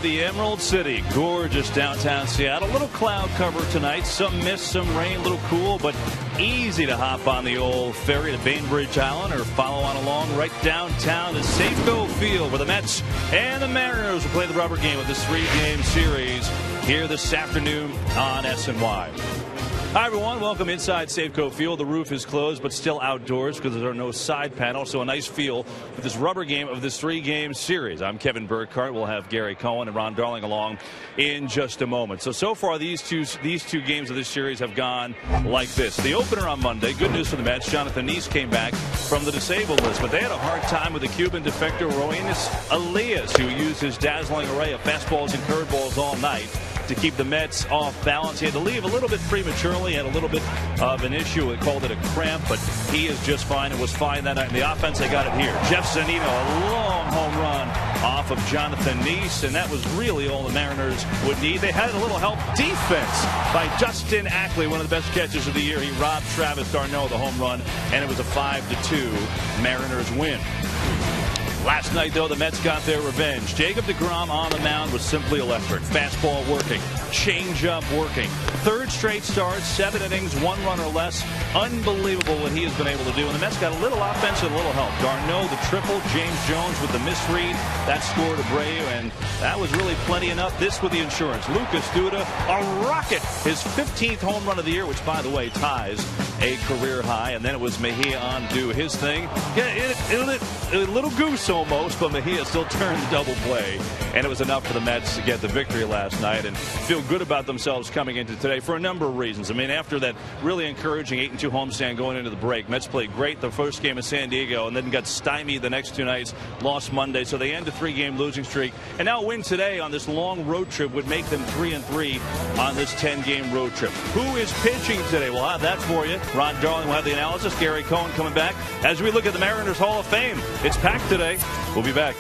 the Emerald City. Gorgeous downtown Seattle. A little cloud cover tonight. Some mist, some rain, a little cool, but easy to hop on the old ferry to Bainbridge Island or follow on along right downtown to Safeco Field, where the Mets and the Mariners will play the rubber game of this 3-game series here this afternoon on SNY. Hi, everyone. Welcome inside Safeco Field. The roof is closed, but still outdoors because there are no side panels. So a nice feel for this rubber game of this 3-game series. I'm Kevin Burkhardt. We'll have Gary Cohen and Ron Darling along in just a moment. So far, these two games of this series have gone like this. The opener on Monday, good news for the Mets. Jonathan Nice came back from the disabled list, but they had a hard time with the Cuban defector Roenis Elias, who used his dazzling array of fastballs and curveballs all night to keep the Mets off balance. He had to leave a little bit prematurely, had a little bit of an issue. They called it a cramp, but he is just fine and was fine that night. In the offense, they got it here. Jeff Zunino, a long home run off of Jonathan Nice, and that was really all the Mariners would need. They had a little help defense by Dustin Ackley, one of the best catches of the year. He robbed Travis d'Arnaud the home run, and it was a 5-2 Mariners win. Last night, though, the Mets got their revenge. Jacob deGrom on the mound was simply electric. Fastball working. Changeup working. Third straight start, 7 innings, 1 run or less. Unbelievable what he has been able to do. And the Mets got a little offense and a little help. d'Arnaud, the triple. James Jones with the misread. That scored a brave, and that was really plenty enough. This with the insurance. Lucas Duda, a rocket. His 15th home run of the year, which, by the way, ties a career high. And then it was Mejia on to do his thing. Yeah, a little goose almost, but Mejia still turned the double play, and it was enough for the Mets to get the victory last night and feel good about themselves coming into today for a number of reasons. I mean, after that really encouraging 8-2 homestand going into the break, Mets played great the first game in San Diego and then got stymied the next 2 nights, lost Monday, so they end a 3-game losing streak, and now a win today on this long road trip would make them 3-3 on this 10-game road trip. Who is pitching today? We'll have that for you. Ron Darling will have the analysis. Gary Cohen coming back as we look at the Mariners Hall of Fame. It's packed today. We'll be back.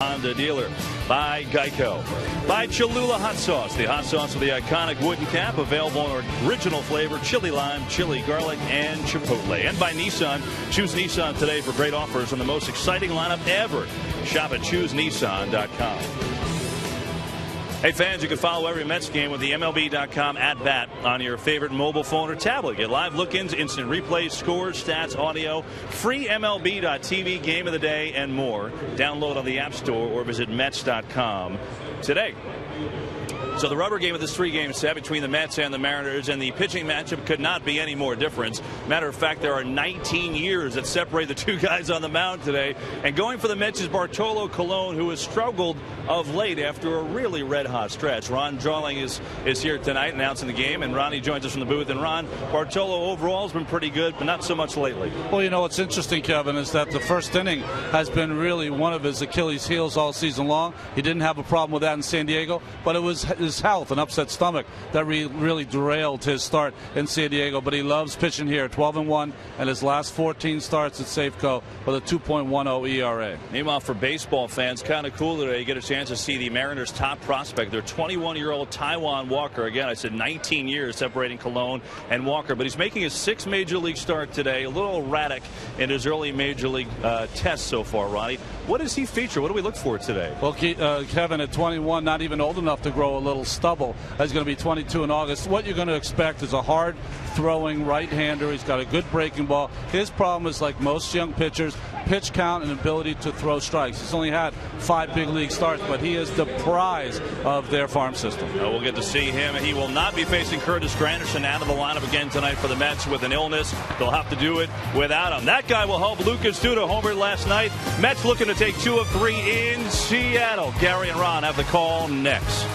Honda dealer. By Geico. By Cholula Hot Sauce. The hot sauce with the iconic wooden cap. Available in original flavor. Chili lime, chili garlic, and chipotle. And by Nissan. Choose Nissan today for great offers on the most exciting lineup ever. Shop at ChooseNissan.com. Hey fans, you can follow every Mets game with the MLB.com at-bat on your favorite mobile phone or tablet. Get live look-ins, instant replays, scores, stats, audio, free MLB.tv game of the day, and more. Download on the App Store or visit Mets.com today. So the rubber game of this three-game set between the Mets and the Mariners, and the pitching matchup could not be any more different. Matter of fact, there are 19 years that separate the two guys on the mound today. And going for the Mets is Bartolo Colon, who has struggled of late after a really red-hot stretch. Ron Drawling is here tonight announcing the game, and Ronnie joins us from the booth. And Ron, Bartolo overall has been pretty good, but not so much lately. Well, you know what's interesting, Kevin, is that the first inning has been really one of his Achilles' heels all season long. He didn't have a problem with that in San Diego, but it was his health, an upset stomach, that really derailed his start in San Diego. But he loves pitching here, 12-1, and his last 14 starts at Safeco with a 2.10 ERA. Meanwhile, for baseball fans, kind of cool today. You get a chance to see the Mariners' top prospect, their 21-year-old Taijuan Walker. Again, I said 19 years separating Colon and Walker, but he's making his 6th major league start today. A little erratic in his early major league tests so far, Ronnie. What does he feature? What do we look for today? Well, Kevin, at 21, not even old enough to grow a little stubble. He's going to be 22 in August. What you're going to expect is a hard throwing right-hander. He's got a good breaking ball. His problem is, like most young pitchers, pitch count and ability to throw strikes. He's only had 5 big league starts, but he is the prize of their farm system. We'll get to see him. He will not be facing Curtis Granderson out of the lineup again tonight for the Mets with an illness. They'll have to do it without him. That guy will help Lucas Duda homered last night. Mets looking to take 2 of 3 in Seattle. Gary and Ron have the call next.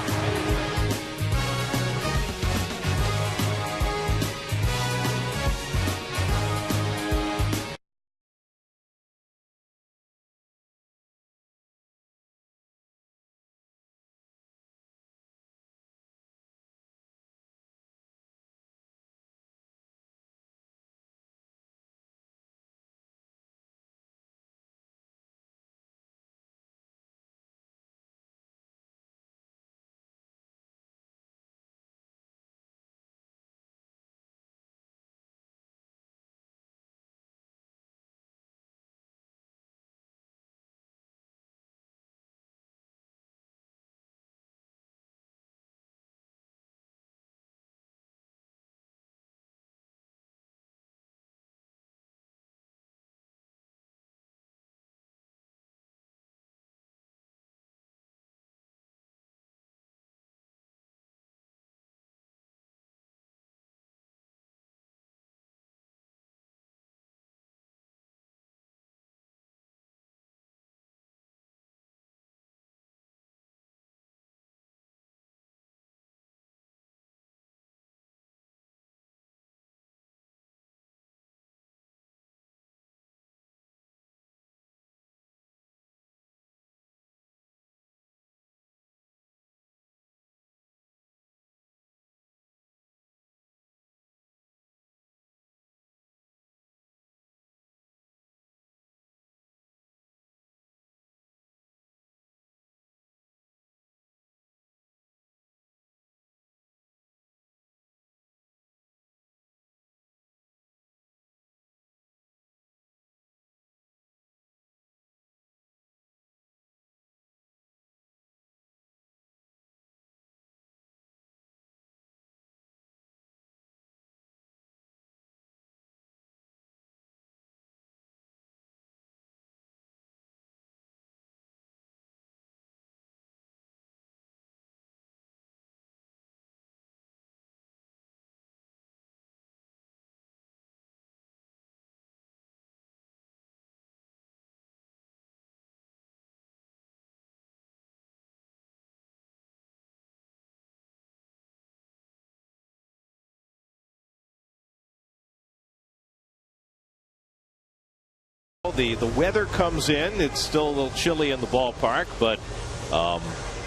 The weather comes in. It's still a little chilly in the ballpark, but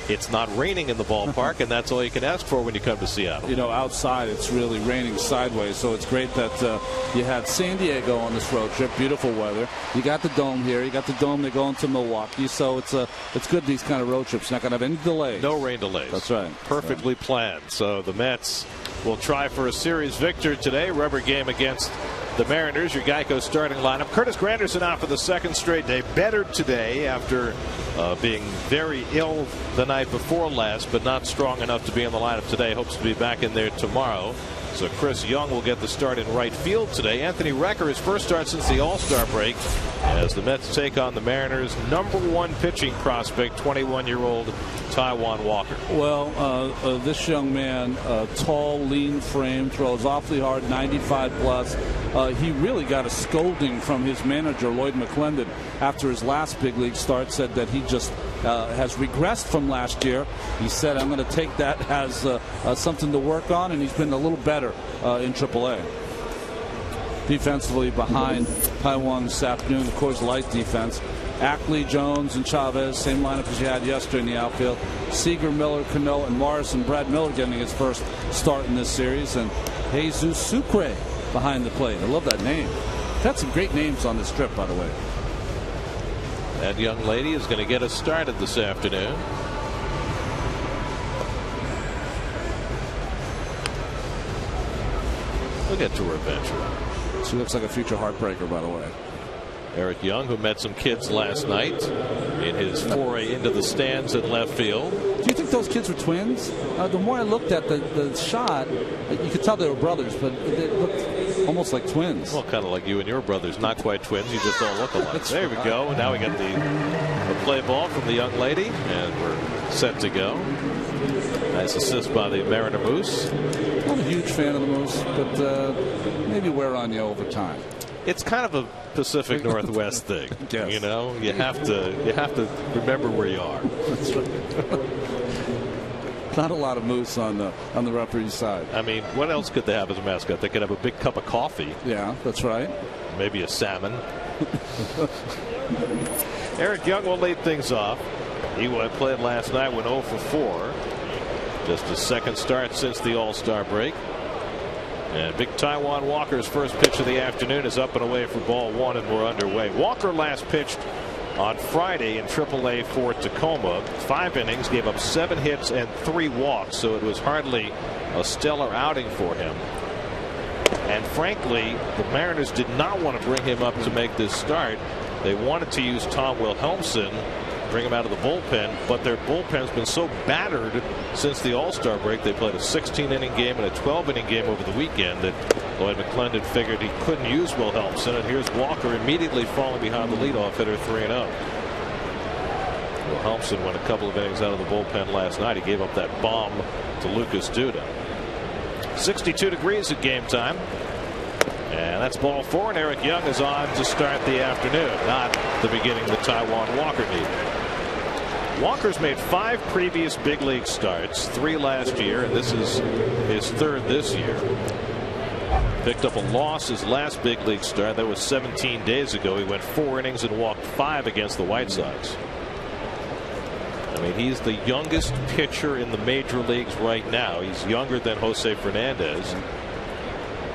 it's not raining in the ballpark, and that's all you can ask for when you come to Seattle. You know, outside it's really raining sideways, so it's great that you had San Diego on this road trip. Beautiful weather. You got the dome here. You got the dome. They're going to Milwaukee, so it's good these kind of road trips. Not going to have any delays. No rain delays. That's right. Perfectly planned. So the Mets will try for a series victory today. Rubber game against the Mariners. Your Geico starting lineup. Curtis Granderson out for the second straight day. Better today after being very ill the night before last, but not strong enough to be in the lineup today. Hopes to be back in there tomorrow. So Chris Young will get the start in right field today. Anthony Recker, his first start since the All-Star break, as the Mets take on the Mariners' #1 pitching prospect, 21-year-old Taijuan Walker. Well, this young man, tall, lean frame, throws awfully hard, 95 plus. He really got a scolding from his manager, Lloyd McClendon, after his last big league start. Said that he just has regressed from last year. He said, I'm going to take that as something to work on, and he's been a little better in AAA. Defensively behind Taijuan this afternoon, of course, light defense. Ackley, Jones, and Chavez, same lineup as you had yesterday in the outfield. Seager, Miller, Cano, and Morrison. Brad Miller getting his first start in this series, and Jesus Sucre behind the plate. I love that name. Had some great names on this trip, by the way. That young lady is going to get us started this afternoon. We'll get to her eventually. She looks like a future heartbreaker, by the way. Eric Young, who met some kids last night in his foray into the stands at left field. Do you think those kids were twins? The more I looked at the shot, you could tell they were brothers, but they looked almost like twins. Well, kind of like you and your brothers. Not quite twins. You just don't look alike. There we go. Now we got the play ball from the young lady, and we're set to go. Nice assist by the Mariner Moose. I'm a huge fan of the Moose, but maybe wear on you over time. It's kind of a Pacific Northwest thing. Yes. You know, you have to remember where you are. That's right. Not a lot of moose on the Upper East Side. I mean, what else could they have as a mascot? They could have a big cup of coffee. Yeah, that's right. Maybe a salmon. Eric Young will lead things off. He played last night, went 0 for 4. Just his second start since the All-Star break. And big Taijuan Walker's first pitch of the afternoon is up and away for ball 1, and we're underway. Walker last pitched on Friday in AAA for Tacoma. 5 innings, gave up 7 hits and 3 walks, so it was hardly a stellar outing for him. And frankly, the Mariners did not want to bring him up to make this start. They wanted to use Tom Wilhelmsen, bring him out of the bullpen, but their bullpen's been so battered since the All-Star break. They played a 16-inning game and a 12-inning game over the weekend that Lloyd McClendon figured he couldn't use Wilhelmsen, and here's Walker immediately falling behind the leadoff hitter 3-0. Wilhelmsen went a couple of innings out of the bullpen last night. He gave up that bomb to Lucas Duda. 62 degrees at game time. And that's ball 4, and Eric Young is on to start the afternoon. Not the beginning that Taijuan Walker needed. Walker's made 5 previous big league starts, 3 last year, and this is his 3rd this year. Picked up a loss his last big league start. That was 17 days ago. He went 4 innings and walked 5 against the White Sox. I mean, he's the youngest pitcher in the major leagues right now. He's younger than Jose Fernandez.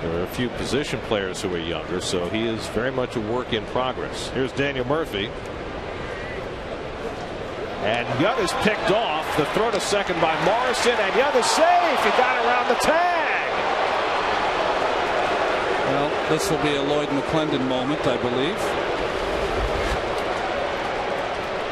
There are a few position players who are younger, so he is very much a work in progress. Here's Daniel Murphy. And Young is picked off. The throw to second by Morrison, and Young is safe. He got around the tag. Well, this will be a Lloyd McClendon moment, I believe.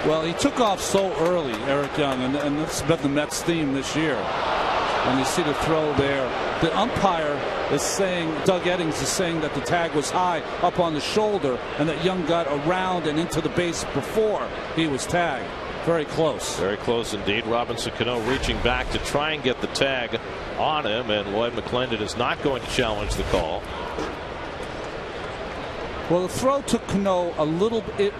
Well, he took off so early, Eric Young, and that's been the Mets theme this year. And you see the throw there. The umpire is saying, Doug Eddings is saying, that the tag was high up on the shoulder and that Young got around and into the base before he was tagged. Very close. Very close indeed. Robinson Cano reaching back to try and get the tag on him, and Lloyd McClendon is not going to challenge the call. Well, the throw took Cano a little bit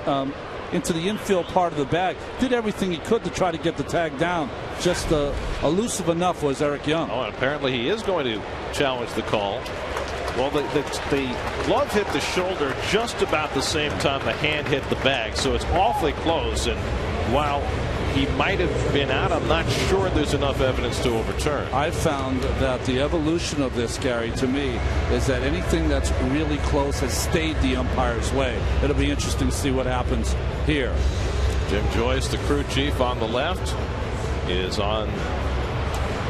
into the infield part of the bag. Did everything he could to try to get the tag down. Just elusive enough was Eric Young. Oh, and apparently he is going to challenge the call. Well, the glove hit the shoulder just about the same time the hand hit the bag, so it's awfully close. And while he might have been out. I'm not sure there's enough evidence to overturn. I found that the evolution of this, Gary, to me, is that anything that's really close has stayed the umpire's way. It'll be interesting to see what happens here. Jim Joyce, the crew chief on the left, is on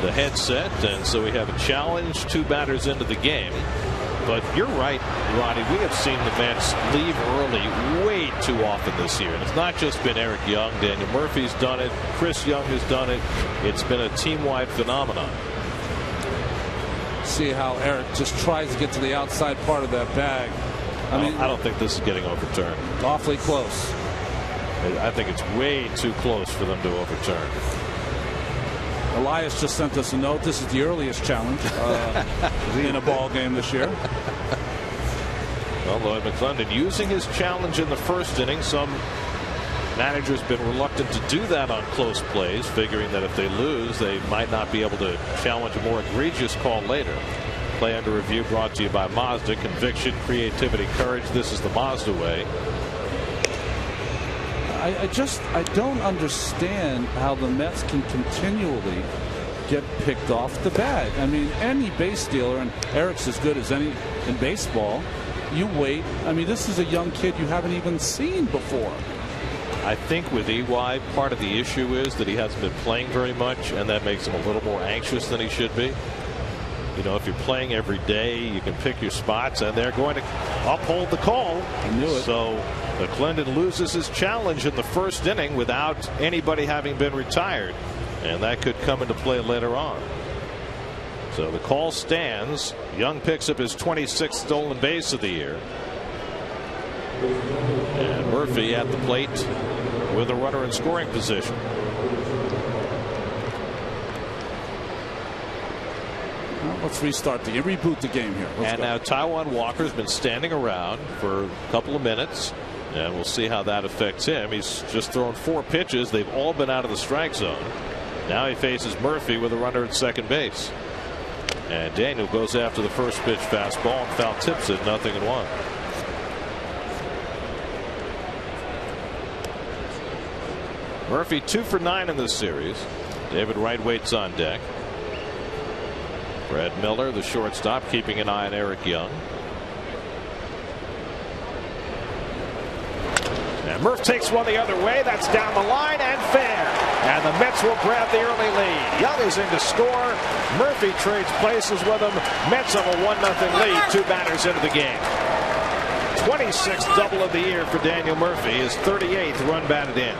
the headset, and so we have a challenge, 2 batters into the game. But you're right, Roddy. We have seen the Mets leave early way too often this year. And it's not just been Eric Young. Daniel Murphy's done it. Chris Young has done it. It's been a team-wide phenomenon. See how Eric just tries to get to the outside part of that bag. I don't think this is getting overturned. Awfully close. I think it's way too close for them to overturn. Elias just sent us a note. This is the earliest challenge in a ball game this year. Well, Lloyd McClendon using his challenge in the first inning. Some managers have been reluctant to do that on close plays, figuring that if they lose, they might not be able to challenge a more egregious call later. Play under review brought to you by Mazda. Conviction, creativity, courage. This is the Mazda way. I don't understand how the Mets can continually get picked off the bag. I mean, any base stealer, and Eric's as good as any in baseball, you wait. I mean, this is a young kid you haven't even seen before. I think with EY, part of the issue is that he hasn't been playing very much, and that makes him a little more anxious than he should be. You know, if you're playing every day, you can pick your spots, and they're going to uphold the call. I knew it. So McClendon loses his challenge in the first inning without anybody having been retired, and that could come into play later on. So the call stands. Young picks up his 26th stolen base of the year. And Murphy at the plate with a runner in scoring position. Let's restart reboot the game here. And now Taijuan Walker's been standing around for a couple of minutes, and we'll see how that affects him. He's just thrown 4 pitches. They've all been out of the strike zone. Now he faces Murphy with a runner at second base. And Daniel goes after the first pitch fastball and foul tips it 0-1. Murphy 2 for 9 in this series. David Wright waits on deck. Brad Miller, the shortstop, keeping an eye on Eric Young. And Murph takes one the other way. That's down the line and fair. And the Mets will grab the early lead. Young is in to score. Murphy trades places with him. Mets have a 1-0 lead. 2 batters into the game. 26th double of the year for Daniel Murphy. His 38th run batted in.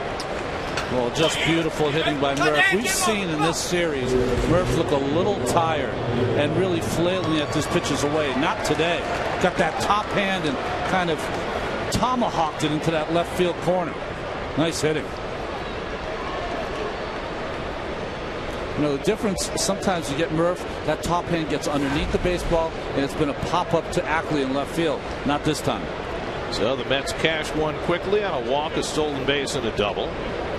Well, just beautiful hitting by Murph. We've seen in this series Murph look a little tired and really flailing at his pitches away. Not today. Got that top hand and kind of tomahawked it into that left field corner. Nice hitting. You know, the difference, sometimes you get Murph, that top hand gets underneath the baseball, and it's been a pop-up to Ackley in left field. Not this time. So the Mets cash one quickly on a walk, a stolen base, and a double.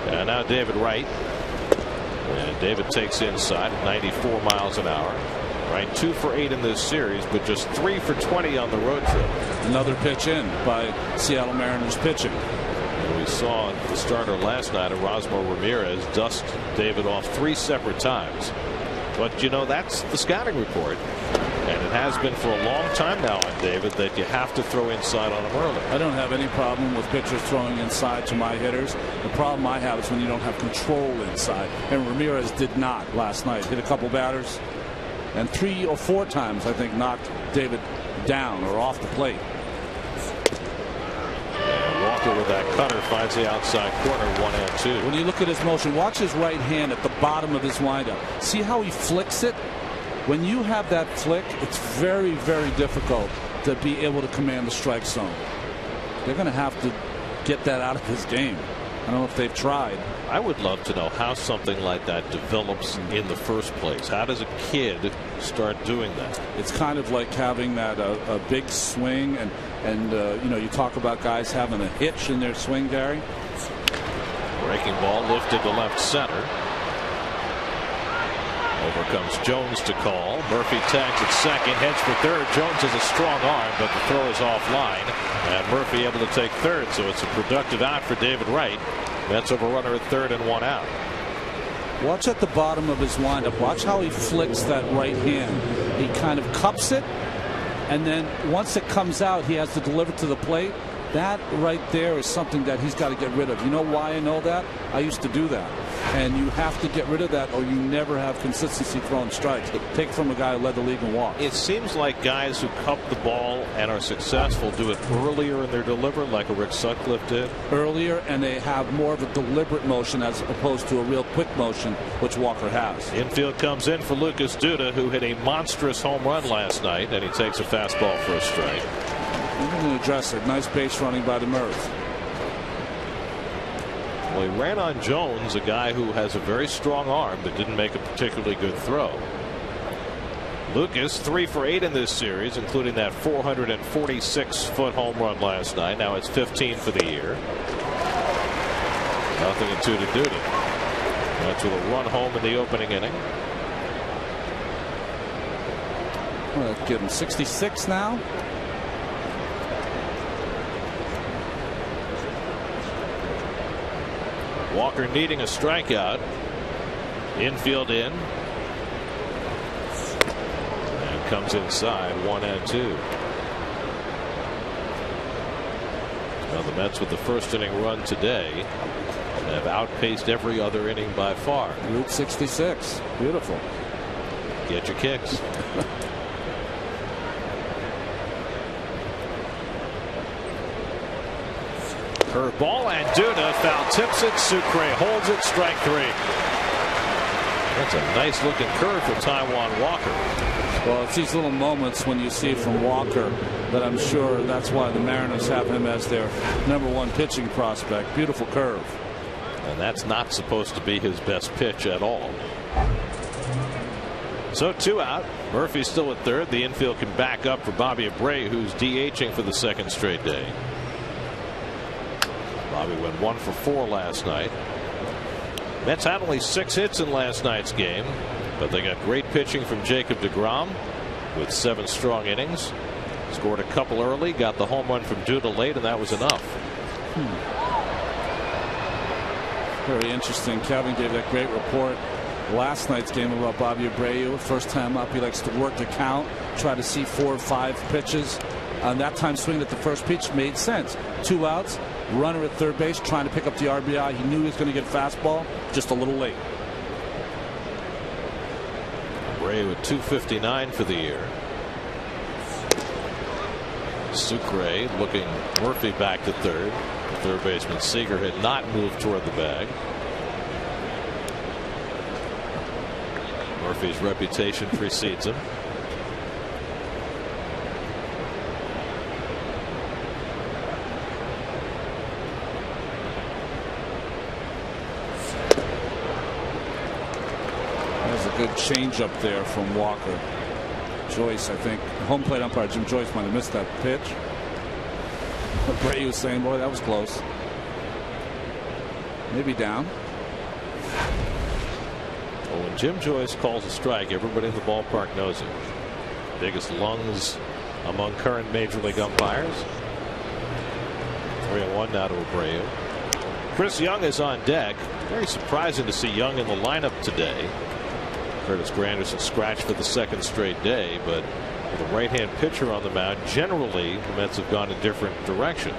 And now David Wright. And David takes inside at 94 miles an hour. Wright 2 for 8 in this series, but just 3 for 20 on the road trip. Another pitch in by Seattle Mariners pitching. And we saw the starter last night, Erasmo Ramirez, dust David off 3 separate times. But, you know, that's the scouting report. And it has been for a long time now on David that you have to throw inside on him early. I don't have any problem with pitchers throwing inside to my hitters. The problem I have is when you don't have control inside. And Ramirez did not last night. Hit a couple batters and 3 or 4 times, I think, knocked David down or off the plate. And Walker with that cutter finds the outside corner, 1-2. When you look at his motion, watch his right hand at the bottom of his windup. See how he flicks it? When you have that flick, it's very, very difficult to be able to command the strike zone. They're going to have to get that out of his game. I don't know if they've tried. I would love to know how something like that develops in the first place. How does a kid start doing that? It's kind of like having that a big swing, and you know, you talk about guys having a hitch in their swing, Gary. Breaking ball lifted to left center. Over comes Jones to call. Murphy tags at second, heads for third. Jones has a strong arm, but the throw is offline. And Murphy able to take third, so it's a productive out for David Wright. Mets have a runner at third and one out. Watch at the bottom of his windup. Watch how he flicks that right hand. He kind of cups it, and then once it comes out, he has to deliver to the plate. That right there is something that he's got to get rid of. You know why I know that? I used to do that. And you have to get rid of that, or you never have consistency throwing strikes. Take from a guy who led the league in walks. It seems like guys who cup the ball and are successful do it earlier in their delivery, like a Rick Sutcliffe did. Earlier, and they have more of a deliberate motion as opposed to a real quick motion, which Walker has. Infield comes in for Lucas Duda, who hit a monstrous home run last night, and he takes a fastball for a strike. We're going to address it. Nice base running by the Murph. Well, he ran on Jones, a guy who has a very strong arm but didn't make a particularly good throw. Lucas 3 for 8 in this series, including that 446-foot home run last night. Now it's 15 for the year. Nothing in 2 to Duda. That's with a run home in the opening inning. Well, give him 66 now. Walker needing a strikeout. Infield in. And comes inside 1-2. Well, the Mets with the first inning run today have outpaced every other inning by far. Route 66. Beautiful. Get your kicks. Curveball, and Duda foul tips it. Sucre holds it. Strike 3. That's a nice looking curve for Taijuan Walker. Well, it's these little moments when you see from Walker that I'm sure that's why the Mariners have him as their #1 pitching prospect. Beautiful curve. And that's not supposed to be his best pitch at all. So 2 out. Murphy's still at third. The infield can back up for Bobby Abreu, who's DHing for the second straight day. Bobby went 1 for 4 last night. Mets had only 6 hits in last night's game, but they got great pitching from Jacob deGrom with 7 strong innings. Scored a couple early, got the home run from Duda late, and that was enough. Very interesting. Kevin gave that great report last night's game about Bobby Abreu. First time up, he likes to work the count, try to see 4 or 5 pitches. And that time swinging at the first pitch made sense. 2 outs, runner at third base trying to pick up the RBI. He knew he was going to get a fastball, just a little late. Abreu at 259 for the year. Sucre looking Murphy back to third. Third baseman Seager had not moved toward the bag. Murphy's reputation precedes him. Good change up there from Walker. Joyce, I think, home plate umpire Jim Joyce might have missed that pitch. Abreu was saying, boy, that was close. Maybe down. Well, when Jim Joyce calls a strike, everybody in the ballpark knows it. Biggest lungs among current major league umpires. 3-1 now to Abreu. Chris Young is on deck. Very surprising to see Young in the lineup today. Curtis Granderson scratched for the second straight day, but with a right-hand pitcher on the mound, generally the Mets have gone in different directions.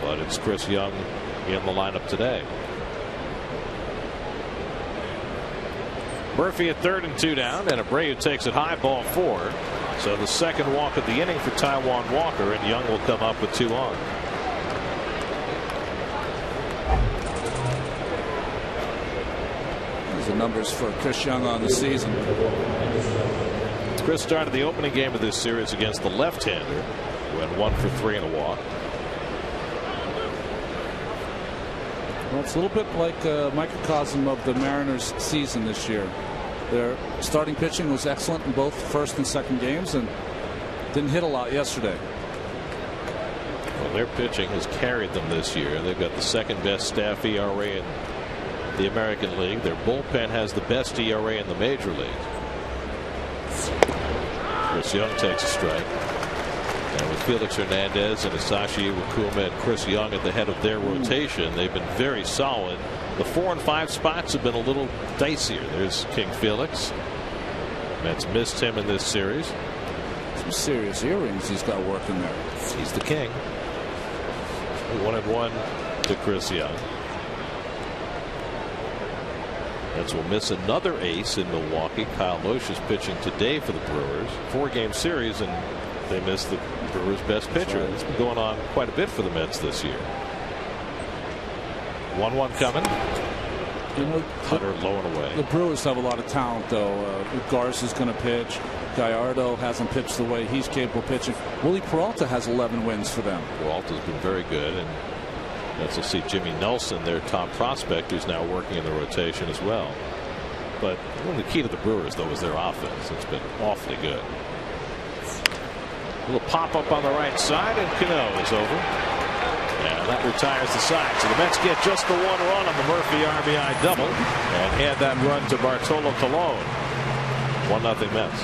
But it's Chris Young in the lineup today. Murphy at third and 2 down, and Abreu takes it high, ball 4. So the second walk of the inning for Taijuan Walker, and Young will come up with 2 on. The numbers for Chris Young on the season. Chris started the opening game of this series against the left-hander, who had 1 for 3 and a walk. Well, it's a little bit like a microcosm of the Mariners season this year. Their starting pitching was excellent in both first and second games and didn't hit a lot yesterday. Well, their pitching has carried them this year. They've got the second best staff ERA in the American League. Their bullpen has the best ERA in the major league. Chris Young takes a strike. And with Felix Hernandez and Hisashi Iwakuma and Chris Young at the head of their rotation, they've been very solid. The 4 and 5 spots have been a little dicier. There's King Felix. Mets missed him in this series. Some serious earrings he's got working there. He's the king. 1-1 to Chris Young. Mets will miss another ace in Milwaukee. Kyle Lohse is pitching today for the Brewers. 4-game series, and they missed the Brewers' best pitcher. It's been going on quite a bit for the Mets this year. 1-1 coming. You know, Hunter low and away. The Brewers have a lot of talent, though. Garce is going to pitch. Gallardo hasn't pitched the way he's capable of pitching. Willie Peralta has 11 wins for them. Peralta's been very good, and let's see Jimmy Nelson, their top prospect, who's now working in the rotation as well. But the key to the Brewers, though, is their offense. It's been awfully good. A little pop up on the right side, and Cano is over. And that retires the side. So the Mets get just the 1 run on the Murphy RBI double and hand that run to Bartolo Colon. 1-0 Mets.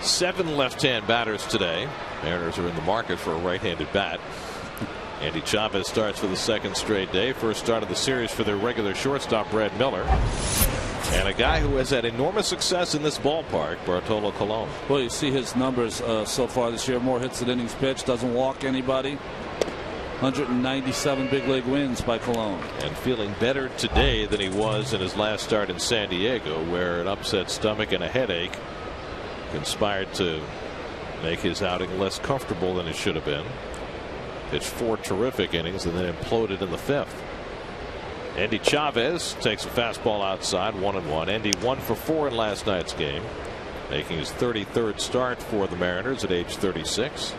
Seven left-hand batters today. Mariners are in the market for a right-handed bat. Andy Chavez starts for the second straight day. First start of the series for their regular shortstop Brad Miller. And a guy who has had enormous success in this ballpark, Bartolo Colon. Well, you see his numbers so far this year. More hits than innings pitched. Doesn't walk anybody. 197 big league wins by Colon. And feeling better today than he was in his last start in San Diego, where an upset stomach and a headache conspired to make his outing less comfortable than it should have been. Pitched 4 terrific innings and then imploded in the 5th. Andy Chavez takes a fastball outside, 1-1. Andy 1 for 4 in last night's game, making his 33rd start for the Mariners at age 36.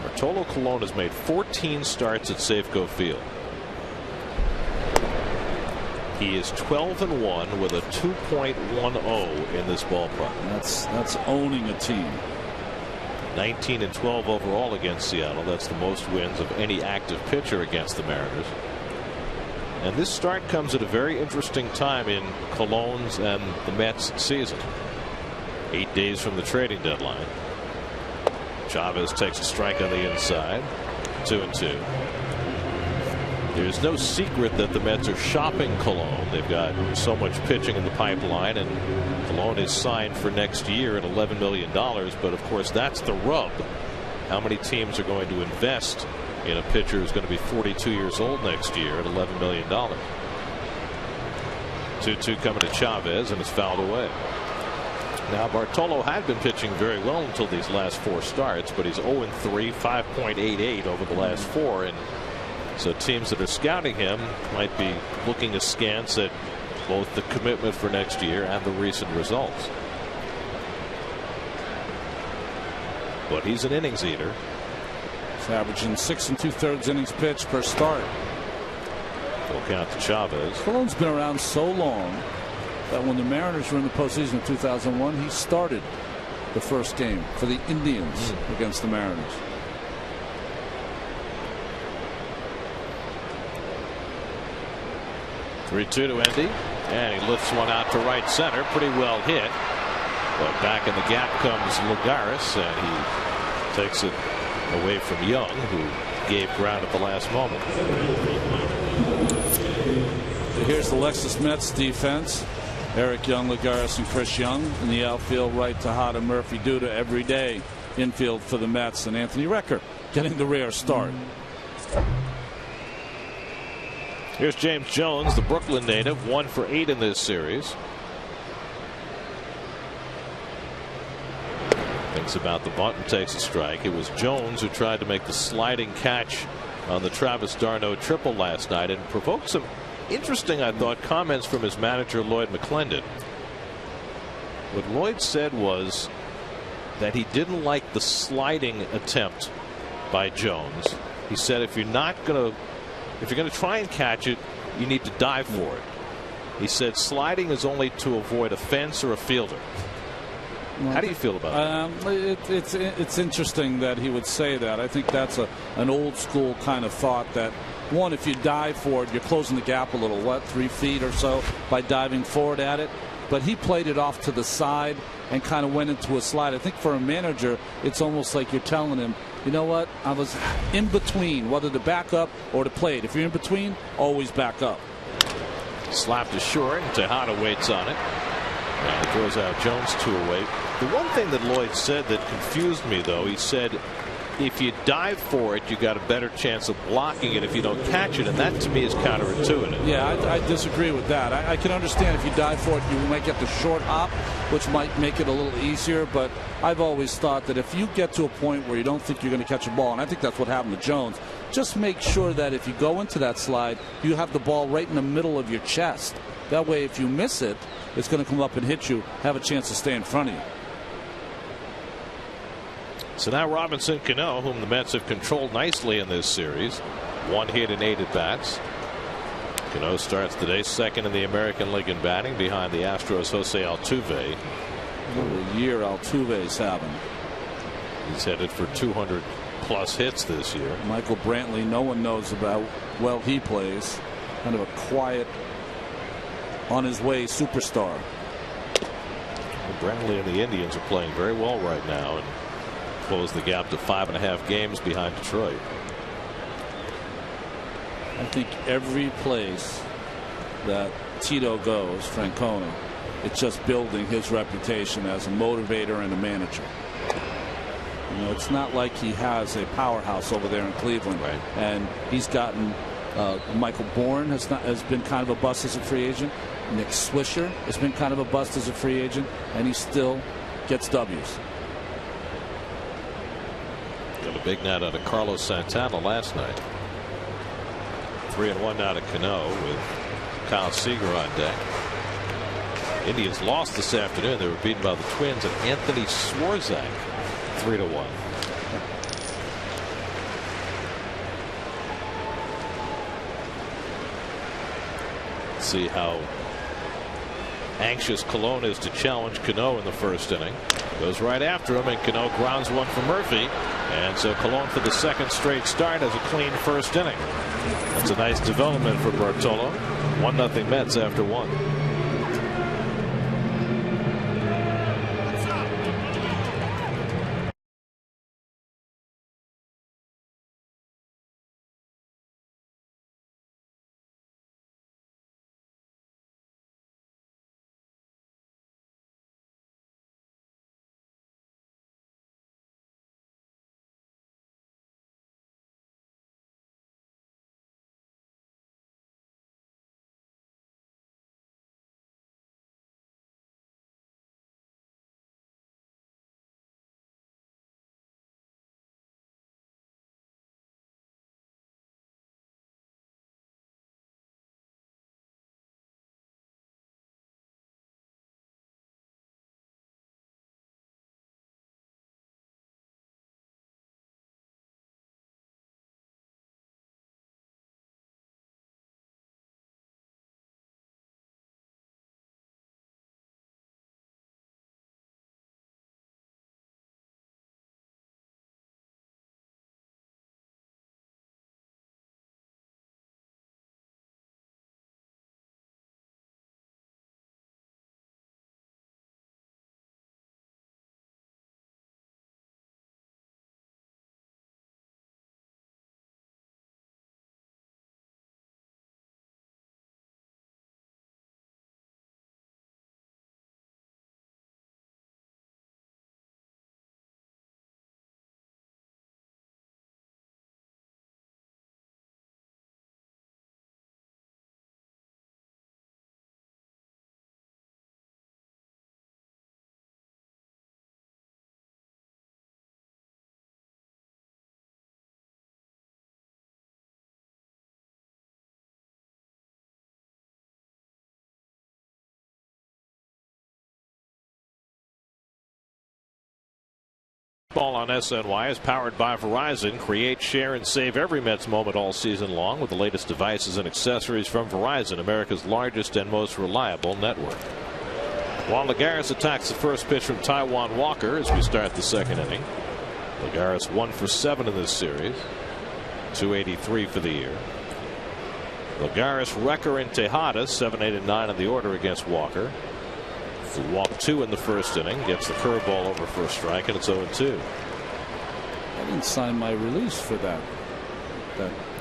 Bartolo Colon has made 14 starts at Safeco Field. He is 12-1 with a 2.10 in this ballpark. That's owning a team. 19-12 overall against Seattle. That's the most wins of any active pitcher against the Mariners. And this start comes at a very interesting time in Colon's and the Mets season. 8 days from the trading deadline. Chavez takes a strike on the inside. 2-2. There's no secret that the Mets are shopping Colon. They've got so much pitching in the pipeline, and Colon is signed for next year at $11 million. But of course, that's the rub. How many teams are going to invest in a pitcher who's going to be 42 years old next year at $11 million? 2-2 coming to Chavez, and it's fouled away. Now, Bartolo had been pitching very well until these last 4 starts, but he's 0-3, 5.88 over the last 4, and So teams that are scouting him might be looking askance at both the commitment for next year and the recent results. But he's an innings eater. He's averaging 6 2/3 innings pitched per start. Full count to Chavez. Colon's been around so long that when the Mariners were in the postseason in 2001, he started the first game for the Indians against the Mariners. Three-two to Endy, and he lifts one out to right center. Pretty well hit. But back in the gap comes Lagares, and he takes it away from Young, who gave ground at the last moment. Here's the Lexus Mets defense. Eric Young, Lagares, and Chris Young in the outfield. Right to Hada, Murphy, Duda every day. Infield for the Mets, and Anthony Recker getting the rare start. Here's James Jones, the Brooklyn native, 1 for 8 in this series. Thinks about the bunt and takes a strike. It was Jones who tried to make the sliding catch on the Travis d'Arnaud triple last night and provoked some interesting, I thought, comments from his manager Lloyd McClendon. What Lloyd said was that he didn't like the sliding attempt by Jones. He said if you're going to try and catch it, you need to dive for it. He said sliding is only to avoid a fence or a fielder. How do you feel about that? It's interesting that he would say that. I think that's an old school kind of thought that, one, if you dive for it, you're closing the gap a little, 3 feet or so by diving forward at it. But he played it off to the side and kind of went into a slide. I think for a manager, it's almost like you're telling him, you know what, I was in between whether to back up or to play it. If you're in between, always back up. Slapped to short, and Tejada waits on it. And he throws out Jones 2 away. The one thing that Lloyd said that confused me, though, he said if you dive for it, you got a better chance of blocking it if you don't catch it, and that to me is counterintuitive. Yeah, I disagree with that. I can understand if you dive for it, you might get the short hop, which might make it a little easier, but I've always thought that if you get to a point where you don't think you're going to catch a ball, and I think that's what happened to Jones, just make sure that if you go into that slide, you have the ball right in the middle of your chest. That way, if you miss it, it's going to come up and hit you, have a chance to stay in front of you. So now Robinson Cano, whom the Mets have controlled nicely in this series, 1 hit and 8 at bats. Cano starts the day second in the American League in batting behind the Astros' Jose Altuve. What a year Altuve's having. He's headed for 200 plus hits this year. Michael Brantley, no one knows about well he plays. Kind of a quiet, on his way superstar. Well, Brantley and the Indians are playing very well right now and close the gap to 5.5 games behind Detroit. I think every place that Tito goes, Francona, it's just building his reputation as a motivator and a manager. You know, it's not like he has a powerhouse over there in Cleveland, right? And he's gotten Michael Bourne has been kind of a bust as a free agent. Nick Swisher has been kind of a bust as a free agent, and he still gets W's. Got a big night out of Carlos Santana last night. 3-1 now to Cano with Kyle Seager on deck. Indians lost this afternoon. They were beaten by the Twins and Anthony Swarzak 3-1. See how anxious Colon is to challenge Cano in the first inning. Goes right after him, and Cano grounds one for Murphy. And so Colon, for the second straight start, has a clean first inning. That's a nice development for Bartolo. 1-0 Mets after 1. Ball on SNY is powered by Verizon. Create, share, and save every Mets moment all season long with the latest devices and accessories from Verizon, America's largest and most reliable network. Juan Lagares attacks the first pitch from Taijuan Walker as we start the second inning. Lagares 1 for 7 in this series, 283 for the year. Lagares, Recker, and Tejada 7, 8, and 9 in the order against Walker. The walk 2 in the first inning, gets the curveball over for a strike, and it's 0-2. I didn't sign my release for that.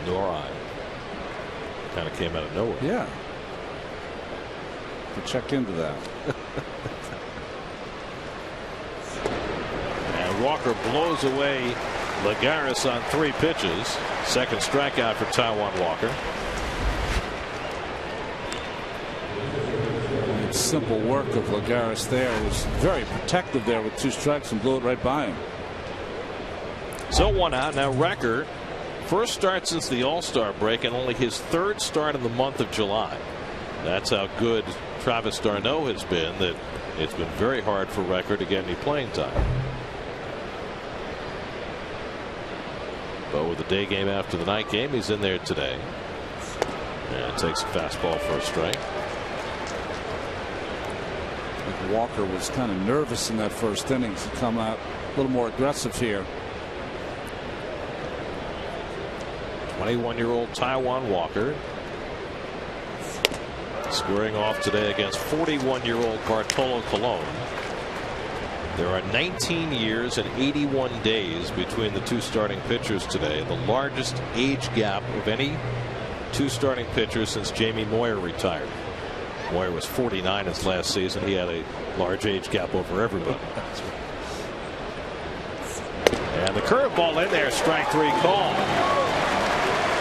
Nor I. Kind of came out of nowhere. Yeah. To check into that. And Walker blows away Lagares on 3 pitches. Second strikeout for Taijuan Walker. Simple work of Lagares there. He was very protective there with 2 strikes and blew it right by him. So 1 out. Now Recker, first start since the All-Star break and only his 3rd start in the month of July. That's how good Travis d'Arnaud has been, that it's been very hard for Recker to get any playing time. But with the day game after the night game, he's in there today. And takes a fastball for a strike. Walker was kind of nervous in that first inning to come out a little more aggressive here. 21-year-old Taijuan Walker squaring off today against 41-year-old Bartolo Colon. There are 19 years and 81 days between the 2 starting pitchers today, the largest age gap of any 2 starting pitchers since Jamie Moyer retired. Moyer was 49 his last season. He had a large age gap over everybody. And the curveball in there, strike 3 call.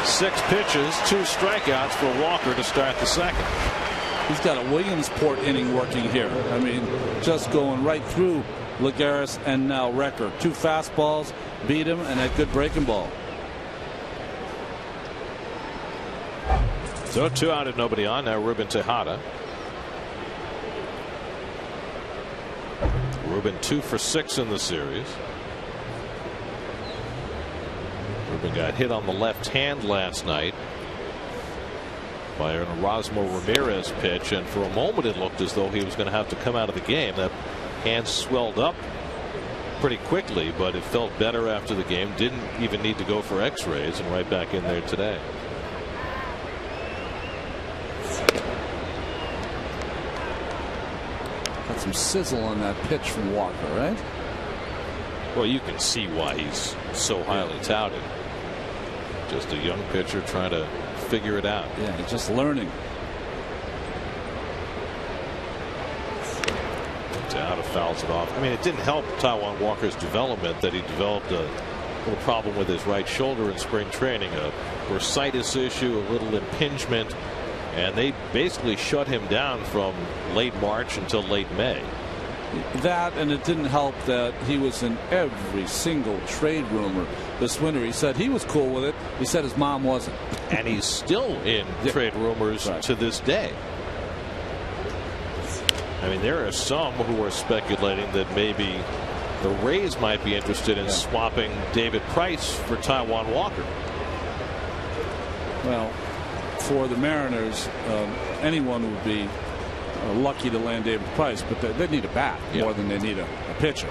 6 pitches, 2 strikeouts for Walker to start the second. He's got a Williamsport inning working here. I mean, just going right through Lagares and now Recker. 2 fastballs, beat him, and that good breaking ball. So 2 out and nobody on. Now Ruben Tejada. Ruben 2 for 6 in the series. Ruben got hit on the left hand last night by an Erasmo Ramirez pitch, and for a moment it looked as though he was going to have to come out of the game. That hand swelled up pretty quickly, but it felt better after the game. Didn't even need to go for x-rays, and right back in there today. Got some sizzle on that pitch from Walker, right? Well, you can see why he's so highly touted. Just a young pitcher trying to figure it out. Yeah, he's just learning. Tejada fouls it off. I mean, it didn't help Taijuan Walker's development that he developed a little problem with his right shoulder in spring training, a bursitis issue, a little impingement, and they basically shut him down from late March until late May. That, and it didn't help that he was in every single trade rumor this winter. He said he was cool with it. He said his mom wasn't. And he's still in trade rumors to this day. I mean, there are some who are speculating that maybe the Rays might be interested in swapping David Price for Taijuan Walker. Well, for the Mariners, anyone would be lucky to land David Price, but they need a bat more than they need a pitcher.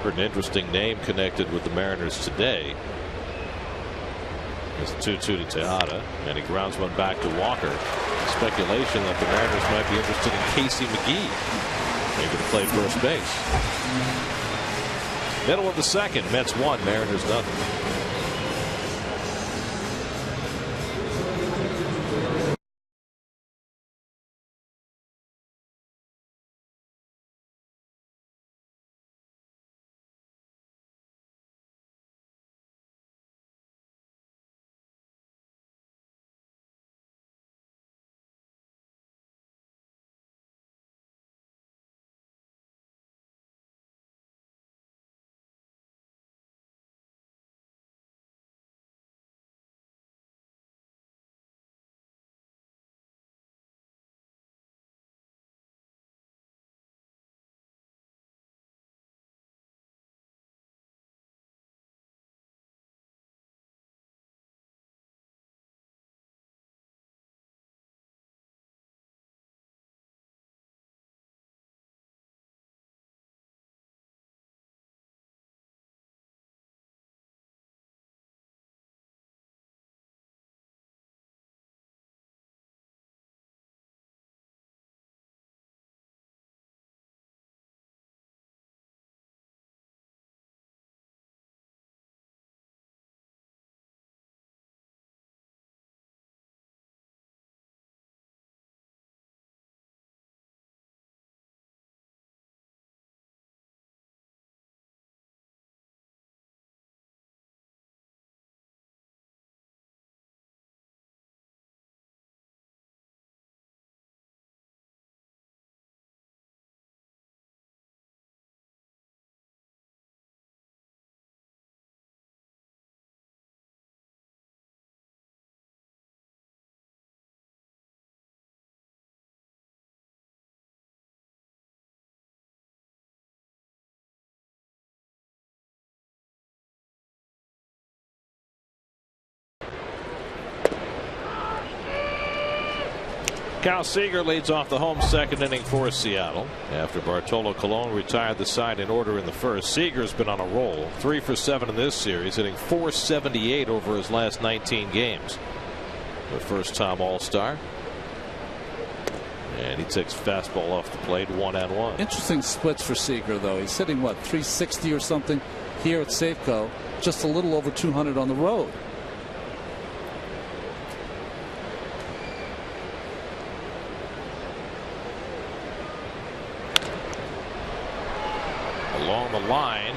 Heard an interesting name connected with the Mariners today. It's 2-2 to Tejada, and he grounds one back to Walker. Speculation that the Mariners might be interested in Casey McGee, maybe to play first base. Middle of the second, Mets 1, Mariners nothing. Cal Seager leads off the home second inning for Seattle after Bartolo Colon retired the side in order in the first. Seager's been on a roll, 3 for 7 in this series, hitting .478 over his last 19 games. The first-time All-Star. And he takes fastball off the plate, 1-1. Interesting splits for Seager, though. He's hitting, what, 360 or something here at Safeco, just a little over 200 on the road. Along the line,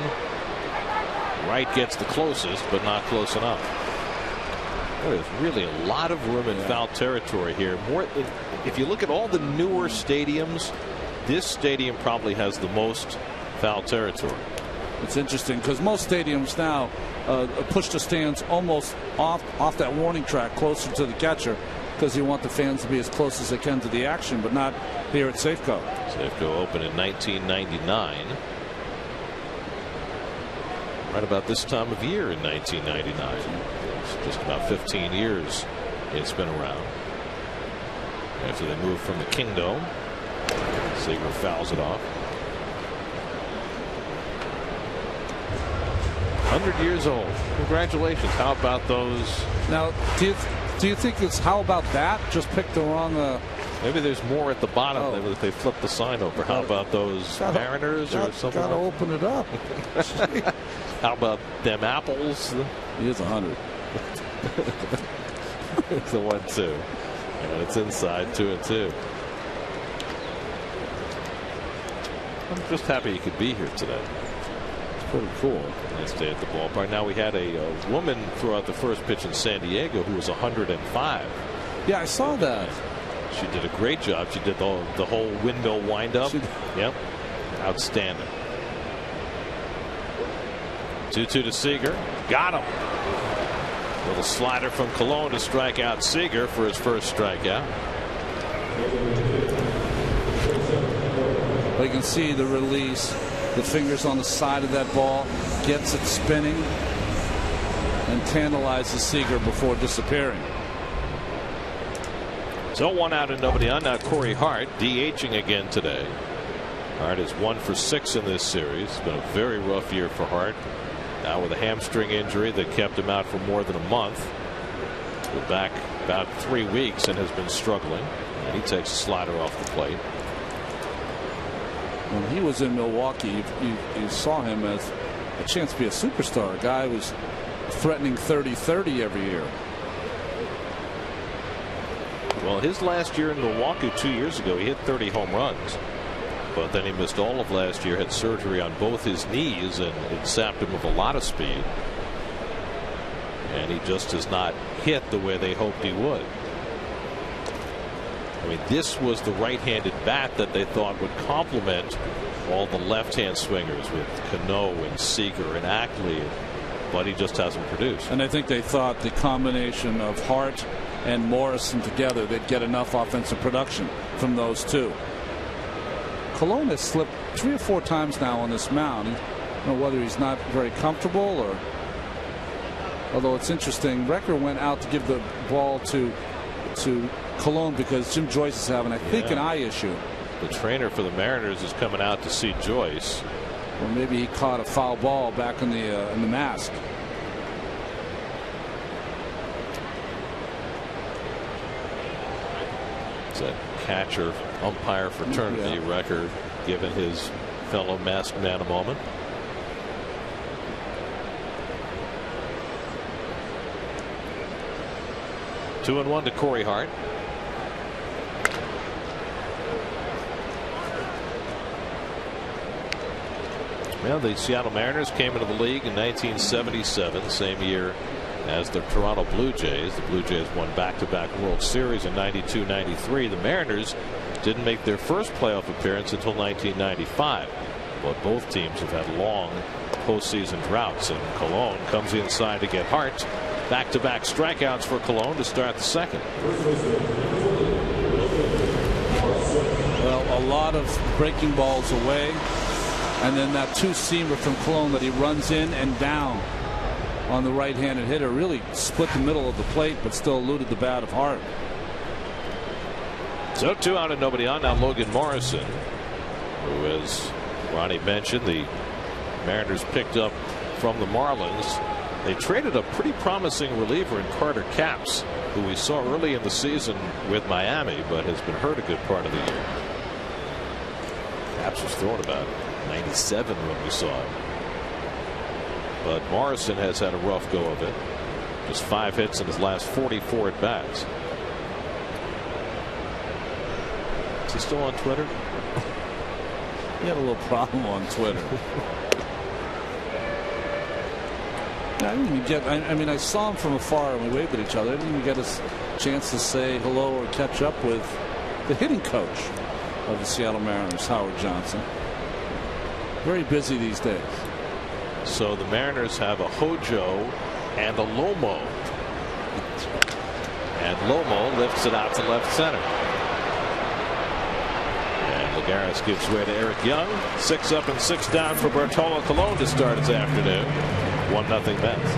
right gets the closest, but not close enough. There's really a lot of room in foul territory here. If you look at all the newer stadiums, this stadium probably has the most foul territory. It's interesting because most stadiums now push the stands almost off that warning track closer to the catcher because you want the fans to be as close as they can to the action, but not here at Safeco. Safeco opened in 1999. Right about this time of year in 1999. It's just about 15 years it's been around. After they moved from the Kingdome, Seager fouls it off. 100 years old. Congratulations. How about those? Now, do you think it's how about that? Just pick the wrong. Maybe there's more at the bottom if they flip the sign over. How about those Mariners or something? Gotta open it up. How about them apples? He is 100. It's a 1-2. And it's inside 2-2. I'm just happy you could be here today. It's pretty cool. Nice day at the ballpark. Now we had a woman throw out the first pitch in San Diego who was 105. Yeah, I saw that. She did a great job. She did the whole windmill windup. Yep. Outstanding. 2-2 to Seager. Got him. Little slider from Colon to strike out Seager for his first strikeout. But you can see the release, the fingers on the side of that ball, gets it spinning and tantalizes Seager before disappearing. So 1 out and nobody on. Now Corey Hart DHing again today. Hart is 1 for 6 in this series. It's been a very rough year for Hart. Now with a hamstring injury that kept him out for more than a month. He's back about 3 weeks and has been struggling. And he takes a slider off the plate. When he was in Milwaukee, you saw him as a chance to be a superstar. A guy who was threatening 30-30 every year. Well, his last year in Milwaukee 2 years ago, he hit 30 home runs. But then he missed all of last year, had surgery on both his knees, and it sapped him of a lot of speed. And he just has not hit the way they hoped he would. I mean, this was the right-handed bat that they thought would complement all the left-hand swingers with Cano and Seager and Ackley, but he just hasn't produced. And I think they thought the combination of Hart and Morrison together, they'd get enough offensive production from those two. Colon has slipped 3 or 4 times now on this mound. I don't know whether he's not very comfortable or. Although it's interesting, Recker went out to give the ball to Colon because Jim Joyce is having, I think, an eye issue. The trainer for the Mariners is coming out to see Joyce. Or maybe he caught a foul ball back in the mask. It's a catcher umpire fraternity record, giving his fellow masked man a moment. Two and 1 to Corey Hart. Well, the Seattle Mariners came into the league in 1977, same year as the Toronto Blue Jays. The Blue Jays won back-to-back World Series in '92, '93. The Mariners didn't make their first playoff appearance until 1995. But both teams have had long postseason droughts, and Colon comes inside to get Hart. Back-to-back strikeouts for Colon to start the second. Well, a lot of breaking balls away, and then that two-seamer from Colon that he runs in and down on the right-handed hitter really split the middle of the plate, but still eluded the bat of Hart. So 2 out and nobody on. Now Logan Morrison, who, as Ronnie mentioned, the Mariners picked up from the Marlins. They traded a pretty promising reliever in Carter Capps, who we saw early in the season with Miami, but has been hurt a good part of the year. Capps was throwing about 97 when we saw him. But Morrison has had a rough go of it. Just 5 hits in his last 44 at bats. Is he still on Twitter? He had a little problem on Twitter. I didn't even get. I mean, I saw him from afar and we waved at each other. I didn't even get a chance to say hello or catch up with the hitting coach of the Seattle Mariners, Howard Johnson. Very busy these days. So the Mariners have a Hojo and a Lomo. And Lomo lifts it out to left center. And Lagares gives way to Eric Young. 6 up and 6 down for Bartolo Colon to start his afternoon. 1-0 Mets.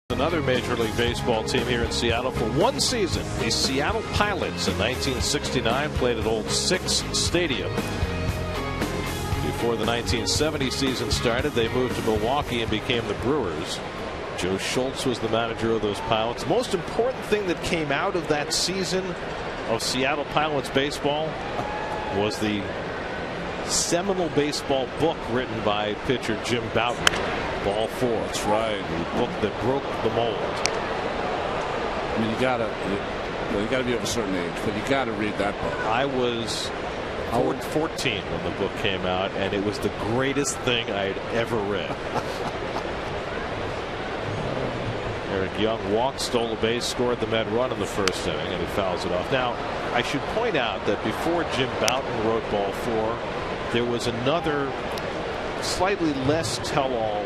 Another Major League Baseball team here in Seattle for one season. The Seattle Pilots in 1969 played at Old Six Stadium. Before the 1970 season started, they moved to Milwaukee and became the Brewers. Joe Schultz was the manager of those Pilots. Most important thing that came out of that season of Seattle Pilots baseball was the seminal baseball book written by pitcher Jim Bouton, Ball 4. That's right. The book that broke the mold. I mean, you gotta be of a certain age, but you gotta read that book. I was 14 when the book came out, and it was the greatest thing I had ever read. Eric Young walked, stole a base, scored the Met run in the first inning, and he fouls it off. Now, I should point out that before Jim Bouton wrote Ball 4, there was another slightly less tell-all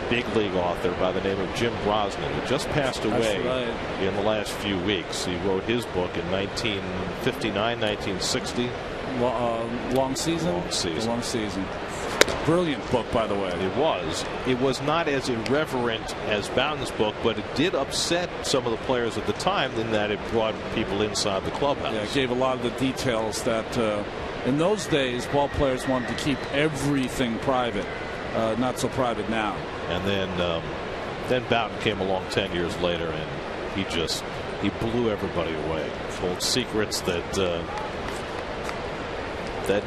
big league author by the name of Jim Brosnan, who just passed away in the last few weeks. He wrote his book in 1959, 1960. Long season? Long season. Long season. Brilliant book, by the way. It was. It was not as irreverent as Bouton's book, but it did upset some of the players at the time in that it brought people inside the clubhouse. Yeah, it gave a lot of the details that in those days ball players wanted to keep everything private. Not so private now. And then Bouton came along 10 years later, and he blew everybody away. Told secrets that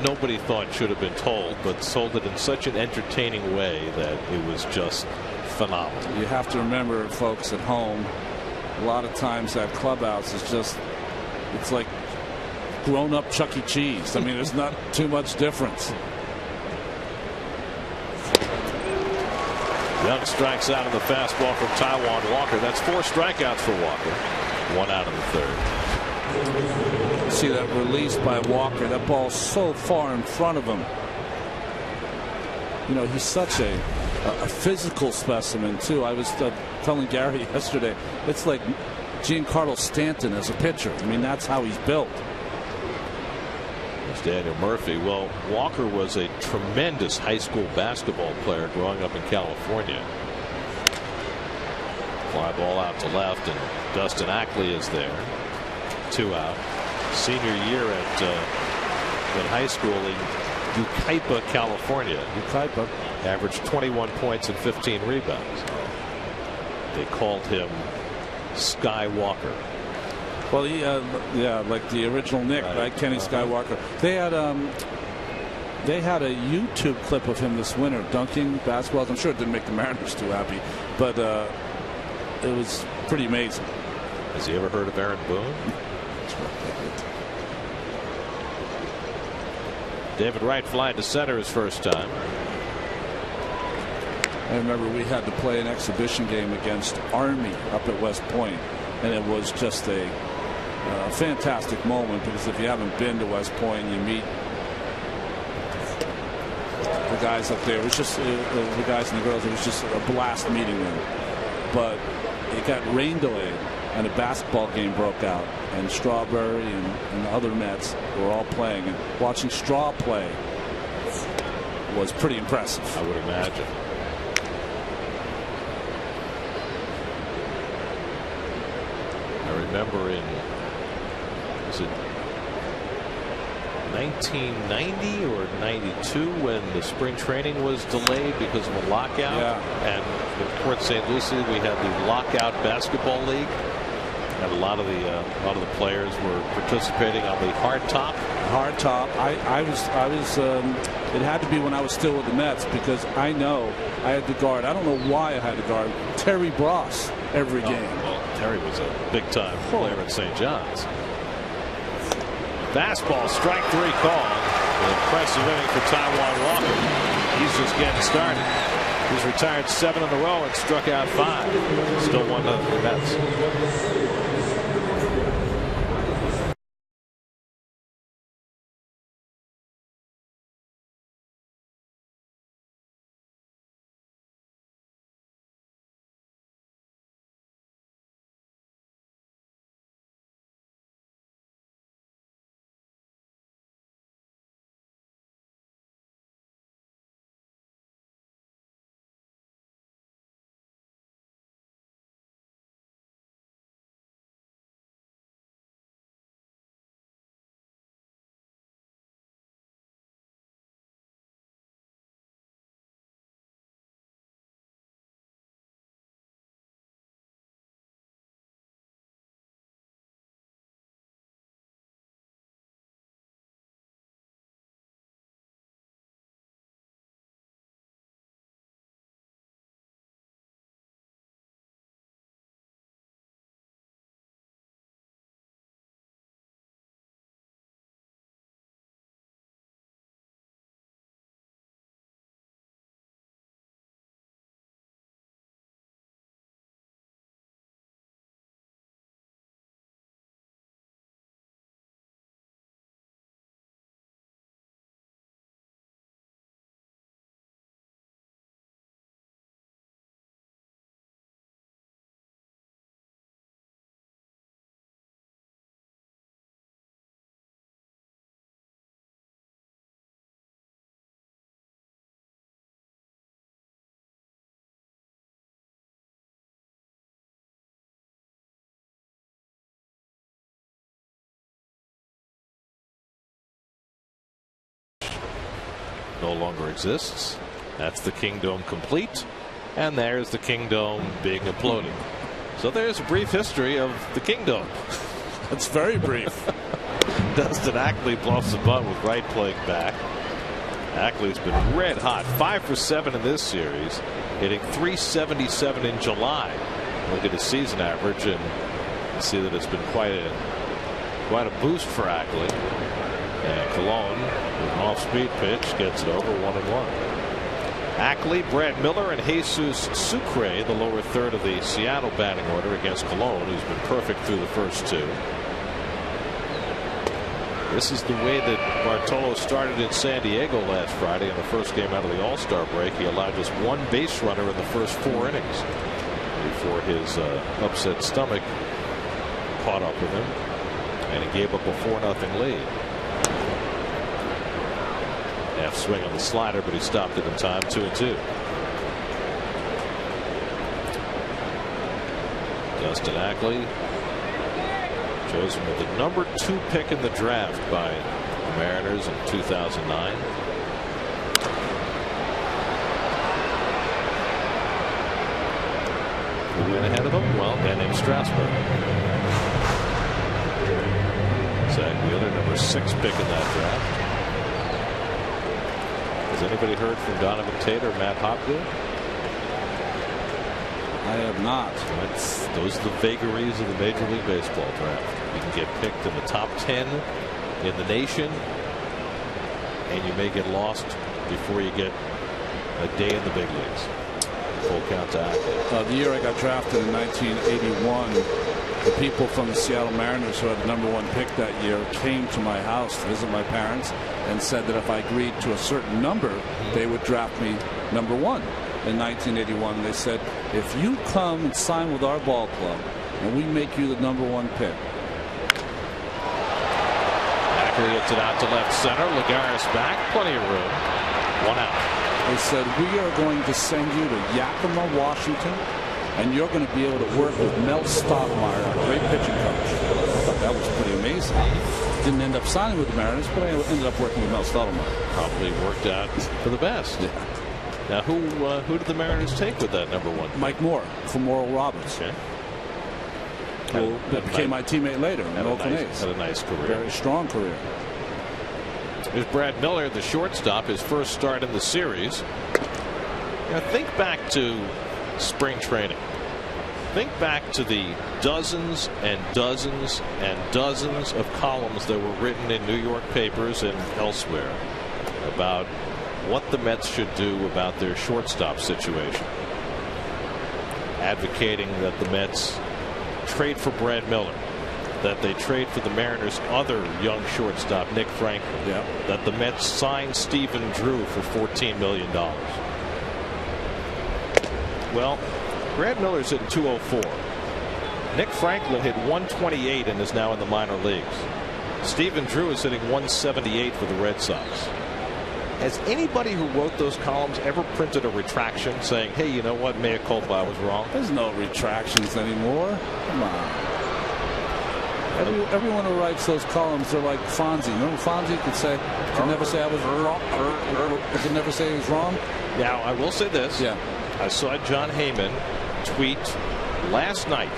nobody thought should have been told, but told it in such an entertaining way that it was just phenomenal. You have to remember, folks at home, a lot of times that clubhouse is it's like grown-up Chuck E. Cheese. I mean, there's not too much difference. Young strikes out on the fastball from Taijuan Walker. That's 4 strikeouts for Walker. 1 out in the 3rd. See that release by Walker. That ball's so far in front of him. You know, he's such a physical specimen too. I was telling Gary yesterday, it's like Giancarlo Stanton as a pitcher. I mean, that's how he's built. There's Daniel Murphy. Well, Walker was a tremendous high school basketball player growing up in California. Fly ball out to left, and Dustin Ackley is there. 2 out. Senior year in high school in Yucaipa, California. Yucaipa averaged 21 points and 15 rebounds. They called him Skywalker. Well, yeah, like the original Nick, right? Kenny Skywalker. They had a YouTube clip of him this winter dunking basketballs. I'm sure it didn't make the Mariners too happy, but it was pretty amazing. Has he ever heard of Aaron Boone? That's right. David Wright flying to center his first time. I remember we had to play an exhibition game against Army up at West Point, and it was just a fantastic moment, because if you haven't been to West Point, you meet the guys up there. It was just the guys and the girls. It was just a blast meeting them. But it got rain delayed, and a basketball game broke out, and Strawberry and the other Mets were all playing, and watching Straw play was pretty impressive. I would imagine. I remember in, was it 1990 or 92 when the spring training was delayed because of a lockout? Yeah. And in Port St. Lucie we had the lockout basketball league, and a lot of the players were participating on the hard top. Hard top. I was it had to be when I was still with the Mets, because I know I had to guard. I don't know why I had to guard Terry Bross every game. Well, Terry was a big time player at St. John's. Fastball, strike 3 call. An impressive inning for Taijuan Walker. He's just getting started. He's retired 7 in a row and struck out 5. Still 1-0 Mets. No longer exists. That's the Kingdome complete, and there's the Kingdome being imploded. So there's a brief history of the Kingdome. It's very brief. Dustin Ackley bluffs the bunt with Wright playing back. Ackley's been red hot, 5 for 7 in this series, hitting .377 in July. Look at his season average and see that it's been quite a boost for Ackley. And Cologne, with an off-speed pitch, gets it over 1-1. Ackley, Brad Miller, and Jesus Sucre, the lower third of the Seattle batting order against Colon, who's been perfect through the first two. This is the way that Bartolo started in San Diego last Friday in the first game out of the All-Star break. He allowed just one base runner in the first 4 innings before his upset stomach caught up with him, and he gave up a 4-0 lead. Half swing on the slider, but he stopped it in time. 2-2. Dustin Ackley, chosen with the number 2 pick in the draft by the Mariners in 2009. Who went ahead of him? Well, a guy named Strasburg. Zach Wheeler, number 6 pick in that draft. Has anybody heard from Donovan Tate or Matt Hopgood? I have not. Those are the vagaries of the Major League Baseball draft. You can get picked in the top 10 in the nation, and you may get lost before you get a day in the big leagues. Full count to Ackley. The year I got drafted in 1981, the people from the Seattle Mariners who had the number 1 pick that year came to my house to visit my parents and said that if I agreed to a certain number, they would draft me number 1. In 1981, they said, if you come and sign with our ball club and we make you the number 1 pick. Ackley hits it out to left center. Lagares back, plenty of room. 1 out. They said, we are going to send you to Yakima, Washington, and you're going to be able to work with Mel Stottmeyer, a great pitching coach. I thought that was pretty amazing. Didn't end up signing with the Mariners, but I ended up working with Mel Stottmeyer. Probably worked out for the best. Yeah. Now, who did the Mariners take with that number 1 pick? Mike Moore from Oral Roberts. Okay. Who became my teammate later in Oakland A's. Had a nice career. Very strong career. Here's Brad Miller, the shortstop, his first start in the series. Now, think back to spring training. Think back to the dozens and dozens and dozens of columns that were written in New York papers and elsewhere about what the Mets should do about their shortstop situation, advocating that the Mets trade for Brad Miller, that they trade for the Mariners' other young shortstop, Nick Franklin, that the Mets sign Stephen Drew for $14 million. Well, Brad Miller's hitting .204. Nick Franklin hit .128 and is now in the minor leagues. Stephen Drew is hitting .178 for the Red Sox. Has anybody who wrote those columns ever printed a retraction saying, hey, you know what, mea culpa, I was wrong? There's no retractions anymore. Come on. Everyone who writes those columns, they're like Fonzie. Remember Fonzie could say, could never say I was wrong, could never say he was wrong? Now, I will say this. Yeah. I saw John Heyman tweet last night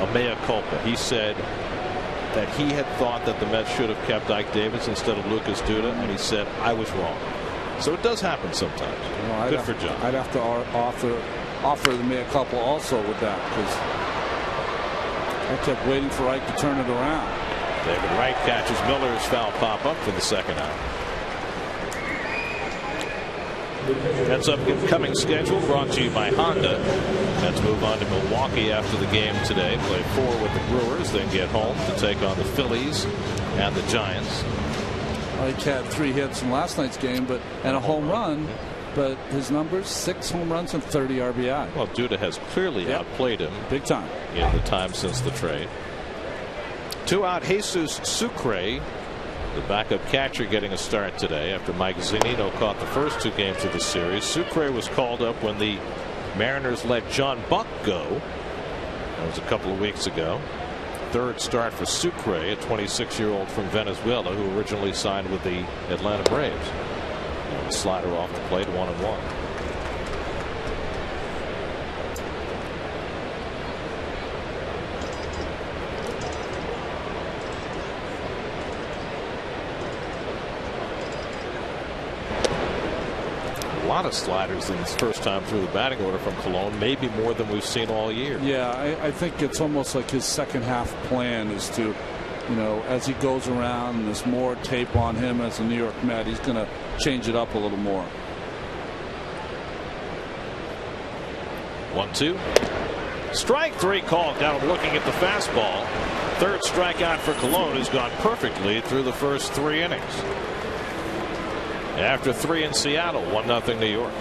a mea culpa. He said that he had thought that the Mets should have kept Ike Davis instead of Lucas Duda, and he said, I was wrong. So it does happen sometimes. Good for John. I'd have to offer the mea culpa also with that, because I kept waiting for Ike to turn it around. David Wright catches Miller's foul pop up for the second out. That's upcoming schedule brought to you by Honda. Mets move on to Milwaukee after the game today. Play 4 with the Brewers, then get home to take on the Phillies and the Giants. Ike had 3 hits in last night's game, and a home run. But his numbers, 6 home runs and 30 RBI. Well, Duda has clearly outplayed him big time in the time since the trade. 2 out, Jesus Sucre, the backup catcher, getting a start today after Mike Zunino caught the first 2 games of the series. Sucre was called up when the Mariners let John Buck go. That was a couple of weeks ago. 3rd start for Sucre, a 26-year-old from Venezuela who originally signed with the Atlanta Braves. The slider off the plate, 1-1. A lot of sliders in this first time through the batting order from Colon, maybe more than we've seen all year. Yeah, I think it's almost like his second half plan is to, you know, as he goes around and there's more tape on him as a New York Met, he's going to change it up a little more. 1-2. Strike three called. Down looking at the fastball. Third strikeout for Cologne has gone perfectly through the first 3 innings. After 3 in Seattle, 1-0 New York.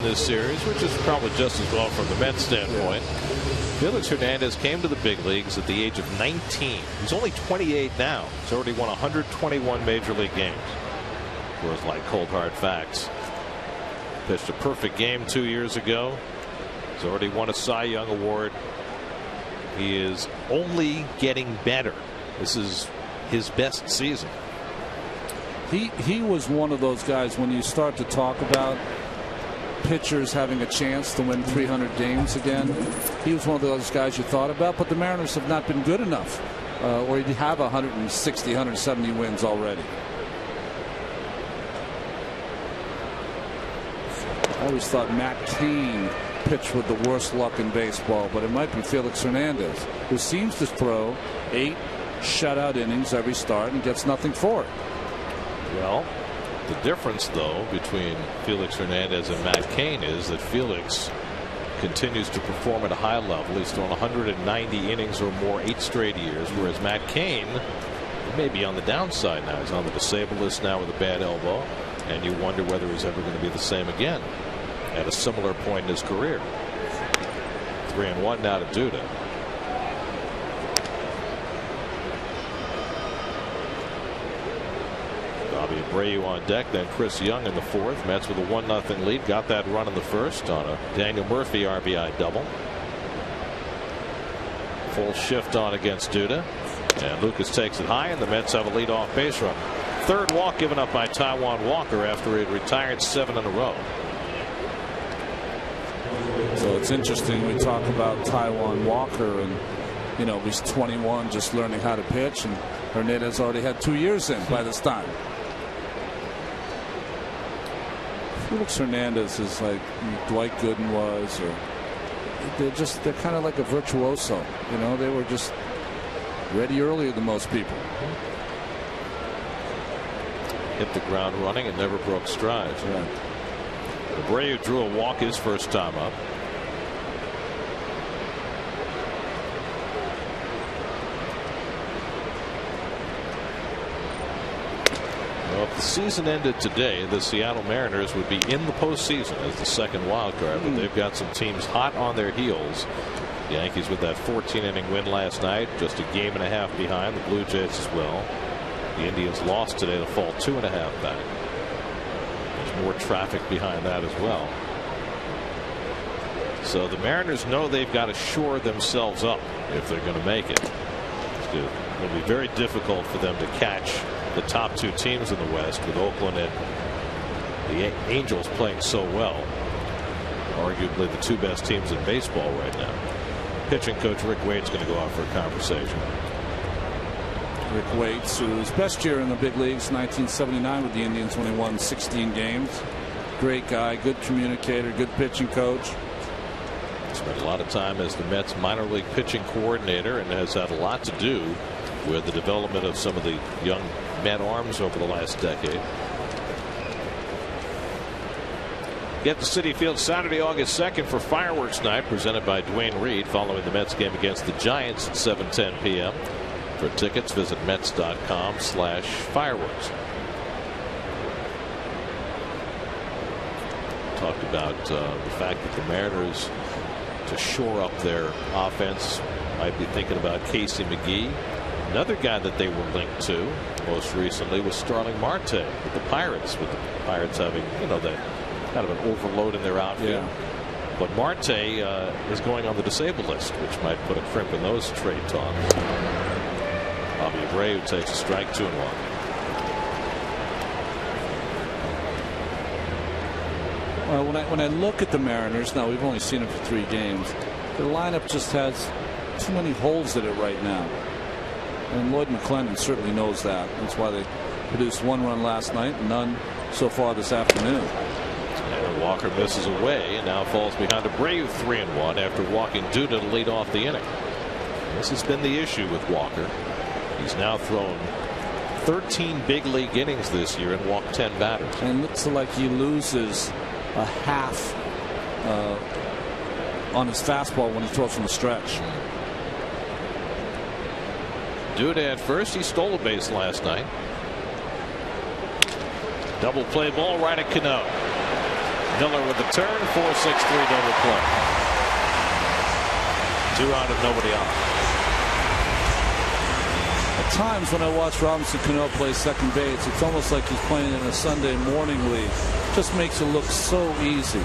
This series, which is probably just as well from the Mets standpoint. Felix Hernandez came to the big leagues at the age of 19. He's only 28 now. He's already won 121 major league games. Words like cold hard facts. Pitched a perfect game 2 years ago. He's already won a Cy Young award. He is only getting better. This is his best season. He was one of those guys when you start to talk about pitchers having a chance to win 300 games again. He was one of those guys you thought about, but the Mariners have not been good enough, or you have 160, 170 wins already. I always thought Matt Cain pitched with the worst luck in baseball, but it might be Felix Hernandez, who seems to throw 8 shutout innings every start and gets nothing for it. Well, the difference, though, between Felix Hernandez and Matt Cain is that Felix continues to perform at a high level. He's thrown 190 innings or more 8 straight years, whereas Matt Cain may be on the downside now. He's on the disabled list now with a bad elbow, and you wonder whether he's ever going to be the same again at a similar point in his career. 3-1 now to Duda. Abreu on deck, then Chris Young in the 4th. Mets with a 1-0 lead. Got that run in the 1st on a Daniel Murphy RBI double. Full shift on against Duda, and Lucas takes it high, and the Mets have a leadoff base run. 3rd walk given up by Taijuan Walker after he had retired 7 in a row. So it's interesting we talk about Taijuan Walker, and you know he's 21, just learning how to pitch, and Hernandez already had 2 years in by this time. Felix Hernandez is like Dwight Gooden was, or they're kind of like a virtuoso. You know, they were just ready earlier than most people. Hit the ground running and never broke stride. Yeah. Abreu drew a walk his first time up. Well, if the season ended today, the Seattle Mariners would be in the postseason as the second wild card, but they've got some teams hot on their heels The Yankees with that 14-inning win last night, just a game and a half behind the Blue Jays as well. The Indians lost today to fall 2.5 back. There's more traffic behind that as well. So the Mariners know they've got to shore themselves up if they're going to make it. It'll be very difficult for them to catch the top two teams in the West, with Oakland and the Angels playing so well. Arguably the two best teams in baseball right now. Pitching coach Rick Waite's going to go out for a conversation. Rick Waite, whose best year in the big leagues, 1979 with the Indians when he won 16 games. Great guy, good communicator, good pitching coach. Spent a lot of time as the Mets minor league pitching coordinator and has had a lot to do with the development of some of the young Met arms over the last decade. Get to Citi Field Saturday, August 2nd for fireworks night, presented by Dwayne Reed, following the Mets game against the Giants at 7:10 p.m. For tickets, visit Mets.com/fireworks. Talked about the fact that the Mariners, to shore up their offense, might be thinking about Casey McGee. Another guy that they were linked to most recently was Starling Marte with the Pirates, with the Pirates having, that kind of an overload in their outfield. Yeah. But Marte is going on the disabled list, which might put a crimp in those trade talks. Bobby Abreu takes a strike, 2-1. Well, when I look at the Mariners, now we've only seen them for 3 games. Their lineup just has too many holes in it right now. And Lloyd McClendon certainly knows that. That's why they produced 1 run last night, and none so far this afternoon. And Walker misses away and now falls behind Abreu 3-1 after walking Duda to lead off the inning. This has been the issue with Walker. He's now thrown 13 big league innings this year and walked 10 batters. And looks like he loses a half on his fastball when he throws from the stretch. Duda at first. He stole a base last night. Double play ball right at Cano. Miller with the turn. 4-6-3 double play. 2 out and nobody on. At times when I watch Robinson Cano play second base, it's almost like he's playing in a Sunday morning league. Just makes it look so easy,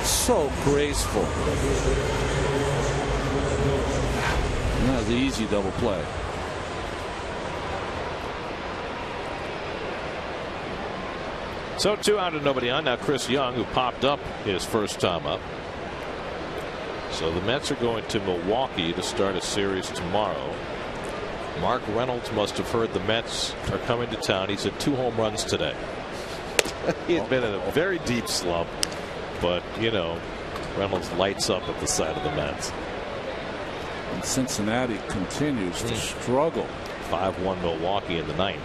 so graceful. And that's the easy double play. So 2 out and nobody on. Now Chris Young, who popped up his first time up. So the Mets are going to Milwaukee to start a series tomorrow. Mark Reynolds must have heard the Mets are coming to town. He's hit 2 home runs today. He had been in a very deep slump, but Reynolds lights up at the side of the Mets. And Cincinnati continues to struggle. 5-1 Milwaukee in the 9th.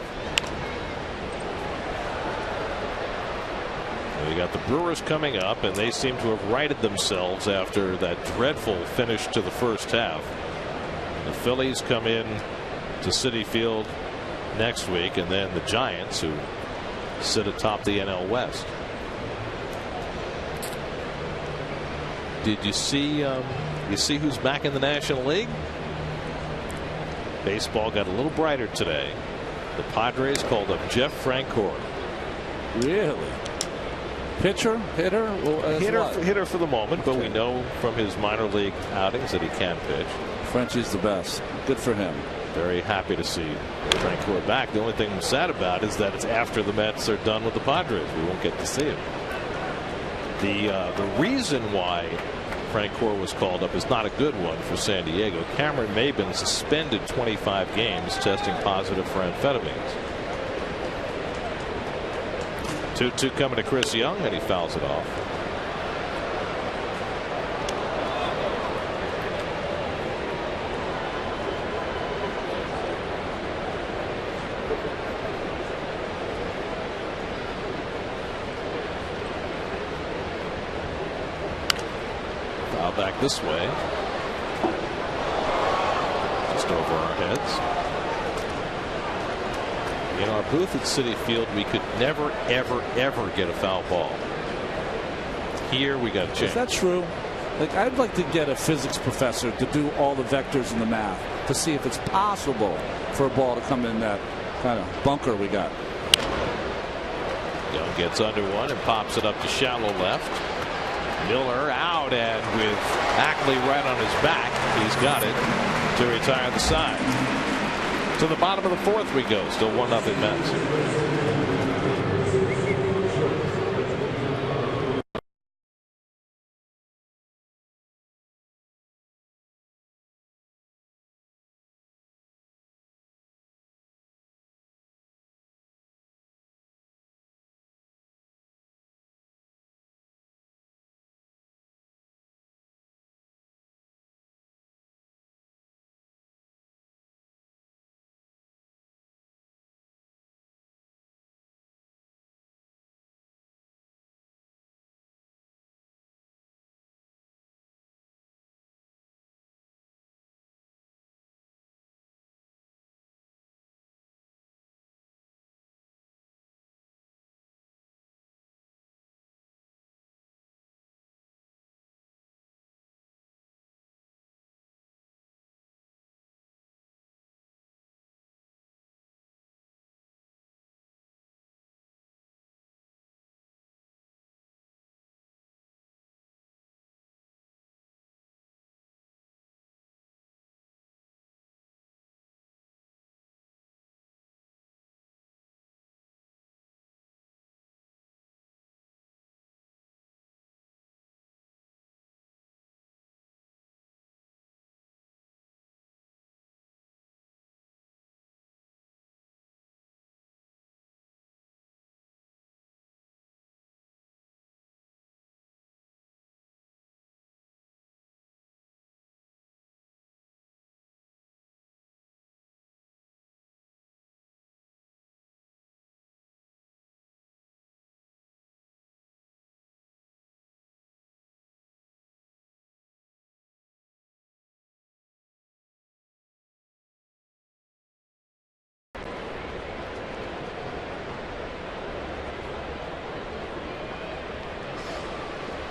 We got the Brewers coming up, and they seem to have righted themselves after that dreadful finish to the first half. The Phillies come in to Citi Field next week, and then the Giants, who sit atop the NL West. Did you see who's back in the National League? Baseball got a little brighter today. The Padres called up Jeff Francoeur. Really? Pitcher, hitter, hitter for the moment, but we know from his minor league outings that he can pitch. Frenchie's the best. Good for him. Very happy to see Francoeur back. The only thing I'm sad about is that it's after the Mets are done with the Padres. We won't get to see him. The reason why Francoeur was called up is not a good one for San Diego. Cameron Maybin suspended 25 games testing positive for amphetamines. 2-2 coming to Chris Young, and he fouls it off. Foul back this way. Just over our heads. In our booth at Citi Field, we could never, ever, ever get a foul ball. Here we got a chance. Is that true? Like, I'd like to get a physics professor to do all the vectors and the math to see if it's possible for a ball to come in that kind of bunker we got. Young gets under one and pops it up to shallow left. Miller out, and with Ackley right on his back, he's got it to retire the side. To the bottom of the fourth we go. Still 1-0 Mets.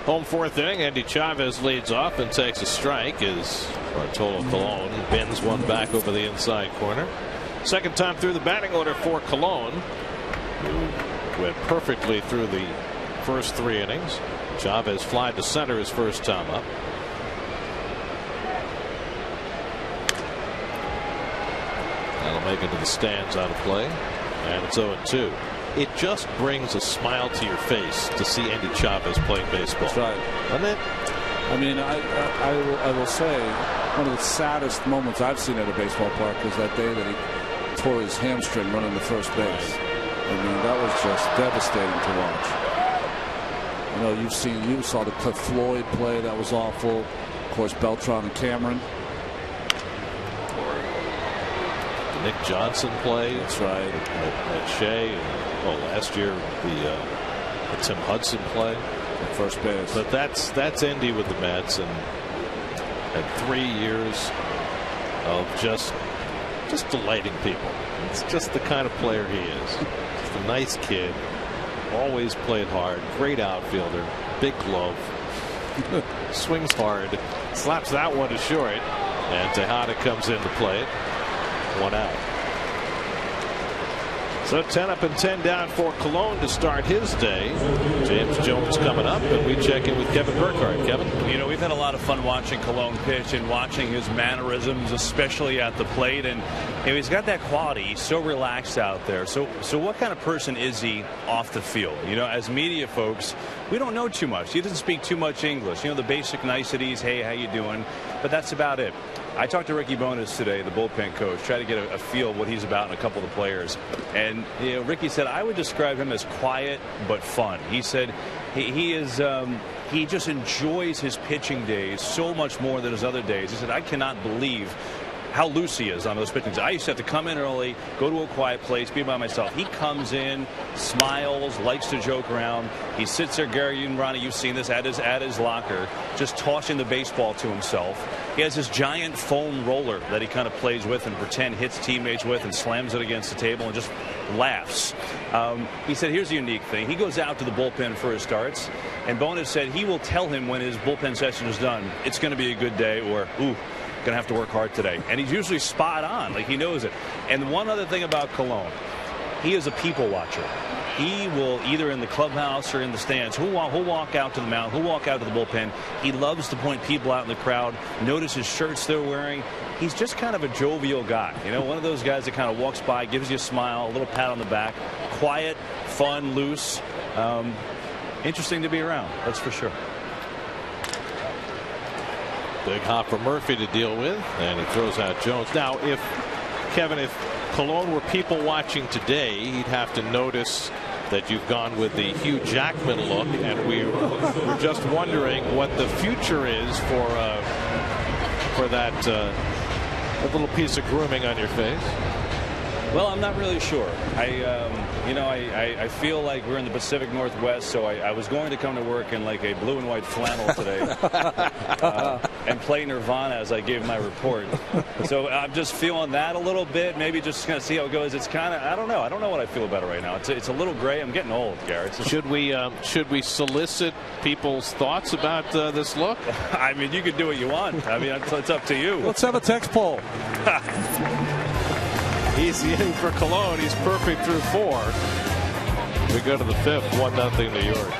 Home fourth inning. Andy Chavez leads off and takes a strike as Bartolo Colon bends one back over the inside corner. Second time through the batting order for Colon, who went perfectly through the first 3 innings. Chavez flied to center his first time up. That'll make it to the stands out of play, and it's 0-2. It just brings a smile to your face to see Andy Chavez playing baseball. That's right. Doesn't it? I mean, I will say one of the saddest moments I've seen at a baseball park was that day that he tore his hamstring running to first base. I mean, that was just devastating to watch. You know, you saw the Cliff Floyd play. That was awful. Of course, Beltran and Cameron. Nick Johnson play. That's right. At Shea. Well, last year the Tim Hudson play at first base. But that's Andy with the Mets, and had 3 years of just delighting people. It's just the kind of player he is. Just a nice kid. Always played hard. Great outfielder. Big glove. Swings hard. Slaps that one to short. And Tejada comes in to play it. 1 out. So 10 up and 10 down for Colon to start his day. James Jones coming up, and we check in with Kevin Burkhardt. Kevin? You know, we've had a lot of fun watching Colon pitch and watching his mannerisms, especially at the plate. And you know, he's got that quality. He's so relaxed out there. So what kind of person is he off the field? You know, as media folks, we don't know too much. He doesn't speak too much English. You know, the basic niceties, hey, how you doing? But that's about it. I talked to Ricky Bonas today, the bullpen coach, try to get a feel of what he's about and a couple of the players. And you know, Ricky said, I would describe him as quiet but fun. He said he just enjoys his pitching days so much more than his other days. He said, I cannot believe how loose he is on those pitchings. I used to have to come in early, go to a quiet place, be by myself. He comes in, smiles, likes to joke around. He sits there, Gary, you and Ronnie, you've seen this, at his locker, just tossing the baseball to himself. He has this giant foam roller that he kind of plays with and pretend hits teammates with and slams it against the table and just laughs. He said here's the unique thing. He goes out to the bullpen for his starts, and Bonas said he will tell him when his bullpen session is done, it's going to be a good day, or ooh, going to have to work hard today. And he's usually spot on, like he knows it. And one other thing about Colon, he is a people watcher. He will, either in the clubhouse or in the stands, he'll walk out to the mound, he'll walk out to the bullpen. He loves to point people out in the crowd, notice his shirts they're wearing. He's just kind of a jovial guy, you know, one of those guys that kind of walks by, gives you a smile, a little pat on the back, quiet, fun, loose, interesting to be around, that's for sure. Big hop for Murphy to deal with, and he throws out Jones. Now, if Colon were people watching today, he'd have to notice that you've gone with the Hugh Jackman look, and we're just wondering what the future is for that little piece of grooming on your face. Well, I'm not really sure. I feel like we're in the Pacific Northwest, so I was going to come to work in like a blue and white flannel today and play Nirvana as I gave my report. So I'm just feeling that a little bit. Maybe just going to see how it goes. It's kind of, I don't know. I don't know what I feel about it right now. It's a little gray. I'm getting old, Garrett. Should we solicit people's thoughts about this look? I mean, you could do what you want. I mean, it's up to you. Let's have a text poll. Easy inning for Colon. He's perfect through 4. We go to the 5th, 1-0 New York.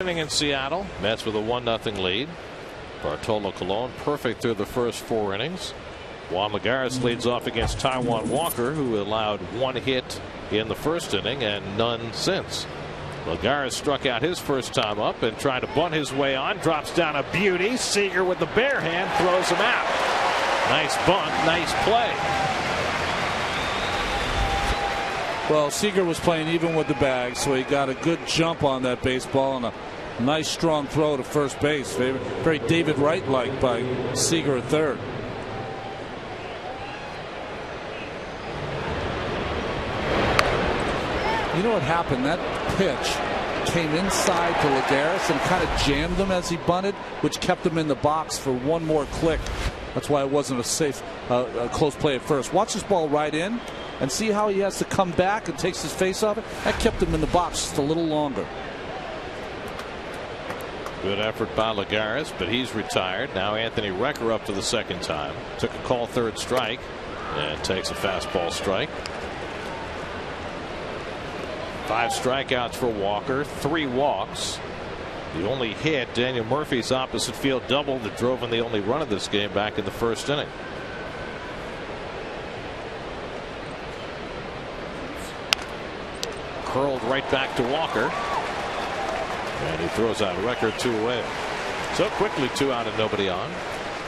Inning in Seattle. Mets with a 1-0 lead. Bartolo Colon perfect through the first 4 innings. Juan Lagares leads off against Taijuan Walker, who allowed 1 hit in the first inning and none since. Lagares struck out his first time up and tried to bunt his way on. Drops down a beauty. Seager with the bare hand throws him out. Nice bunt. Nice play. Well, Seager was playing even with the bag, so he got a good jump on that baseball and a nice strong throw to first base. Very David Wright-like by Seager at third. You know what happened? That pitch came inside to Lagares and kind of jammed him as he bunted, which kept him in the box for one more click. That's why it wasn't a safe, close play at first. Watch this ball right in and see how he has to come back and takes his face off it. That kept him in the box just a little longer. Good effort by Lagares, but he's retired. Now Anthony Recker up to the second time. Took a call third strike and takes a fastball strike. 5 strikeouts for Walker, 3 walks. The only hit, Daniel Murphy's opposite field double that drove in the only run of this game back in the first inning. Curled right back to Walker. And he throws out a record 2 away. So quickly 2 out and nobody on.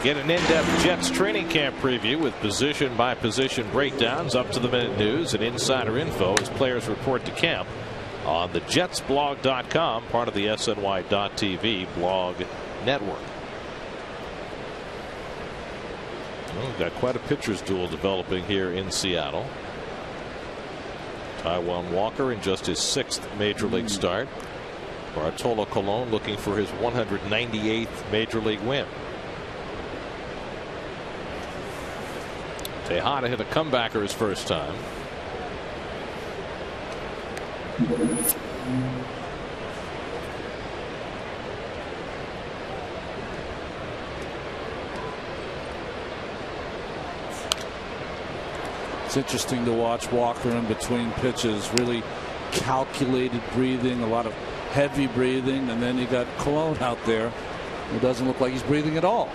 Get an in-depth Jets training camp preview with position by position breakdowns, up to the minute news, and insider info as players report to camp on the JetsBlog.com, part of the SNY.TV blog network. Well, we've got quite a pitcher's duel developing here in Seattle. Taijuan Walker in just his 6th major league start. Bartolo Colon looking for his 198th major league win. Tejada hit a comebacker his first time. It's interesting to watch Walker in between pitches. Really calculated breathing, a lot of heavy breathing, and then you got Colon out there who doesn't look like he's breathing at all.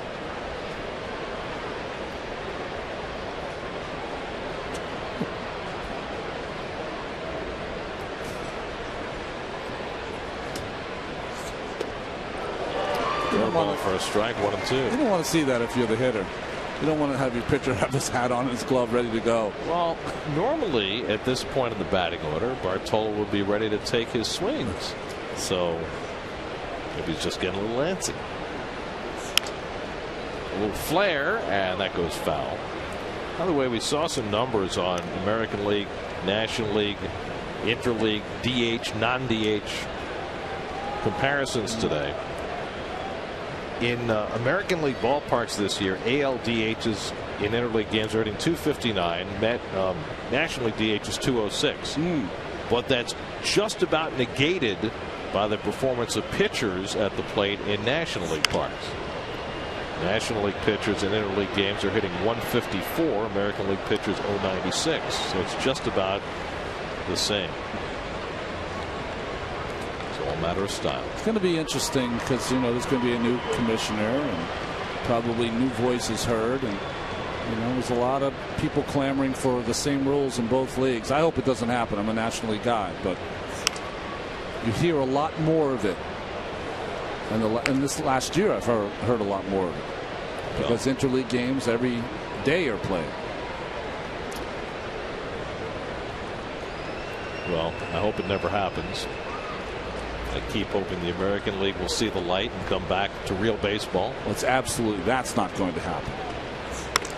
Ball for a strike, 1-2. You don't want to see that if you're the hitter. You don't want to have your pitcher have his hat on and his glove ready to go. Well, normally at this point in the batting order, Bartolo would be ready to take his swings. So maybe he's just getting a little antsy. A little flare, and that goes foul. By the way, we saw some numbers on American League, National League, Interleague, DH, non-DH comparisons today. In American League ballparks this year, AL DHs in interleague games are hitting 259. National League DH is 206. But that's just about negated by the performance of pitchers at the plate in National League parks. National League pitchers in interleague games are hitting 154. American League pitchers 096. So it's just about the same. A matter of style. It's going to be interesting because there's going to be a new commissioner and probably new voices heard, and there's a lot of people clamoring for the same rules in both leagues. I hope it doesn't happen. I'm a National League guy, but you hear a lot more of it. And this last year, I've heard a lot more of it because interleague games every day are played. Well, I hope it never happens. I keep hoping the American League will see the light and come back to real baseball. Well, that's not going to happen.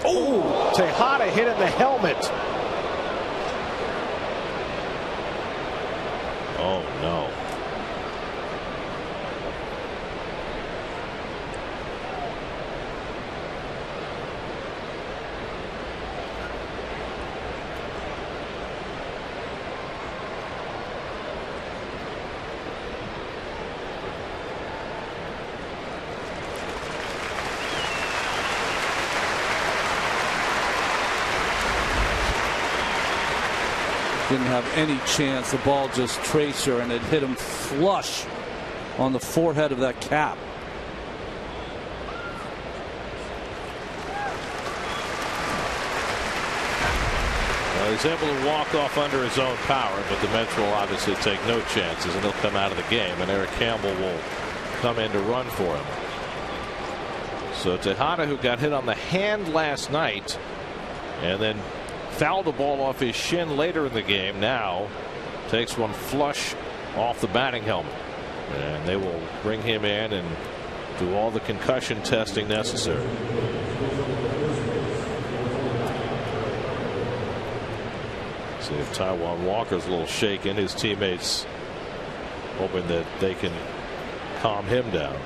Oh, Tejada hit in the helmet. Oh, no. Didn't have any chance. The ball just tracer, and it hit him flush on the forehead of that cap. Well, he's able to walk off under his own power, but the Mets will obviously take no chances, and he'll come out of the game, and Eric Campbell will come in to run for him. So Tejada, who got hit on the hand last night and then fouled the ball off his shin later in the game, now takes one flush off the batting helmet, and they will bring him in and do all the concussion testing necessary. See if Taijuan Walker's a little shaken. His teammates hoping that they can calm him down.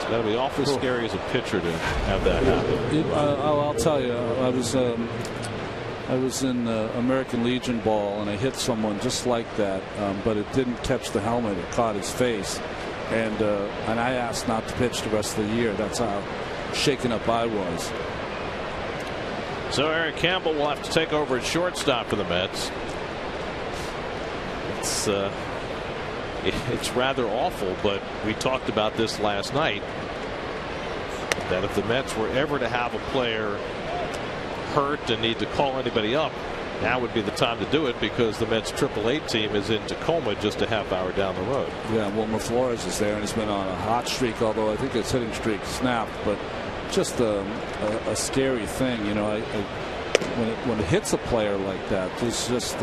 Got to be awfully scary as a pitcher to have that happen. I'll tell you, I was in American Legion ball, and I hit someone just like that, but it didn't catch the helmet. It caught his face, and I asked not to pitch the rest of the year. That's how shaken up I was. So Eric Campbell will have to take over at shortstop for the Mets. It's rather awful, but we talked about this last night, that if the Mets were ever to have a player hurt and need to call anybody up, now would be the time to do it, because the Mets AAA team is in Tacoma, just a half hour down the road. Yeah, Wilmer Flores is there, and he's been on a hot streak, although I think his hitting streak snapped. But just a scary thing, you know. When it hits a player like that, it's just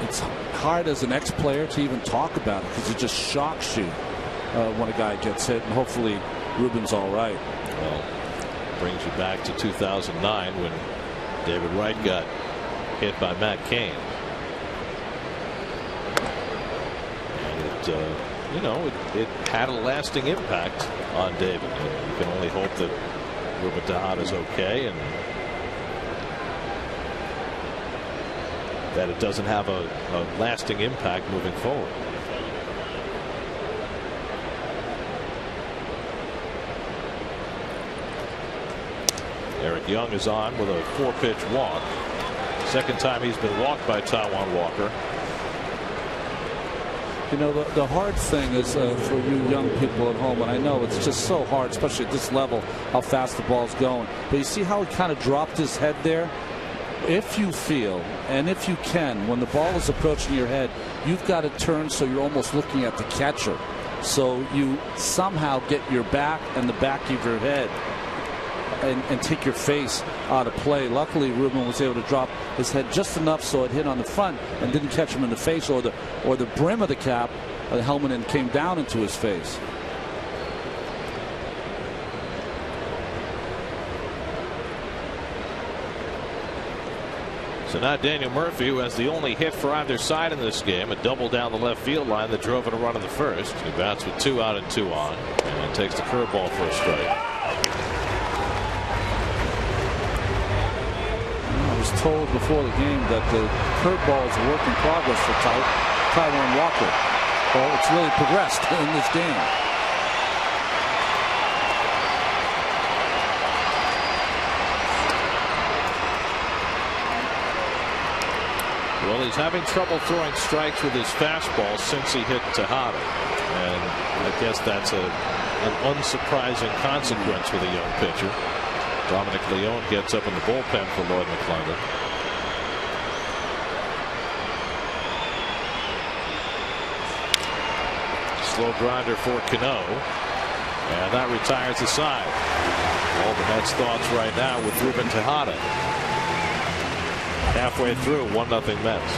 it's hard as an ex-player to even talk about it, because it just shocks you when a guy gets hit. And hopefully Ruben's all right. Well, brings you back to 2009 when David Wright got hit by Matt Cain. And it had a lasting impact on David. And you can only hope that Ruben Tejada is okay, and that it doesn't have a lasting impact moving forward. Eric Young is on with a 4-pitch walk. Second time he's been walked by Taijuan Walker. You know, the hard thing is for you young people at home, and I know it's just so hard, especially at this level, how fast the ball's going. But you see how he kind of dropped his head there? If you feel, and if you can, when the ball is approaching your head, you've got to turn so you're almost looking at the catcher. So you somehow get your back and the back of your head and take your face out of play. Luckily, Ruben was able to drop his head just enough so it hit on the front and didn't catch him in the face, or the brim of the cap, the helmet, and came down into his face. So now Daniel Murphy, who has the only hit for either side in this game, a double down the left field line that drove in a run in the first. He bats with 2 out and 2 on, and takes the curveball for a strike. I was told before the game that the curveball is a work in progress for Taijuan Walker. Well, it's really progressed in this game. Well, he's having trouble throwing strikes with his fastball since he hit Tejada, and I guess that's an unsurprising consequence with a young pitcher. Dominic Leone gets up in the bullpen for Lloyd McClendon. Slow grinder for Cano, and that retires the side. All the Mets' thoughts right now with Ruben Tejada. Halfway through, 1-0 Mets.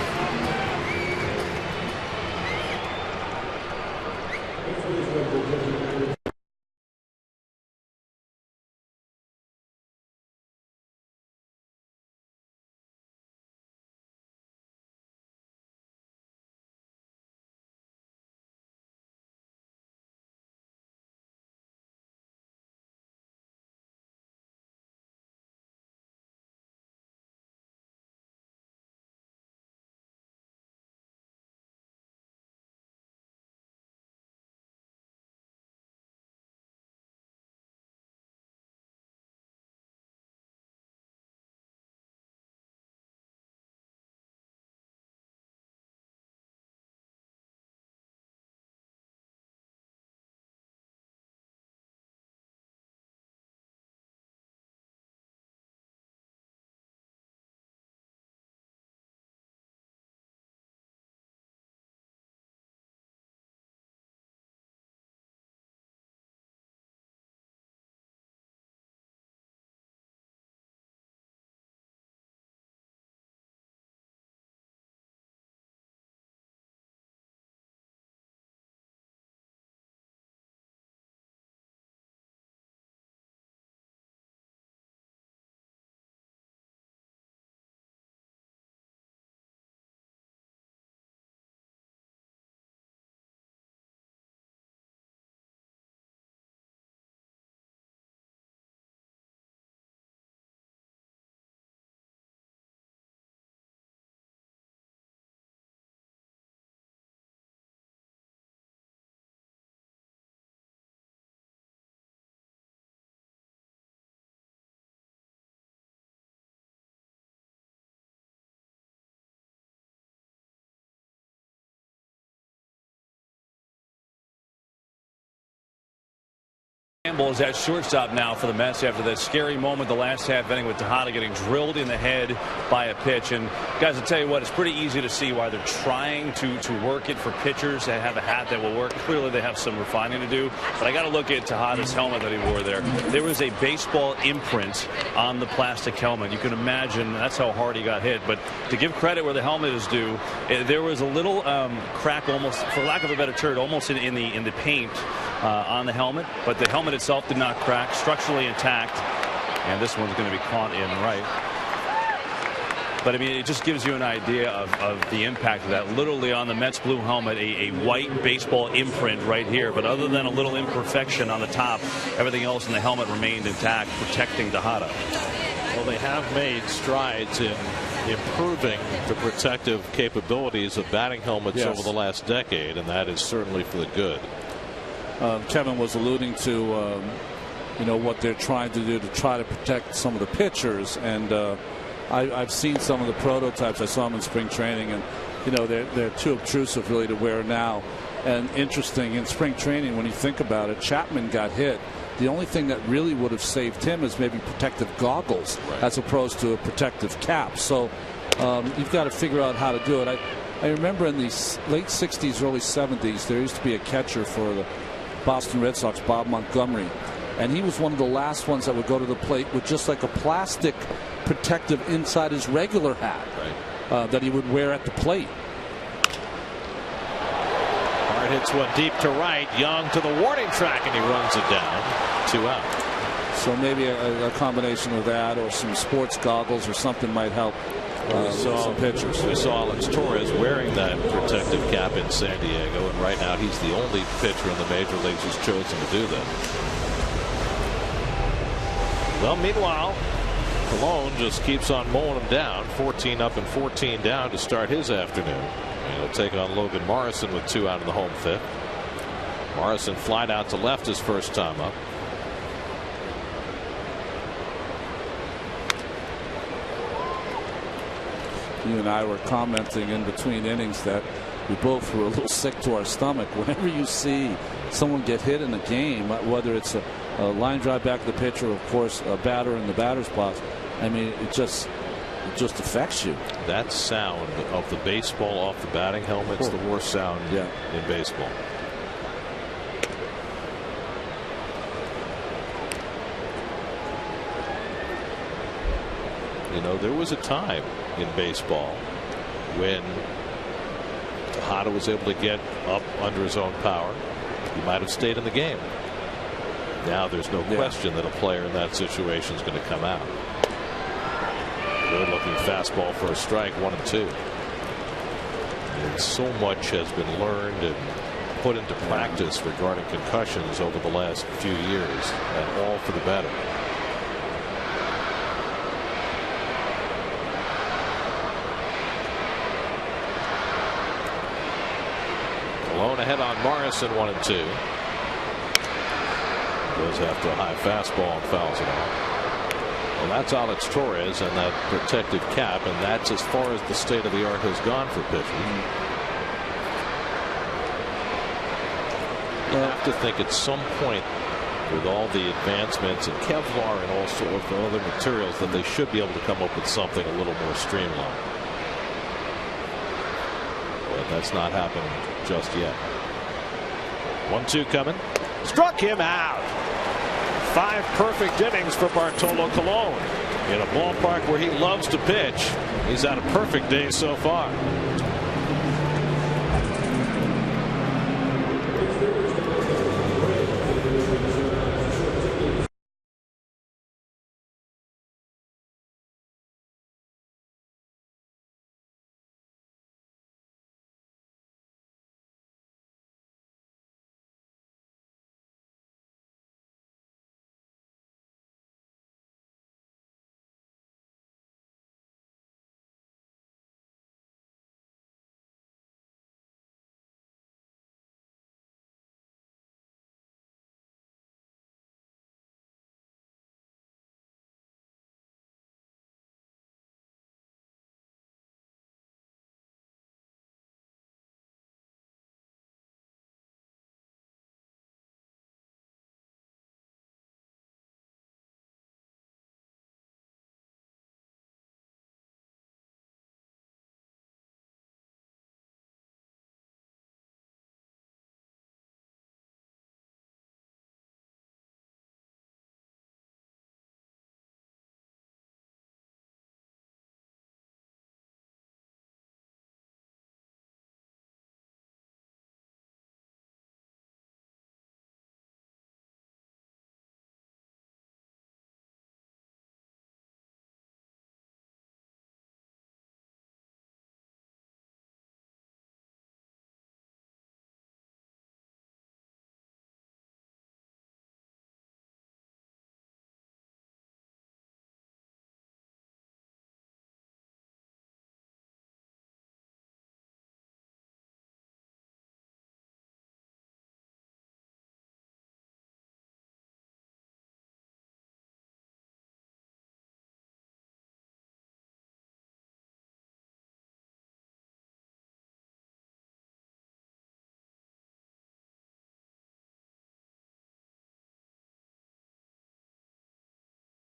available is at shortstop now for the Mets after that scary moment the last half inning with Tejada getting drilled in the head by a pitch. And guys, I'll tell you what, it's pretty easy to see why they're trying to work it for pitchers that have a hat that will work. Clearly they have some refining to do, but I got to look at Tejada's helmet that he wore there. There was a baseball imprint on the plastic helmet. You can imagine that's how hard he got hit. But to give credit where the helmet is due, there was a little crack, almost, for lack of a better term, almost in the paint on the helmet, but the helmet itself did not crack, structurally intact, and this one's going to be caught in right. But I mean, it just gives you an idea of the impact of that. Literally on the Mets blue helmet, a white baseball imprint right here. But other than a little imperfection on the top, everything else in the helmet remained intact, protecting Tejada. Well, they have made strides in improving the protective capabilities of batting helmets over the last decade, and that is certainly for the good. Kevin was alluding to what they're trying to do to try to protect some of the pitchers, and I've seen some of the prototypes. I saw them in spring training, and they're too obtrusive really to wear now. And interesting, in spring training, when you think about it, Chapman got hit. The only thing that really would have saved him is maybe protective goggles, as opposed to a protective cap. So you've got to figure out how to do it. I remember in the late 60s, early 70s, there used to be a catcher for the Boston Red Sox, Bob Montgomery, and he was one of the last ones that would go to the plate with just like a plastic protective inside his regular hat that he would wear at the plate. Hard hits one deep to right. Young to the warning track, and he runs it down. 2 out. So maybe a combination of that or some sports goggles or something might help. Some pitchers. We saw Alex Torres wearing that protective cap in San Diego, and right now he's the only pitcher in the major leagues who's chosen to do that. Well, meanwhile, Colon just keeps on mowing them down. 14 up and 14 down to start his afternoon. And he'll take on Logan Morrison with 2 out in the home fifth. Morrison flied out to left his first time up. You and I were commenting in between innings that we both were a little sick to our stomach. Whenever you see someone get hit in a game, whether it's a line drive back to the pitcher, or of course a batter in the batter's box, I mean, it just affects you. That sound of the baseball off the batting helmet's the worst sound in baseball. There was a time in baseball when Tejada was able to get up under his own power. He might have stayed in the game. Now there's no question that a player in that situation is going to come out. Good looking fastball for a strike, 1-2. And so much has been learned and put into practice regarding concussions over the last few years, and all for the better. Alone ahead on Morrison, 1-2. Goes after a high fastball and fouls it off. Well, that's Alex Torres and that protective cap, and that's as far as the state of the art has gone for pitchers. You have to think at some point, with all the advancements in Kevlar and all sorts of other materials, that they should be able to come up with something a little more streamlined. But that's not happening just yet. 1-2 coming. Struck him out. 5 perfect innings for Bartolo Colon. In a ballpark where he loves to pitch, he's had a perfect day so far.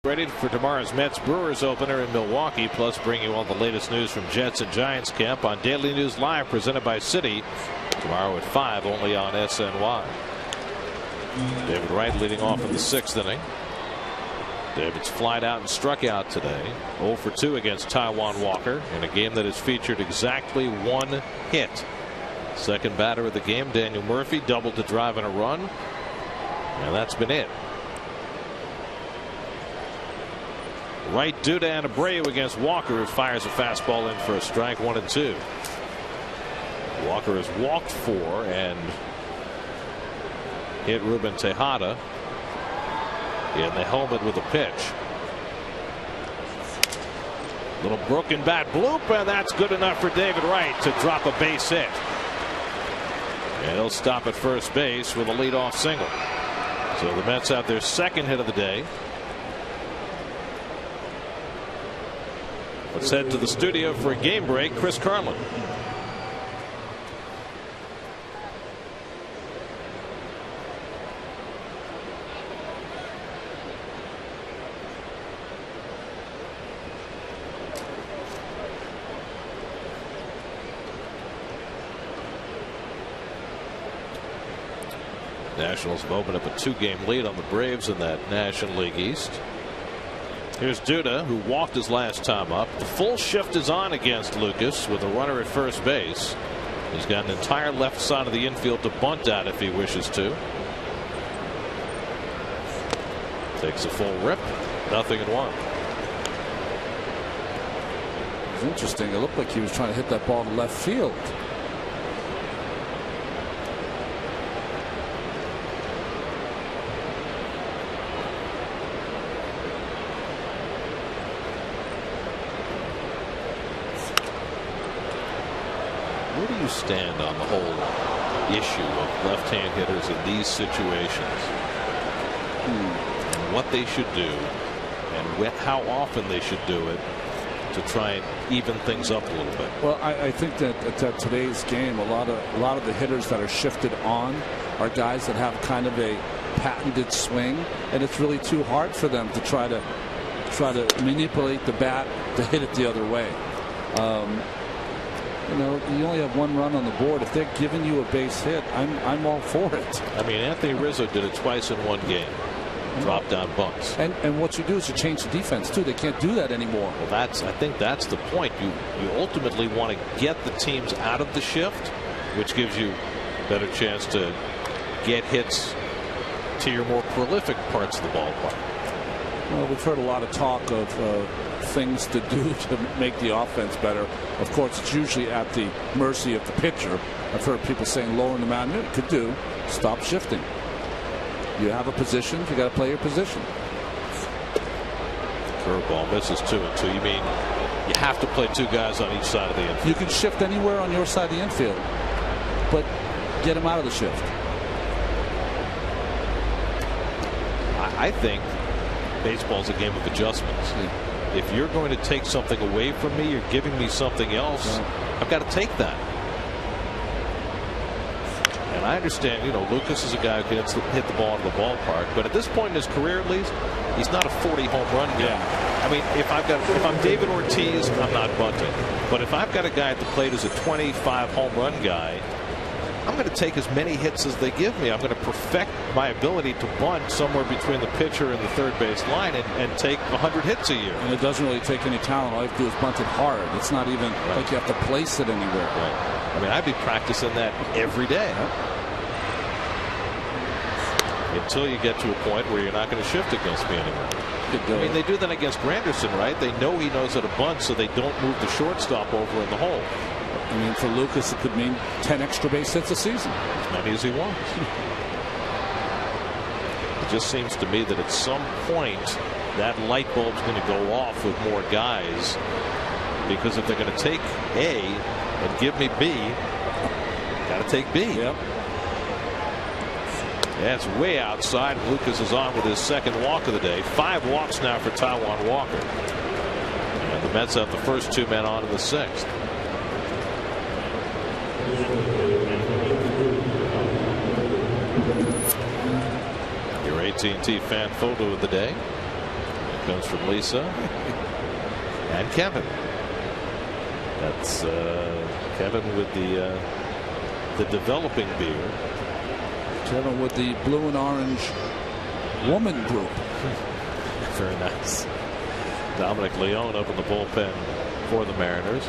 Ready for tomorrow's Mets Brewers opener in Milwaukee, plus bring you all the latest news from Jets and Giants camp on Daily News Live, presented by Citi, tomorrow at 5 only on SNY. David Wright leading off in the 6th inning. David's flied out and struck out today. 0 for 2 against Taijuan Walker in a game that has featured exactly 1 hit. Second batter of the game, Daniel Murphy, doubled to drive in a run, and that's been it. Right due to Abreu against Walker, who fires a fastball in for a strike, 1-2. Walker has walked 4 and hit Ruben Tejada in the helmet with a pitch. Little broken bat bloop, and that's good enough for David Wright to drop a base hit. And he'll stop at first base with a leadoff single. So the Mets have their second hit of the day. Let's head to the studio for a game break. Chris Carlin. Nationals have opened up a 2-game lead on the Braves in that National League East. Here's Duda, who walked his last time up. The full shift is on against Lucas with a runner at first base. He's got an entire left side of the infield to bunt out if he wishes to. Takes a full rip. 0-1. It was interesting. It looked like he was trying to hit that ball to left field. Where do you stand on the whole issue of left-hand hitters in these situations? And what they should do, and how often they should do it to try and even things up a little bit. Well, I think that today's game, a lot of the hitters that are shifted on are guys that have kind of a patented swing, and it's really too hard for them to try to manipulate the bat to hit it the other way. You know, you only have 1 run on the board. If they're giving you a base hit, I'm all for it. I mean, Anthony Rizzo did it twice in 1 game. Drop down bunts. And what you do is you change the defense too. They can't do that anymore. Well, I think that's the point. You ultimately want to get the teams out of the shift, which gives you a better chance to get hits to your more prolific parts of the ballpark. Well, we've heard a lot of talk of things to do to make the offense better. Of course, it's usually at the mercy of the pitcher. I've heard people saying lowering the mound, it could do. Stop shifting. You have a position, you got to play your position. Curveball misses 2-2. You mean you have to play 2 guys on each side of the infield? You can shift anywhere on your side of the infield, but get them out of the shift. I think baseball's a game of adjustments. Yeah. If you're going to take something away from me, you're giving me something else. I've got to take that. And I understand, you know, Lucas is a guy who can hit the ball in the ballpark, but at this point in his career, at least, he's not a 40 home run guy. Yeah. I mean, if I'm David Ortiz, I'm not bunting. But if I've got a guy at the plate who's a 25 home run guy, I'm going to take as many hits as they give me. I'm going to perfect my ability to bunt somewhere between the pitcher and the third base line and take 100 hits a year. And it doesn't really take any talent. All you have to do is bunt it hard. It's not even like you have to place it anywhere. Right. I mean, I'd be practicing that every day. Until you get to a point where you're not going to shift against me anymore. I mean, they do that against Granderson, right? They know he knows how to bunt, so they don't move the shortstop over in the hole. I mean, for Lucas, it could mean 10 extra base hits a season. As many as he wants. It just seems to me that at some point that light bulb's going to go off with more guys, because if they're going to take A and give me B, got to take B. Yep. That's way outside. Lucas is on with his second walk of the day. 5 walks now for Taijuan Walker. And the Mets have the first 2 men on in the 6th. Your AT&T fan photo of the day. comes from Lisa and Kevin. That's Kevin with the developing beard. Kevin with the blue and orange woman group. Very nice. Dominic Leone up in the bullpen for the Mariners.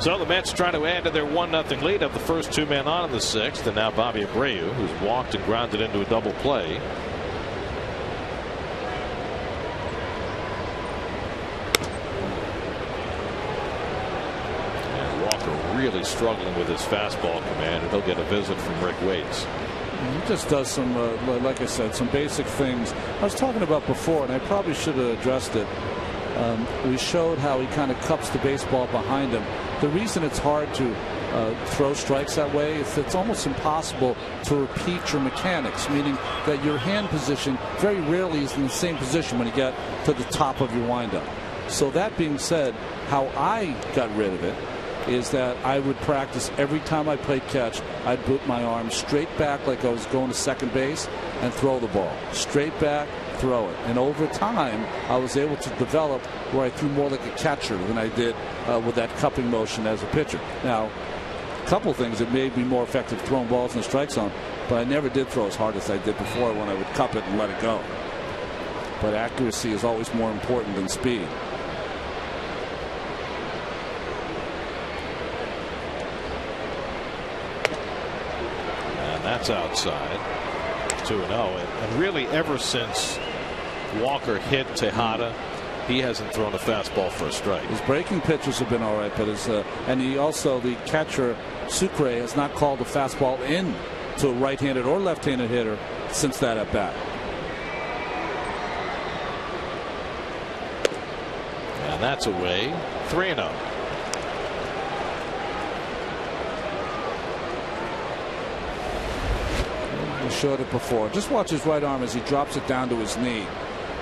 So the Mets try to add to their 1-0 lead of the first 2 men on in the 6th, and now Bobby Abreu, who's walked and grounded into a double play. And Walker really struggling with his fastball command, and he'll get a visit from Rick Waits. He just does some, like I said, some basic things. I was talking about before, and I probably should have addressed it. We showed how he kind of cups the baseball behind him. The reason it's hard to throw strikes that way is it's almost impossible to repeat your mechanics, meaning that your hand position very rarely is in the same position when you get to the top of your windup. So that being said, how I got rid of it is that I would practice every time I played catch. I'd boot my arm straight back like I was going to second base and throw the ball. Straight back, throw it. And over time, I was able to develop where I threw more like a catcher than I did with that cupping motion as a pitcher. Now, a couple things that made me more effective throwing balls in the strike zone, but I never did throw as hard as I did before when I would cup it and let it go. But accuracy is always more important than speed. That's outside. 2-0. And really, ever since Walker hit Tejada, he hasn't thrown a fastball for a strike. His breaking pitches have been all right, but and he also, the catcher Sucre, has not called a fastball in to a right-handed or left-handed hitter since that at bat. And that's away. 3-0. Showed it before. Just watch his right arm as he drops it down to his knee.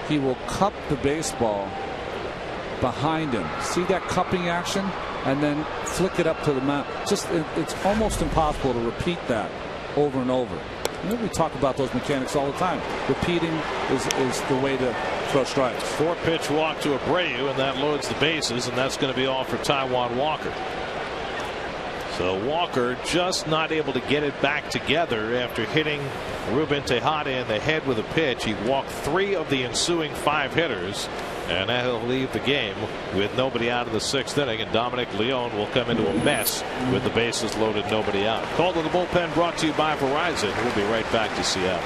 He will cup the baseball behind him. See that cupping action? And then flick it up to the mound. It's almost impossible to repeat that over and over. You know, we talk about those mechanics all the time. Repeating is the way to throw strikes. 4-pitch walk to Abreu, and that loads the bases, and that's going to be all for Taijuan Walker. So Walker just not able to get it back together after hitting Ruben Tejada in the head with a pitch. He walked 3 of the ensuing 5 hitters, and that'll leave the game with nobody out in the 6th inning, and Dominic Leone will come into a mess with the bases loaded, nobody out. Call to the bullpen brought to you by Verizon. We'll be right back to Seattle.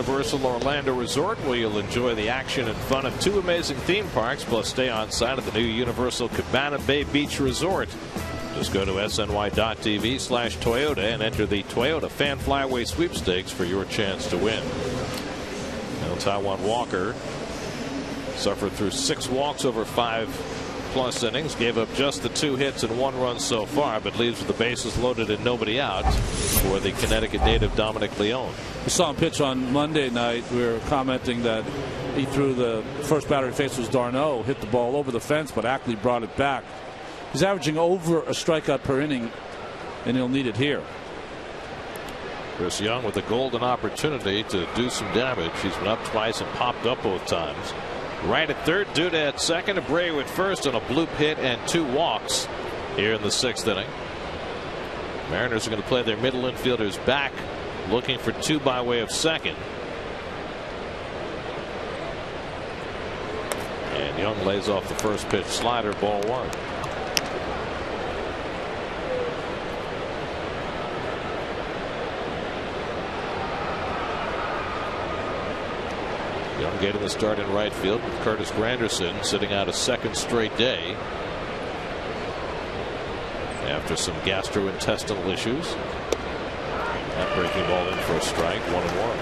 Universal Orlando Resort, where you'll enjoy the action and fun of 2 amazing theme parks, plus stay on site at the new Universal Cabana Bay Beach Resort. Just go to sny.tv/Toyota and enter the Toyota Fan Flyaway Sweepstakes for your chance to win. Now, Taijuan Walker suffered through 6 walks over 5+ innings, gave up just the 2 hits and 1 run so far, but leaves with the bases loaded and nobody out for the Connecticut native Dominic Leone. We saw him pitch on Monday night. We were commenting that he threw the first batter he faced was Darno, hit the ball over the fence, but Ackley brought it back. He's averaging over a strikeout per inning, and he'll need it here. Chris Young with a golden opportunity to do some damage. He's been up twice and popped up both times. Right at third, Duda at second, Abreu at first on a bloop hit and 2 walks here in the 6th inning. Mariners are going to play their middle infielders back, looking for 2 by way of second. And Young lays off the first pitch slider, ball 1. Young getting the start in right field with Curtis Granderson sitting out a 2nd straight day after some gastrointestinal issues. That breaking ball in for a strike, 1-1.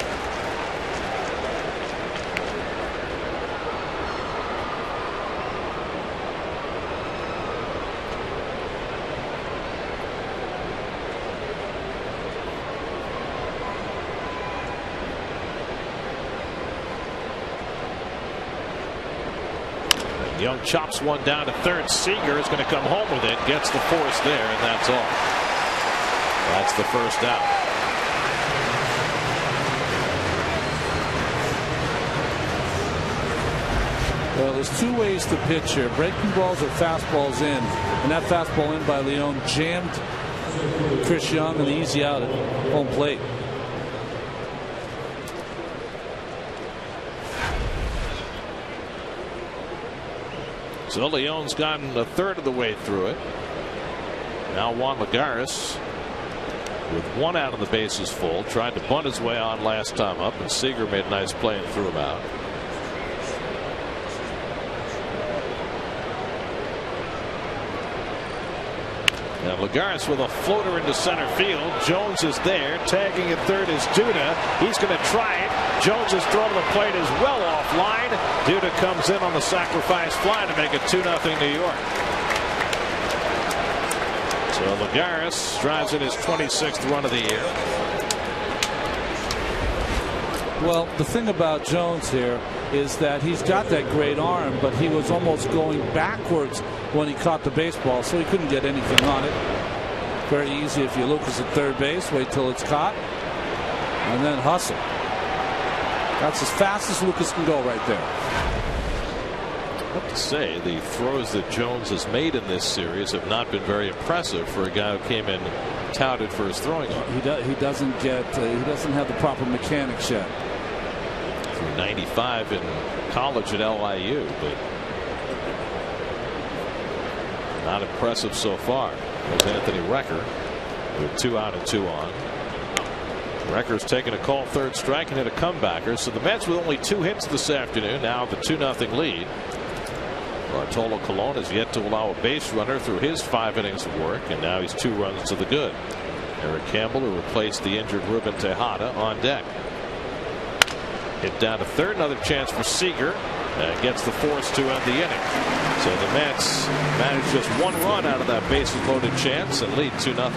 Young chops one down to third. Seager is going to come home with it, gets the force there, and that's all. That's the first out. Well, there's 2 ways to pitch here: breaking balls or fastballs in, and that fastball in by Leone jammed Chris Young and the easy out at home plate. So Leone's gotten a third of the way through it. Now Juan Lagares with 1 out of the bases full, tried to bunt his way on last time up, and Seager made a nice play and threw him out. Now Lagares with a floater into center field. Jones is there. Tagging at third is Duda. He's going to try it. Jones is thrown to the plate as well offline. Duda comes in on the sacrifice fly to make it 2-0 New York. So Lagares drives in his 26th run of the year. Well, the thing about Jones here is that he's got that great arm, but he was almost going backwards when he caught the baseball, so he couldn't get anything on it. Very easy if you Lucas at third base, wait till it's caught, and then hustle. That's as fast as Lucas can go right there. I have to say, the throws that Jones has made in this series have not been very impressive for a guy who came in touted for his throwing arm. He doesn't have the proper mechanics yet. Through 95 in college at LIU, but not impressive so far. There's Anthony Recker with 2 out and 2 on. Recker's taking a call third strike and hit a comebacker. So the Mets with only 2 hits this afternoon, now the 2-0 lead. Bartolo Colon has yet to allow a base runner through his 5 innings of work, and now he's 2 runs to the good. Eric Campbell, who replaced the injured Ruben Tejada, on deck. Hit down to third, another chance for Seager. Gets the force to end the inning. So the Mets managed just 1 run out of that bases loaded chance and lead 2-0.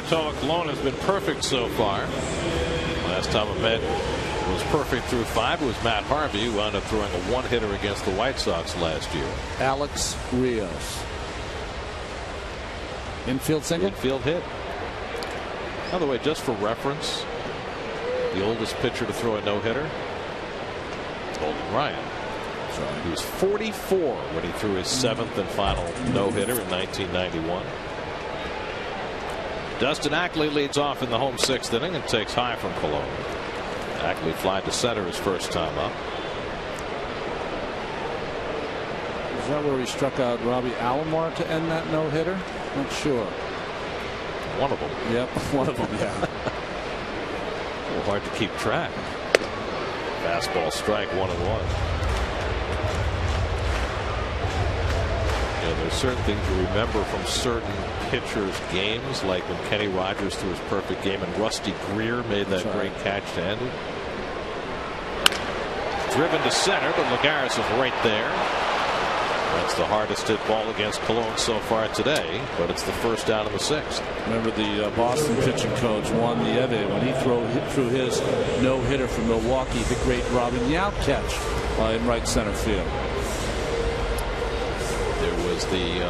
Bartolo Colon has been perfect so far. Last time I met was perfect through 5. It was Matt Harvey, who wound up throwing a 1-hitter against the White Sox last year. Alex Rios. Infield single? Infield hit. By the way, just for reference, the oldest pitcher to throw a no-hitter, Golden Ryan. He was 44 when he threw his 7th and final no-hitter in 1991. Dustin Ackley leads off in the home 6th inning and takes high from Colon. Ackley flied to center his first time up. Is that where he struck out Robbie Alomar to end that no-hitter? Not sure. One of them. Yep, one of them, yeah. A little hard to keep track. Fastball strike, 1-1. You know, there's certain things you remember from certain pitchers' games, like when Kenny Rogers threw his perfect game and Rusty Greer made that great catch to end it. Driven to center, but Lagares is right there. That's the hardest hit ball against Colon so far today, but it's the first out of the 6th. Remember the Boston pitching coach Juan Nieve when he threw his no-hitter from Milwaukee, the great Robin Yount catch in right center field. There was the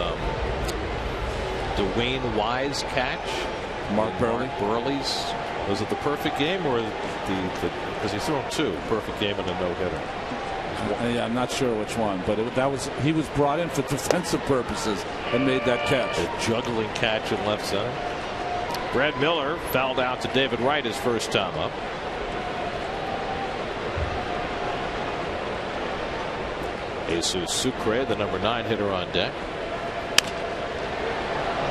Dwayne Wise catch. Mark Burley's. Was it the perfect game or because he threw him 2 perfect game and a no-hitter? Yeah, I'm not sure which one, but he was brought in for defensive purposes and made that catch. A juggling catch in left center. Brad Miller fouled out to David Wright his first time up. Jesus Sucre, the number 9 hitter on deck.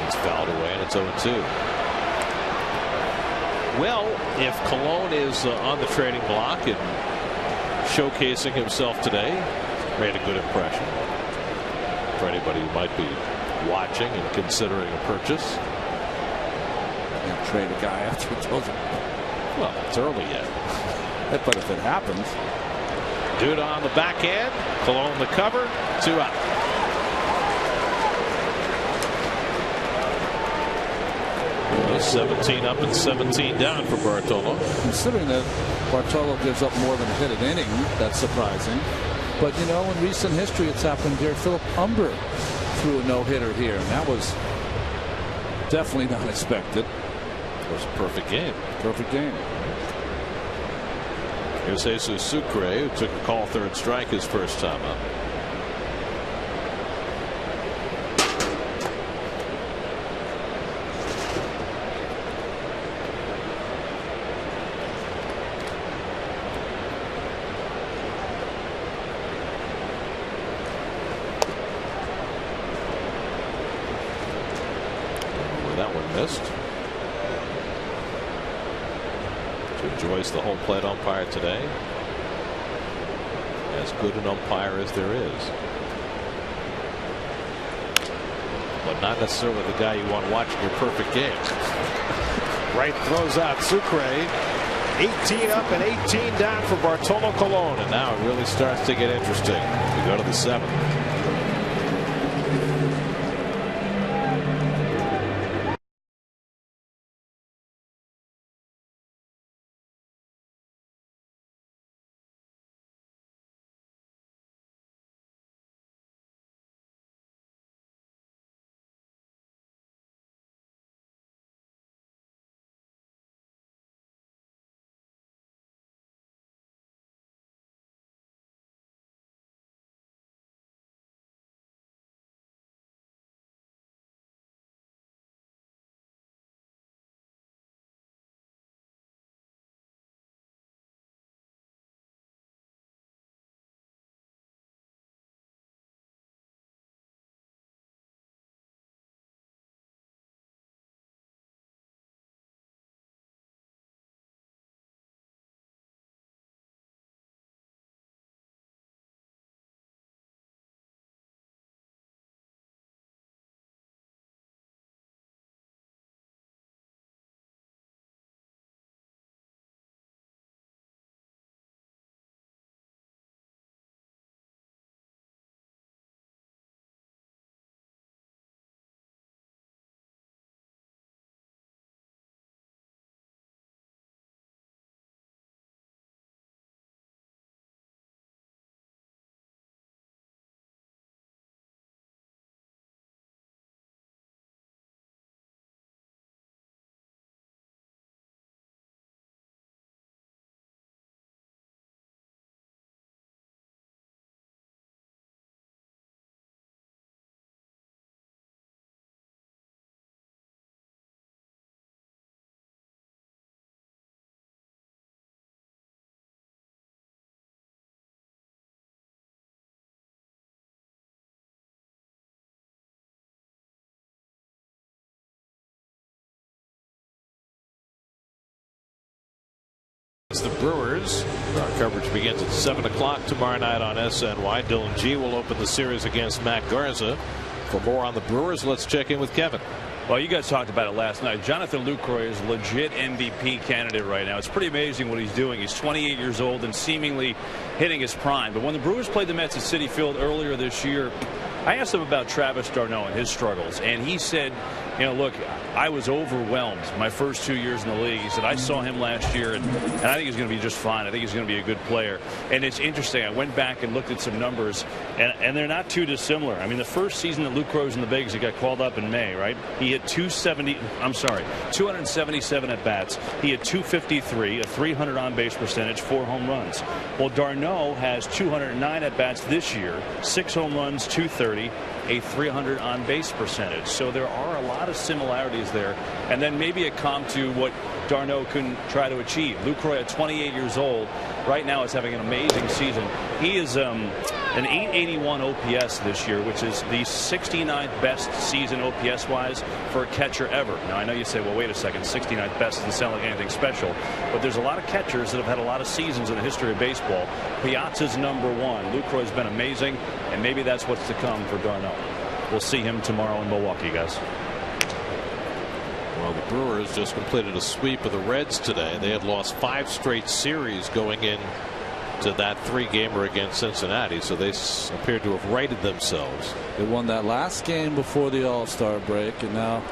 He's fouled away and it's 0-2. Well, if Colon is on the trading block and showcasing himself today, made a good impression. For anybody who might be watching and considering a purchase. And trade a guy after he told him. Well, it's early yet. But if it happens. Duda on the backhand. Colon the cover. 2 out. Well, 17 up and 17 down for Bartolo. Considering that Bartolo gives up more than a hit an inning, that's surprising. But you know, in recent history, it's happened here. Philip Humber threw a no-hitter here, and that was definitely not expected. It was a perfect game. Perfect game. Here's Jesus Sucre, who took a call 3rd strike his first time up. That one missed. Joyce, the home plate umpire today. As good an umpire as there is. But not necessarily the guy you want watching your perfect game. Wright throws out Sucre. 18 up and 18 down for Bartolo Colon. And now it really starts to get interesting. We go to the 7th. against the Brewers. Our coverage begins at 7 o'clock tomorrow night on SNY. Dylan G will open the series against Matt Garza. For more on the Brewers, let's check in with Kevin. Well, you guys talked about it last night. Jonathan Lucroy is a legit MVP candidate right now. It's pretty amazing what he's doing. He's 28 years old and seemingly hitting his prime. But when the Brewers played the Mets at Citi Field earlier this year, I asked him about Travis d'Arnaud and his struggles, and he said, you know, look, I was overwhelmed my first 2 years in the league. He said, I saw him last year, and I think he's going to be just fine. I think he's going to be a good player. And it's interesting. I went back and looked at some numbers, and they're not too dissimilar. I mean, the first season that Lucroy was in the bigs, he got called up in May, right? He hit 277 at bats. He had 253, a 300 on base percentage, 4 home runs. Well, d'Arnaud has 209 at bats this year, 6 home runs, 230, a 300 on base percentage. So there are a lot of similarities there. And then maybe a comp to what d'Arnaud can try to achieve. Lucroy at 28 years old right now is having an amazing season. He is an 881 OPS this year, which is the 69th best season OPS wise for a catcher ever. Now I know you say, well, wait a second, 69th best doesn't sound like anything special, but there's a lot of catchers that have had a lot of seasons in the history of baseball. Piazza's #1. Lucroy's been amazing, and maybe that's what's to come for d'Arnaud. We'll see him tomorrow in Milwaukee, guys. Well, the Brewers just completed a sweep of the Reds today. They had lost 5 straight series going in to that 3-gamer against Cincinnati, so they appeared to have righted themselves. They won that last game before the All-Star break, and now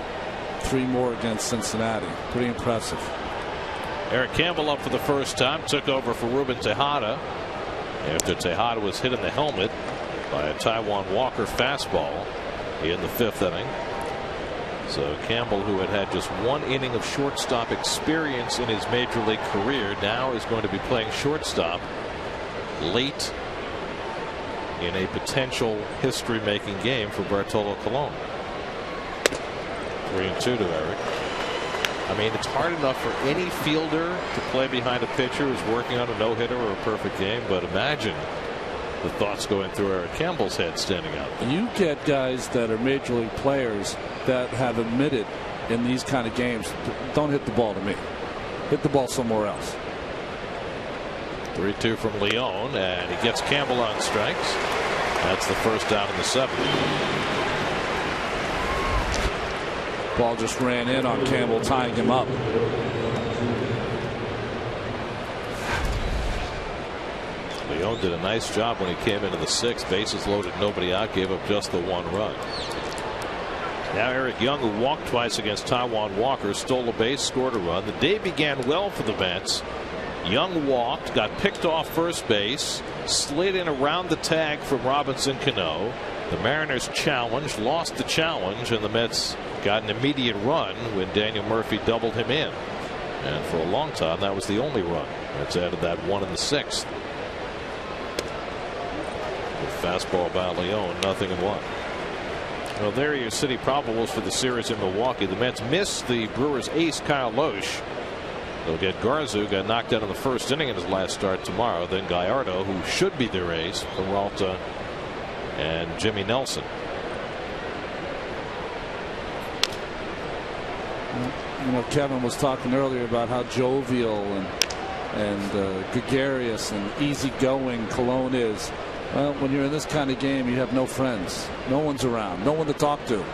3 more against Cincinnati. Pretty impressive. Eric Campbell up for the first time, took over for Ruben Tejada after Tejada was hit in the helmet by a Taijuan Walker fastball in the 5th inning. So Campbell, who had just 1 inning of shortstop experience in his major league career, now is going to be playing shortstop late in a potential history-making game for Bartolo Colon. 3-2 to Eric. I mean, it's hard enough for any fielder to play behind a pitcher who's working on a no-hitter or a perfect game, but imagine the thoughts going through Eric Campbell's head standing out. You get guys that are major league players that have admitted in these kind of games, don't hit the ball to me. Hit the ball somewhere else. 3-2 from Leon, and he gets Campbell on strikes. That's the first down in the 7th. Ball just ran in on Campbell, tying him up. Leon did a nice job when he came into the 6th. Bases loaded, nobody out, gave up just the 1 run. Now Eric Young, who walked twice against Taijuan Walker, stole a base, scored a run. The day began well for the Mets. Young walked, got picked off first base, slid in around the tag from Robinson Cano. The Mariners challenged, lost the challenge, and the Mets got an immediate run when Daniel Murphy doubled him in. And for a long time, that was the only run. Mets added that 1 in the 6th. Fastball by Leon, 0-1. Well, there are your City probables for the series in Milwaukee. The Mets missed the Brewers ace Kyle Loesch. They'll get Garza, who got knocked out in the 1st inning in his last start tomorrow. Then Gallardo, who should be their ace, Peralta, and Jimmy Nelson. You know, Kevin was talking earlier about how jovial and gregarious and easygoing Colon is. Well, when you're in this kind of game, you have no friends. No one's around. No one to talk to.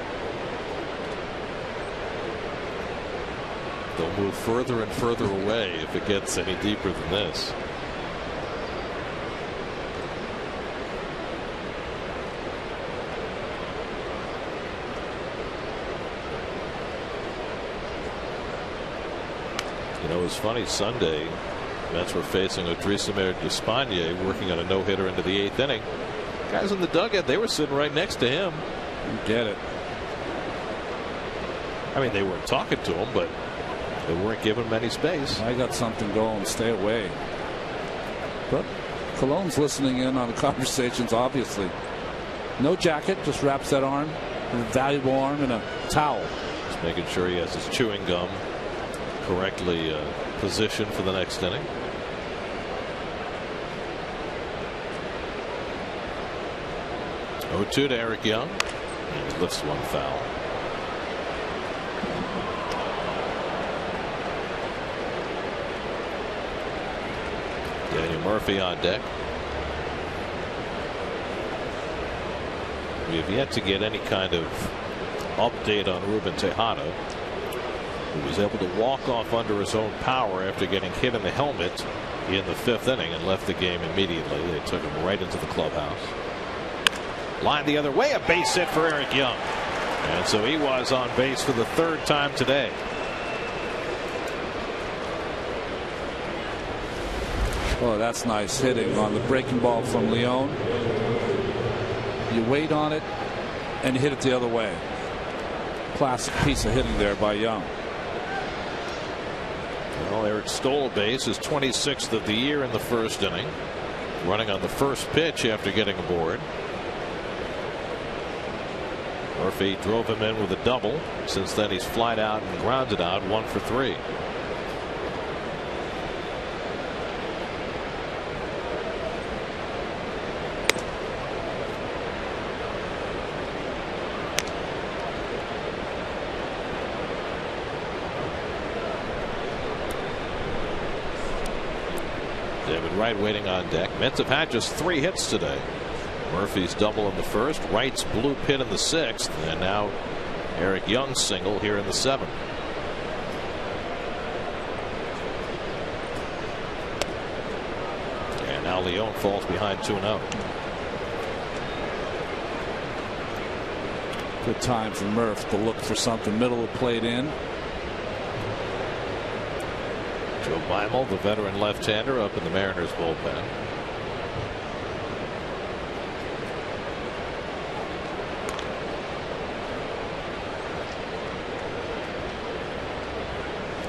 They'll move further and further away if it gets any deeper than this. You know, it was funny Sunday. Mets were facing Odrisamer Despaigne working on a no-hitter into the 8th inning. Guys in the dugout, they were sitting right next to him. You get it. I mean, they weren't talking to him, but they weren't giving him any space. I got something going. Stay away. But Colon's listening in on the conversations, obviously. No jacket, just wraps that arm, a valuable arm, in a towel. Just making sure he has his chewing gum correctly positioned for the next inning. Oh, 2 to Eric Young. And he lifts 1 foul. Daniel Murphy on deck. We have yet to get any kind of update on Ruben Tejada, who was able to walk off under his own power after getting hit in the helmet in the 5th inning and left the game immediately. They took him right into the clubhouse. Line the other way, a base hit for Eric Young. And so he was on base for the 3rd time today. Oh, that's nice hitting on the breaking ball from Leone. You wait on it and you hit it the other way. Classic piece of hitting there by Young. Well, Eric stole a base, his 26th of the year in the 1st inning, running on the first pitch after getting aboard. Murphy drove him in with a double. Since then he's flied out and grounded out 1 for 3. David Wright waiting on deck. Mets have had just 3 hits today. Murphy's double in the 1st, Wright's blue pit in the 6th, and now Eric Young's single here in the 7th. And now Leone falls behind 2-0. Good time for Murph to look for something middle of the plate in. Joe Beimel, the veteran left-hander, up in the Mariners bullpen.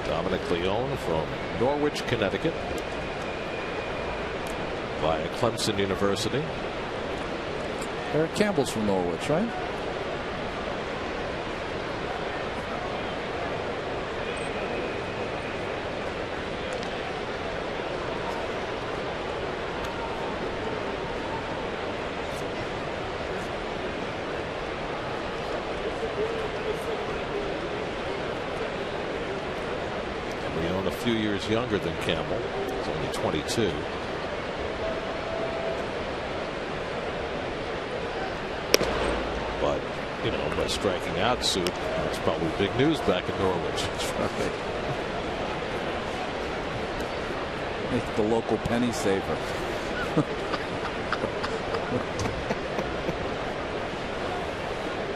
Dominic Leone from Norwich, Connecticut, via Clemson University. Eric Campbell's from Norwich, right? Leone a few years younger than Campbell. He's only 22. But, you know, by striking out Soup, that's probably big news back in Norwich. That's right. Make the local penny saver.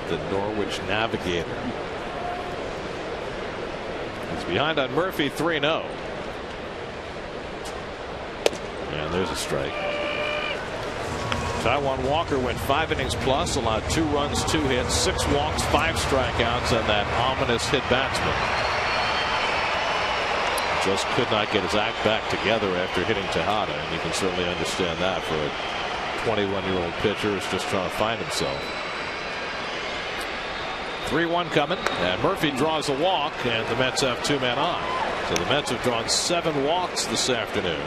The Norwich Navigator. He's behind on Murphy, 3-0. And there's a strike. Taijuan Walker went 5 innings plus, allowed 2 runs, 2 hits, 6 walks, 5 strikeouts, and that ominous hit batsman just could not get his act back together after hitting Tejada, and you can certainly understand that for a 21-year-old pitcher who's just trying to find himself. 3-1 coming, and Murphy draws a walk, and the Mets have 2 men on. So the Mets have drawn 7 walks this afternoon,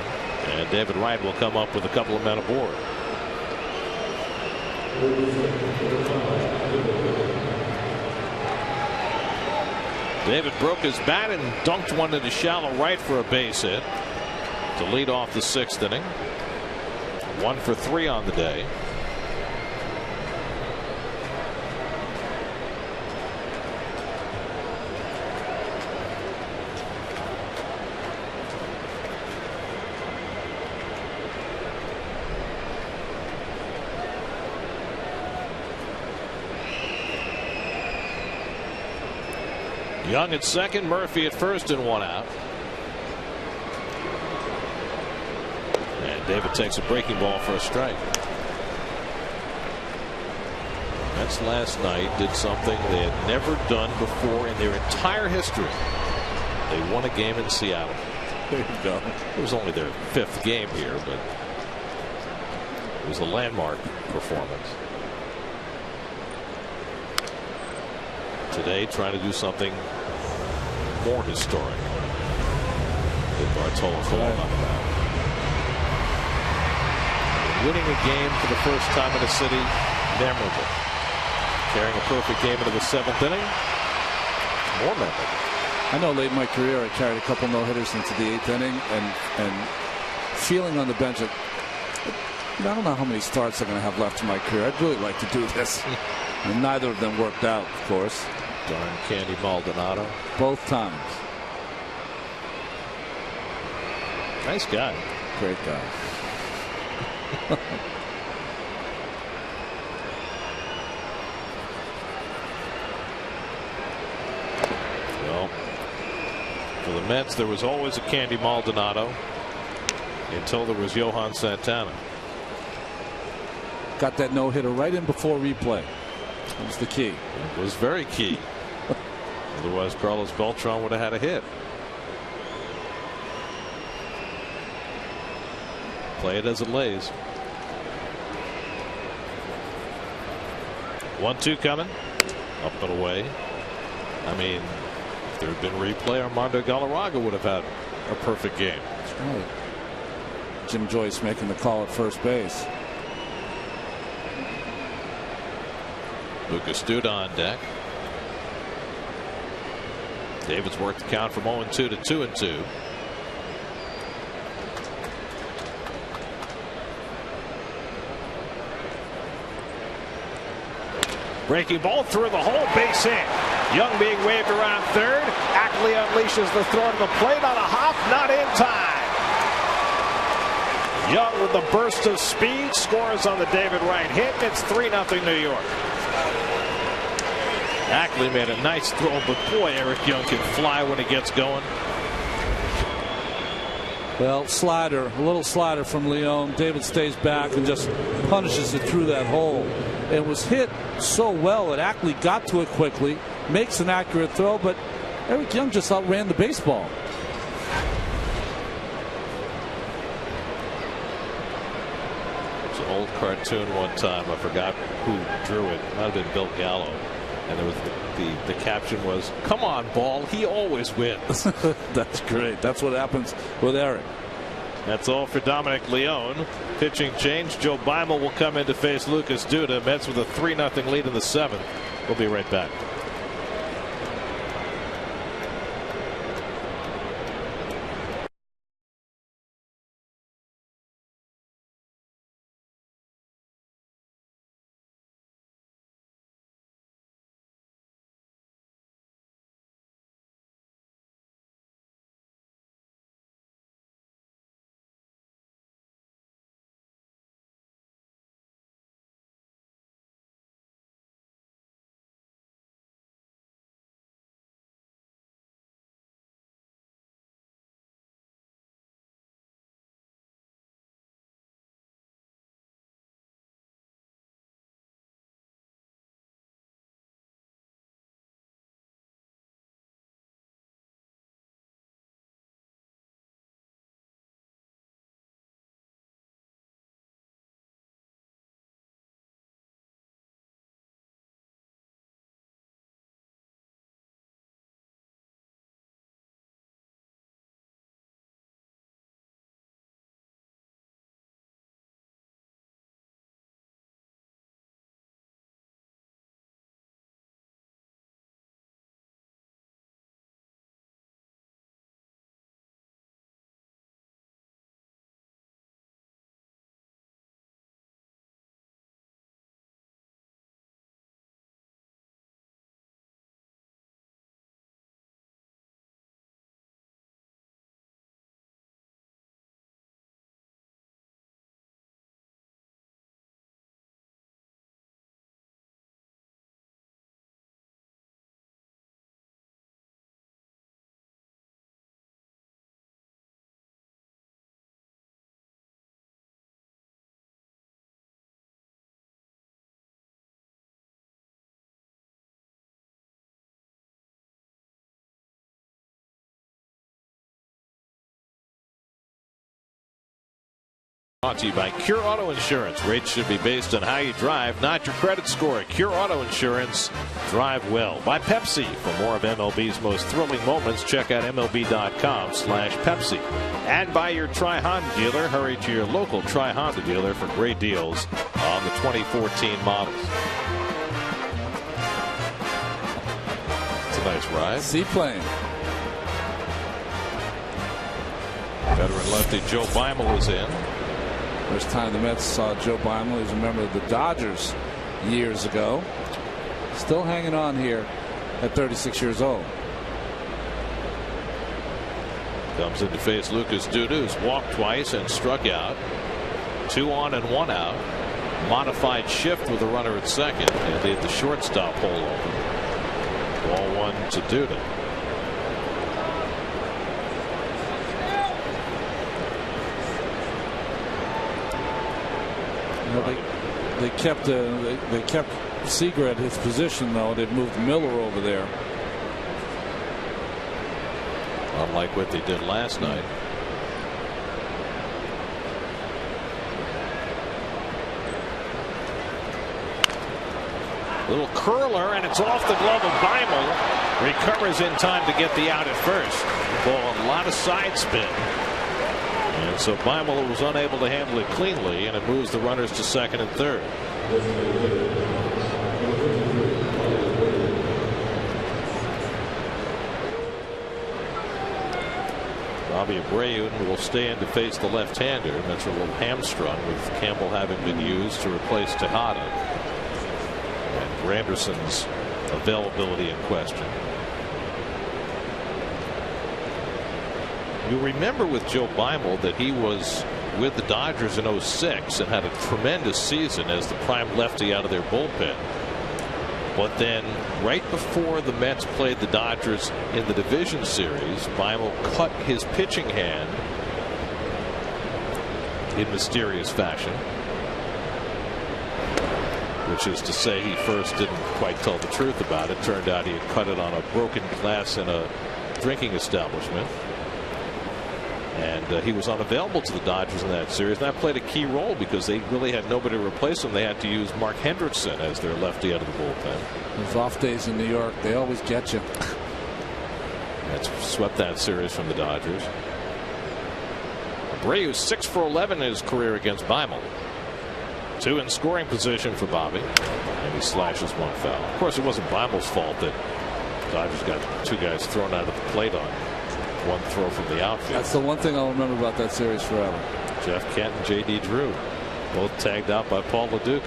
and David Wright will come up with a couple of men aboard. David broke his bat and dunked one into shallow right for a base hit to lead off the 6th inning. 1 for 3 on the day. Young at second, Murphy at first, and 1 out. And David takes a breaking ball for a strike. Mets last night did something they had never done before in their entire history. They won a game in Seattle. There you go. It was only their 5th game here, but it was a landmark performance. Today, trying to do something more historic than Bartolo Colon. Winning a game for the first time in a city, memorable. Carrying a perfect game into the 7th inning, more memorable. I know late in my career I carried a couple no-hitters into the 8th inning and feeling on the bench that I don't know how many starts I'm going to have left in my career. I'd really like to do this. And neither of them worked out, of course. Darn Candy Maldonado. Both times. Nice guy. Great guy. Well, for the Mets, there was always a Candy Maldonado until there was Johan Santana. Got that no-hitter right in before replay. That was the key. It was very key. Otherwise, Carlos Beltran would have had a hit. Play it as it lays. 1-2 coming. Up and away. I mean, if there had been replay, Armando Galarraga would have had a perfect game. That's right. Jim Joyce making the call at first base. Lucas Duda on deck. David's worked the count from 0-2 to 2-2. Breaking ball through the hole, base hit. Young being waved around third. Ackley unleashes the throw to the plate on a hop, not in time. Young with the burst of speed scores on the David Wright hit. It's 3-0 New York. Ackley made a nice throw, but boy, Eric Young can fly when he gets going. Well, slider, a little slider from Leon. David stays back and just punishes it through that hole. It was hit so well that Ackley got to it quickly, makes an accurate throw, but Eric Young just outran the baseball. It's an old cartoon one time. I forgot who drew it. It might have been Bill Gallo. And there was the caption was, "Come on, ball, he always wins." That's great. That's what happens with Eric. That's all for Dominic Leone. Pitching change. Joe Beimel will come in to face Lucas Duda. Mets with a 3-0 lead in the 7th. We'll be right back. Brought to you by Cure Auto Insurance. Rates should be based on how you drive, not your credit score. Cure Auto Insurance. Drive well. By Pepsi. For more of MLB's most thrilling moments, check out MLB.com/Pepsi. And by your Tri-Honda dealer. Hurry to your local Tri-Honda dealer for great deals on the 2014 models. It's a nice ride. Seaplane. Veteran lefty Joe Beimel is in. First time the Mets saw Joe Beimel, he's a member of the Dodgers years ago. Still hanging on here at 36 years old. Comes in to face Lucas Duda's walked twice and struck out. 2 on and 1 out. Modified shift with a runner at second, and they had the shortstop hole open. Ball 1 to Duda. They kept Seager at his position, though. They've moved Miller over there. Unlike what they did last night. Little curler, and it's off the glove of Beimel. Recovers in time to get the out at first. Ball, a lot of side spin. And so Beimel was unable to handle it cleanly, and it moves the runners to second and third. Bobby Abreu will stay in to face the left-hander. That's a little hamstrung, with Campbell having been used to replace Tejada. And Granderson's availability in question. You remember with Joe Beimel that he was with the Dodgers in 06 and had a tremendous season as the prime lefty out of their bullpen. But then right before the Mets played the Dodgers in the division series, Beimel cut his pitching hand in mysterious fashion, which is to say he first didn't quite tell the truth about it. Turned out he had cut it on a broken glass in a drinking establishment. And he was unavailable to the Dodgers in that series. And that played a key role because they really had nobody to replace him. They had to use Mark Hendrickson as their lefty out of the bullpen. Those off days in New York, they always get you. That's swept that series from the Dodgers. Abreu 6 for 11 in his career against Beimel. 2 in scoring position for Bobby. And he slashes 1 foul. Of course, it wasn't Beimel's fault that the Dodgers got 2 guys thrown out of the plate on 1 throw from the outfield. That's the one thing I'll remember about that series forever. Jeff Kent and J.D. Drew both tagged out by Paul LeDuc.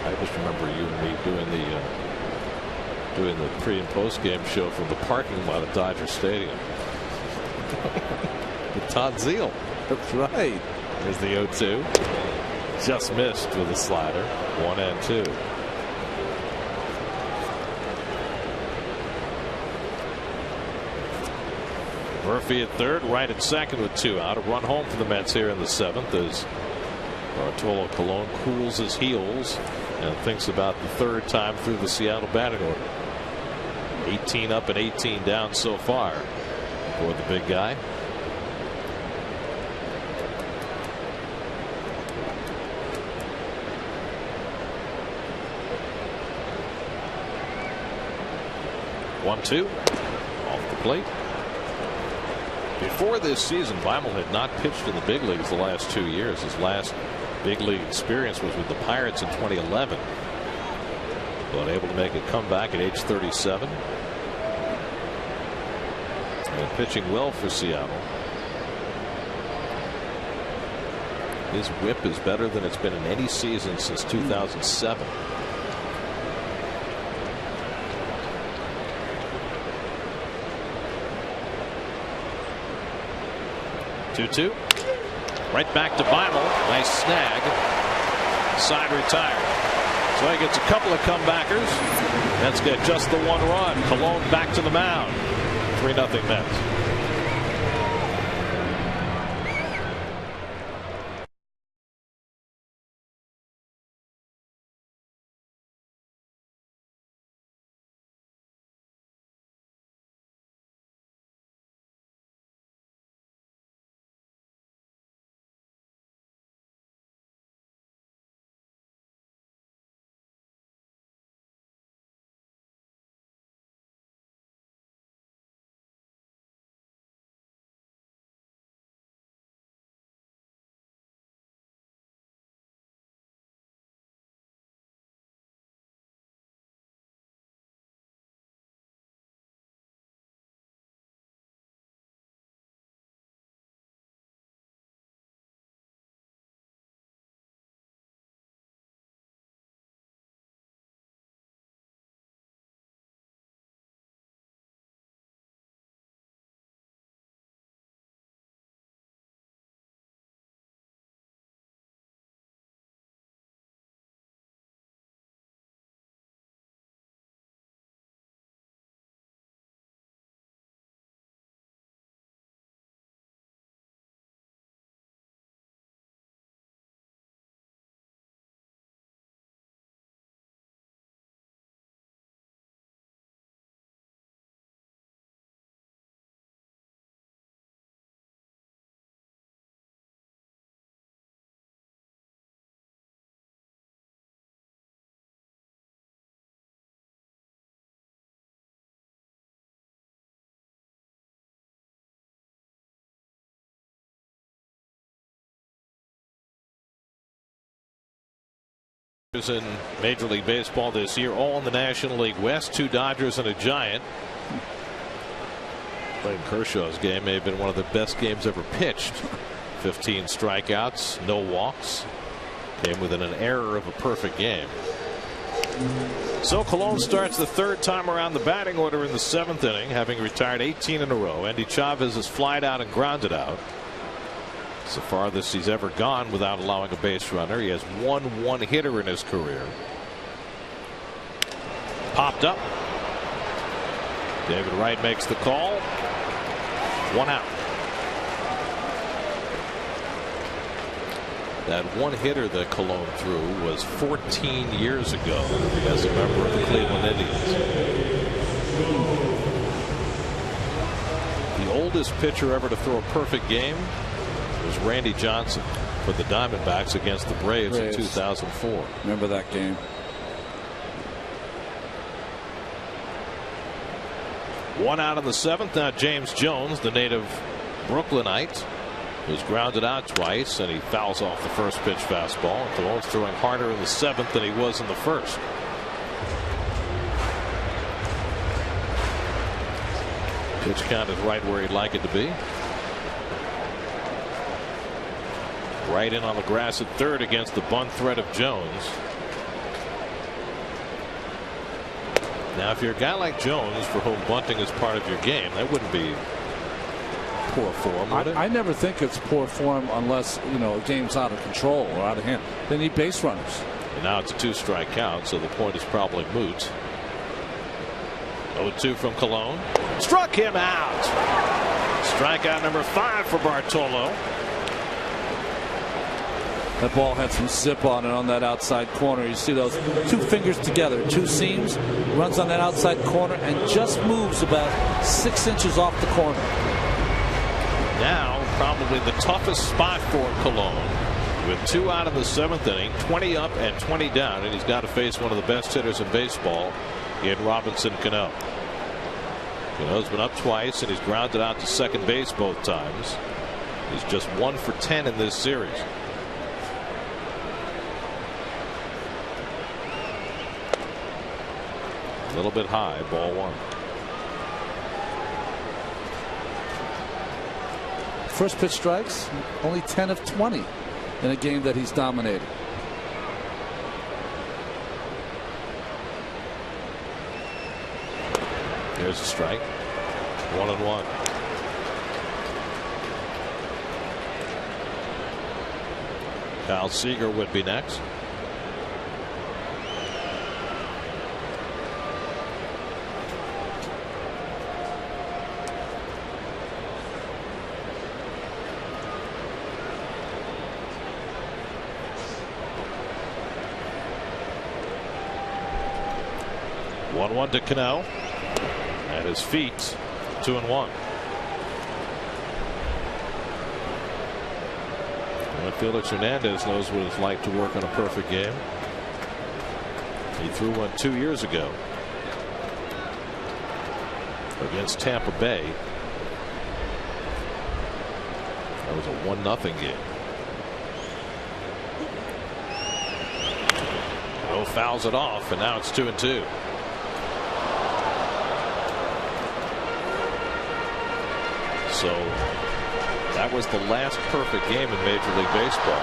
I just remember you and me doing the pre and post game show from the parking lot at Dodger Stadium with Todd Zeal. That's right. There's the 0-2. Just missed with a slider. 1 and 2. Murphy at third, Wright at second with 2 out. A run home for the Mets here in the 7th as Bartolo Colon cools his heels and thinks about the 3rd time through the Seattle batting order. 18 up and 18 down so far for the big guy. One-two off the plate. Before this season, Beimel had not pitched in the big leagues the last 2 years. His last big league experience was with the Pirates in 2011. But able to make a comeback at age 37. And pitching well for Seattle. His whip is better than it's been in any season since 2007. Two. Right back to Beimel. Nice snag. Side retired. So he gets a couple of comebackers. Mets get just the 1 run. Colon back to the mound. 3-0 Mets. In Major League Baseball this year, all in the National League West. 2 Dodgers and a Giant. Clayton Kershaw's game may have been one of the best games ever pitched. 15 strikeouts, no walks. Came within an error of a perfect game. So Colon starts the 3rd time around the batting order in the 7th inning, having retired 18 in a row. Andy Chavez is flied out and grounded out. It's the farthest he's ever gone without allowing a base runner. He has one hitter in his career. Popped up. David Wright makes the call. 1 out. That one hitter that Colon threw was 14 years ago as a member of the Cleveland Indians. The oldest pitcher ever to throw a perfect game was Randy Johnson for the Diamondbacks against the Braves in 2004. Remember that game. One out in the 7th. Now James Jones, the native Brooklynite, was grounded out twice, and he fouls off the first pitch fastball. Colon's throwing harder in the 7th than he was in the 1st. Pitch count is right where he'd like it to be. Right in on the grass at 3rd against the bunt threat of Jones. Now, if you're a guy like Jones for whom bunting is part of your game, that wouldn't be poor form, would it? I never think it's poor form unless, you know, a game's out of control or out of hand. They need base runners. And now it's a 2-strike count, so the point is probably moot. 0-2 from Colon. Struck him out. Strikeout number 5 for Bartolo. That ball had some zip on it on that outside corner. You see those 2 fingers together, 2 seams, runs on that outside corner and just moves about 6 inches off the corner. Now probably the toughest spot for Colon, with 2 out in the 7th inning, 20 up and 20 down, and he's got to face one of the best hitters in baseball in Robinson Cano. Cano's been up twice, and he's grounded out to second base both times. He's just 1 for 10 in this series. A little bit high, ball 1. First pitch strikes, only 10 of 20 in a game that he's dominated. There's a strike. 1-1. Kyle Seager would be next. One to Cano. At his feet, 2-1. Well, Felix Hernandez knows what it's like to work on a perfect game. He threw one 2 years ago against Tampa Bay. That was a 1-0 game. Cano fouls it off, and now it's 2-2. So that was the last perfect game in Major League Baseball,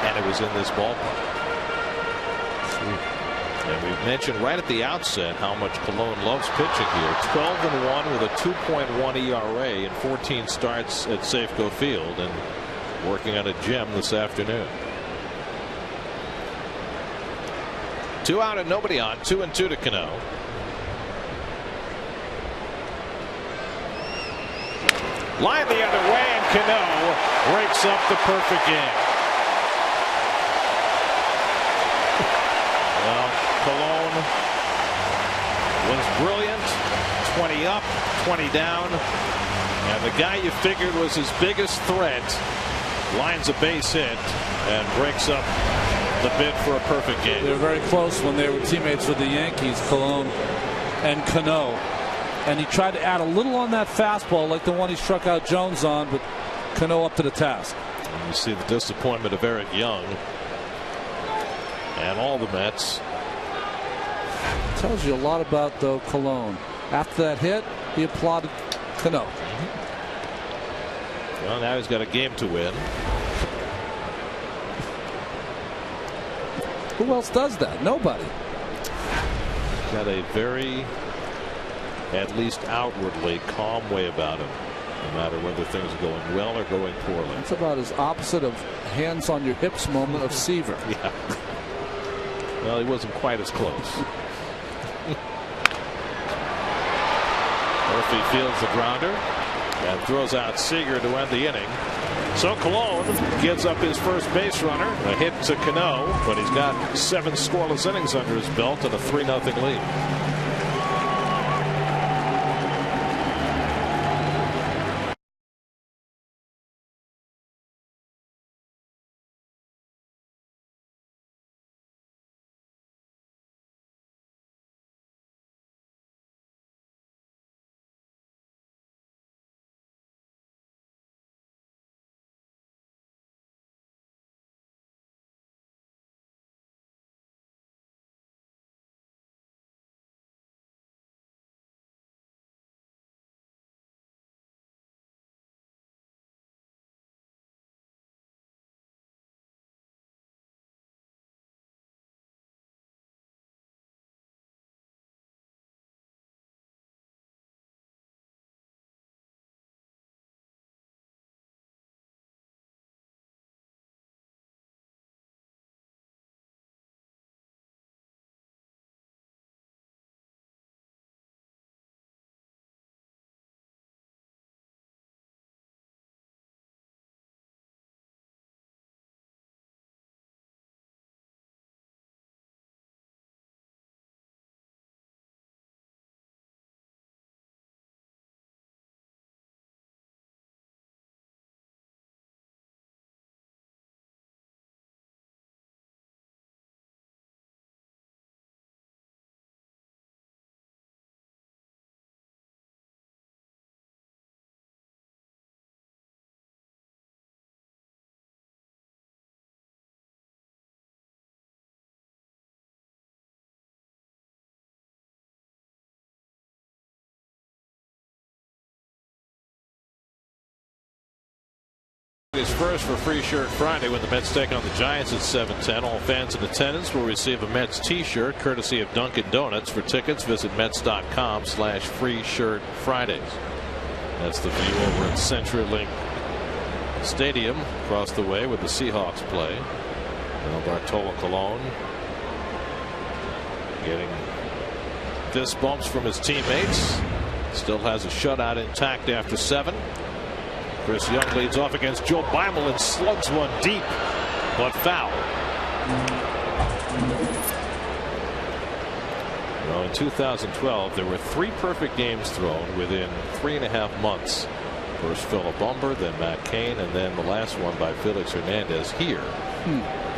and it was in this ballpark. And we've mentioned right at the outset how much Colon loves pitching here. 12-1 with a 2.1 ERA in 14 starts at Safeco Field, and working on a gem this afternoon. 2 out and nobody on. 2-2 to Cano. Line the other way, and Cano breaks up the perfect game. Well, Colon was brilliant. 20 up, 20 down, and the guy you figured was his biggest threat lines a base hit and breaks up the bid for a perfect game. They were very close when they were teammates with the Yankees, Colon and Cano. And he tried to add a little on that fastball like the one he struck out Jones on, but Cano up to the task. And you see the disappointment of Eric Young and all the Mets. Tells you a lot about Cologne. After that hit, he applauded Cano. Well, now he's got a game to win. Who else does that? Nobody. Got a very, at least outwardly, calm way about him, no matter whether things are going well or going poorly. It's about as opposite of hands on your hips moment of Seaver. Yeah. Well, he wasn't quite as close. Murphy fields the grounder and throws out Seager to end the inning. So Cologne gives up his first base runner, a hit to Cano, but he's got 7 scoreless innings under his belt and a 3-0 lead. Is first for Free Shirt Friday when the Mets take on the Giants at 7:10. All fans in attendance will receive a Mets t-shirt courtesy of Dunkin' Donuts. For tickets, visit Mets.com/FreeShirtFridays. That's the view over at CenturyLink Stadium across the way where the Seahawks play. Now Bartolo Colon getting fist bumps from his teammates. Still has a shutout intact after 7. Chris Young leads off against Joe Beimel and slugs one deep, but foul. Well, in 2012, there were 3 perfect games thrown within 3.5 months. First Philip Humber, then Matt Cain, and then the last one by Felix Hernandez here,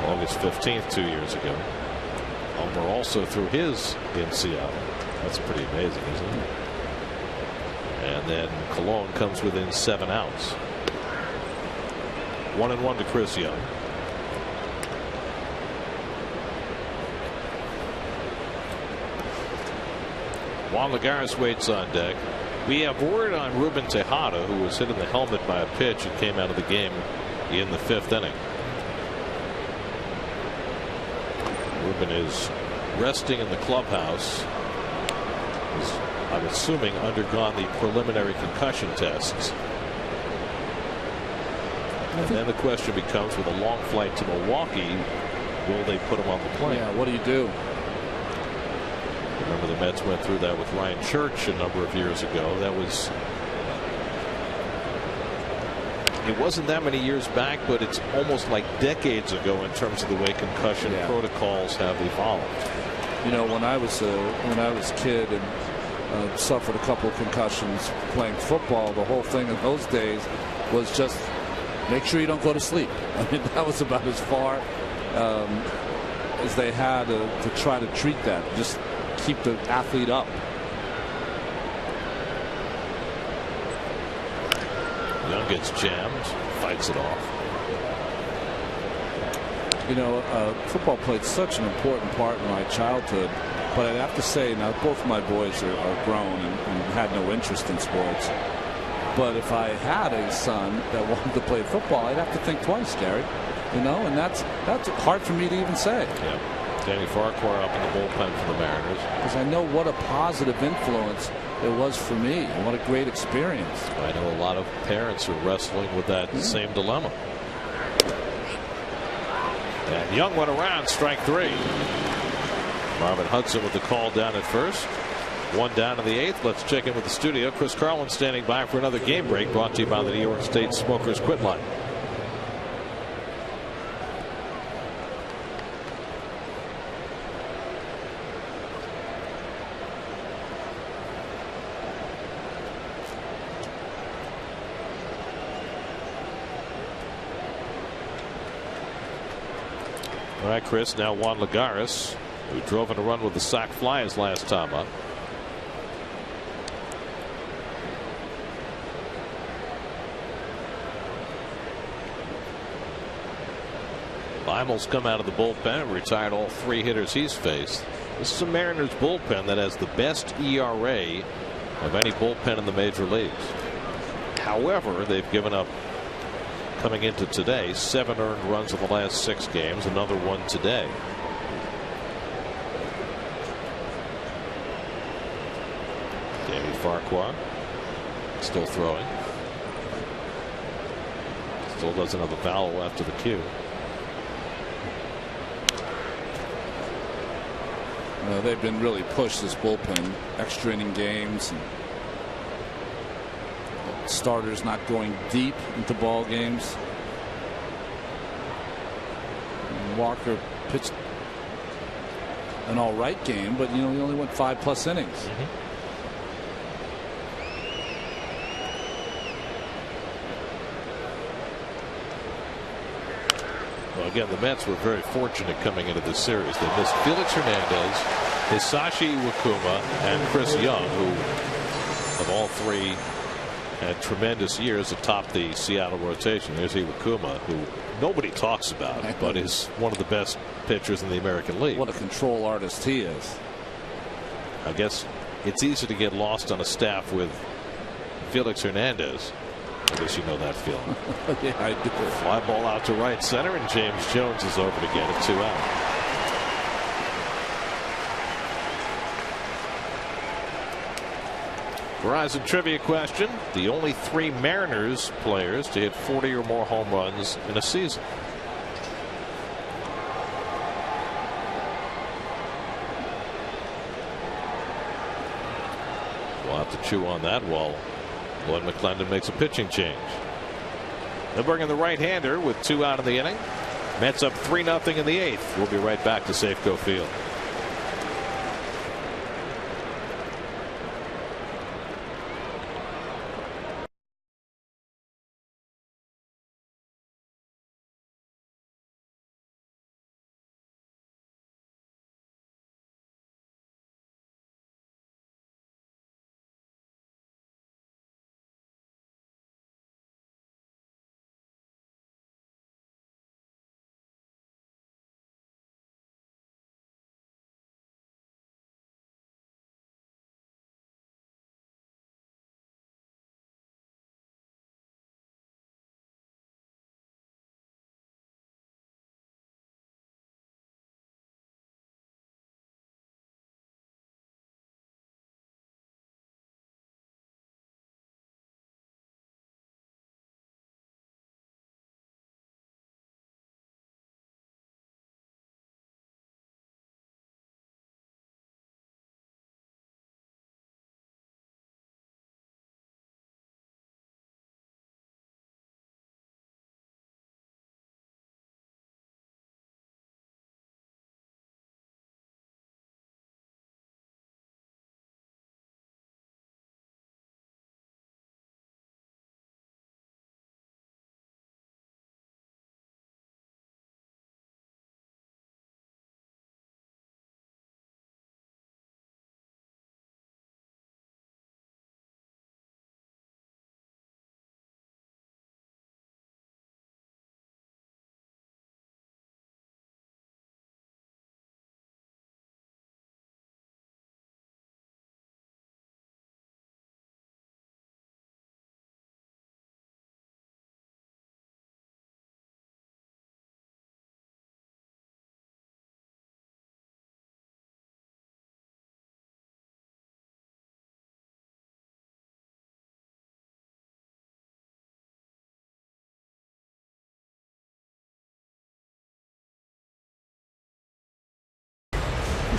August 15th, 2 years ago. Humber also threw his in Seattle. That's pretty amazing, isn't it? And then Cologne comes within 7 outs. 1-1 to Chris Young. Juan Lagares waits on deck. We have word on Ruben Tejada, who was hit in the helmet by a pitch and came out of the game in the 5th inning. Ruben is resting in the clubhouse. I'm assuming undergone the preliminary concussion tests. And then the question becomes, with a long flight to Milwaukee, will they put him on the plane? Yeah, what do you do? Remember the Mets went through that with Ryan Church a number of years ago. It wasn't that many years back, but it's almost like decades ago in terms of the way concussion protocols have evolved. You know, when I was a kid and suffered a couple of concussions playing football, the whole thing in those days was just make sure you don't go to sleep. I mean, that was about as far as they had to try to treat that. Just keep the athlete up. Young gets jammed, fights it off. Football played such an important part in my childhood. But I'd have to say, now both my boys are grown and had no interest in sports. But if I had a son that wanted to play football, I'd have to think twice, Gary. And that's hard for me to even say. Yeah. Danny Farquhar up in the bullpen for the Mariners. Because I know what a positive influence it was for me, and what a great experience. I know a lot of parents are wrestling with that same dilemma. And Young went around, strike 3. Marvin Hudson with the call down at first. 1 down in the 8th. Let's check in with the studio. Chris Carlin standing by for another game break, brought to you by the New York State Smokers Quit Line. All right, Chris. Now Juan Lagares, who drove in a run with the sac fly his last time up. Bimel's come out of the bullpen and retired all 3 hitters he's faced. This is a Mariners bullpen that has the best ERA of any bullpen in the major leagues. However, they've given up, coming into today, 7 earned runs in the last 6 games, another one today. Danny Farquhar still throwing. Still doesn't have a foul after the cue. They've been really pushed, this bullpen, extra inning games, and starters not going deep into ball games. And Walker pitched an all right game, but he only went 5+ innings. Well, again, the Mets were very fortunate coming into this series. They missed Felix Hernandez, Hisashi Iwakuma, and Chris Young, who of all 3 had tremendous years atop the Seattle rotation. There's Iwakuma, who nobody talks about, but is one of the best pitchers in the American League. What a control artist he is. I guess it's easy to get lost on a staff with Felix Hernandez. I guess you know that feeling. Yeah, I do. Fly ball out to right center, and James Jones is over to get it. 2 out. Verizon trivia question. The only 3 Mariners players to hit 40 or more home runs in a season. We'll have to chew on that while Lloyd McClendon makes a pitching change. They'll bring in the right-hander with 2 out in the inning. Mets up 3-0 in the 8th. We'll be right back to Safeco Field.